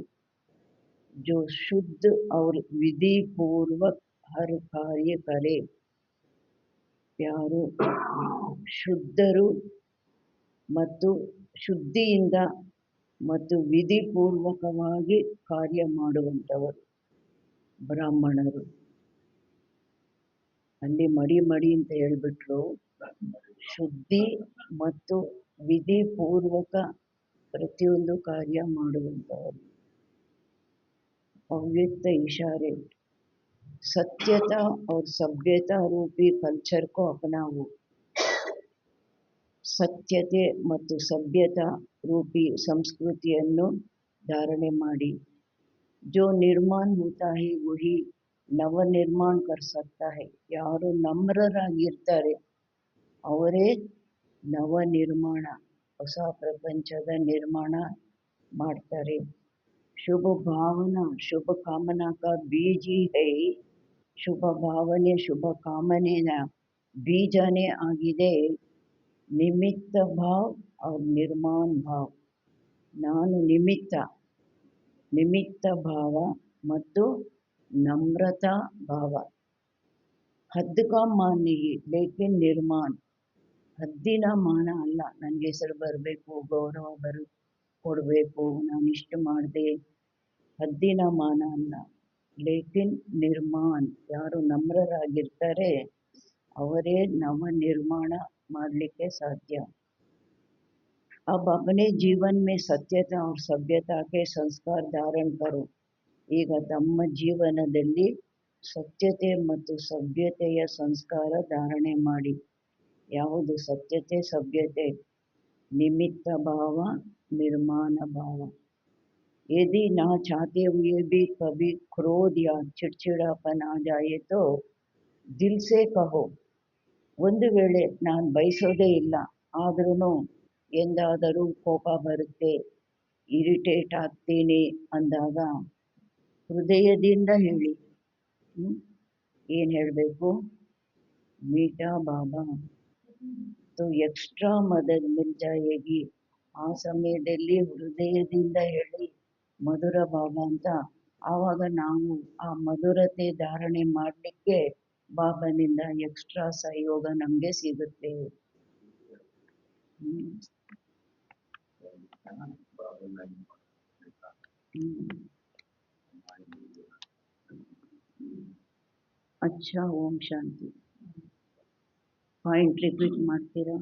ಜೋ ಶುದ್ಧ और ವಿಧಿ ಪೂರ್ವಕ್ ಹರ್ ಕಾರ್ಯ ಕರೆ. ಯಾರು ಶುದ್ಧರು ಮತ್ತು ಶುದ್ಧಿಯಿಂದ ಮತ್ತು ವಿಧಿಪೂರ್ವಕವಾಗಿ ಕಾರ್ಯ ಮಾಡುವಂಥವರು ಬ್ರಾಹ್ಮಣರು. ಅಲ್ಲಿ ಮಡಿ ಮಡಿ ಅಂತ ಹೇಳಿಬಿಟ್ರು. ಶುದ್ಧಿ ಮತ್ತು ವಿಧಿಪೂರ್ವಕ ಪ್ರತಿಯೊಂದು ಕಾರ್ಯ ಮಾಡುವಂಥವರು. ಅವ್ಯಕ್ತ इशारे, सत्यता और सभ्यता रूपी कल्चर को अपनाओ. ಸತ್ಯತೆ ಮತ್ತು ಸಭ್ಯತಾ ರೂಪಿ ಸಂಸ್ಕೃತಿಯನ್ನು ಧಾರಣೆ ಮಾಡಿ. जो निर्माण होता है वही नव निर्माण कर सकता है. ಯಾರು ನಮ್ರರಾಗಿರ್ತಾರೆ ಅವರೇ ನವ ನಿರ್ಮಾಣ, ಹೊಸ ಪ್ರಪಂಚದ ನಿರ್ಮಾಣ ಮಾಡ್ತಾರೆ. ಶುಭ ಭಾವನಾ ಶುಭ ಕಾಮನಾ का बीज ही है ಶುಭ ಭಾವನೆ ಶುಭ ಕಾಮನೆಯ ಬೀಜನೇ ಆಗಿದೆ ನಿಮಿತ್ತ ಭಾವ್ और ನಿರ್ಮಾಣ ಭಾವ್. ನಾನು ನಿಮಿತ್ತ ಭಾವ ಮತ್ತು ನಮ್ರತಾ ಭಾವ. ಹದ್ ಕಾ ಮಾನ್ ನಹೀ ಲೇಕಿನ್ ನಿರ್ಮಾಣ. ಹದ್ದಿನ ಮಾನ ಅಲ್ಲ, ನನಗೆ ಹೆಸರು ಬರಬೇಕು, ಗೌರವ ಕೊಡಬೇಕು, ನಾನು ಇಷ್ಟು ಮಾಡಿದೆ, ಹದ್ದಿನ ಮಾನ ಅಲ್ಲ. ಲೇಕಿನ್ ನಿರ್ಮಾಣ, ಯಾರು ನಮ್ರರಾಗಿರ್ತಾರೆ ಅವರೇ ನವ ನಿರ್ಮಾಣ ಮಾಡಲಿಕ್ಕೆ ಸಾಧ್ಯ. अब अपने जीवन में सत्यता और सभ्यता के संस्कार धारण करो. ಈಗ ತಮ್ಮ ಜೀವನದಲ್ಲಿ ಸತ್ಯತೆ ಮತ್ತು ಸಭ್ಯತೆಯ ಸಂಸ್ಕಾರ ಧಾರಣೆ ಮಾಡಿ. ಯಾವುದು ಸತ್ಯತೆ ಸಭ್ಯತೆ? निमित्त भाव निर्माण भाव. यदि ना चाहते हुए भी कभी क्रोध या चिड़चिड़ापन आ जाए तो दिल से कहो. ಒಂದು ವೇಳೆ ನಾನು ಬಯಸೋದೇ ಇಲ್ಲ ಆದ್ರೂ ಎಂದಾದರೂ ಕೋಪ ಬರುತ್ತೆ, ಇರಿಟೇಟ್ ಆಗ್ತೀನಿ ಅಂದಾಗ ಹೃದಯದಿಂದ ಹೇಳಿ. ಏನು ಹೇಳಬೇಕು? ಮೀಠಾ ಬಾಬಾ तो एक्स्ट्रा मदद मिल जाएगी. ಆ ಸಮಯದಲ್ಲಿ ಹೃದಯದಿಂದ ಹೇಳಿ ಮಧುರ ಬಾಬಾ ಅಂತ. ಆವಾಗ ನಾವು ಆ ಮಧುರತೆ ಧಾರಣೆ ಮಾಡಲಿಕ್ಕೆ ಬಾಬಾನಿಂದ ಎಕ್ಸ್ಟ್ರಾ ಸಹಯೋಗ ನಮಗೆ ಸಿಗುತ್ತೆ. अच्छा, ಓಂ ಶಾಂತಿ. ಪಾಯಿಂಟ್ ರಿಪೀಟ್ ಮಾಡ್ತೀರಾ?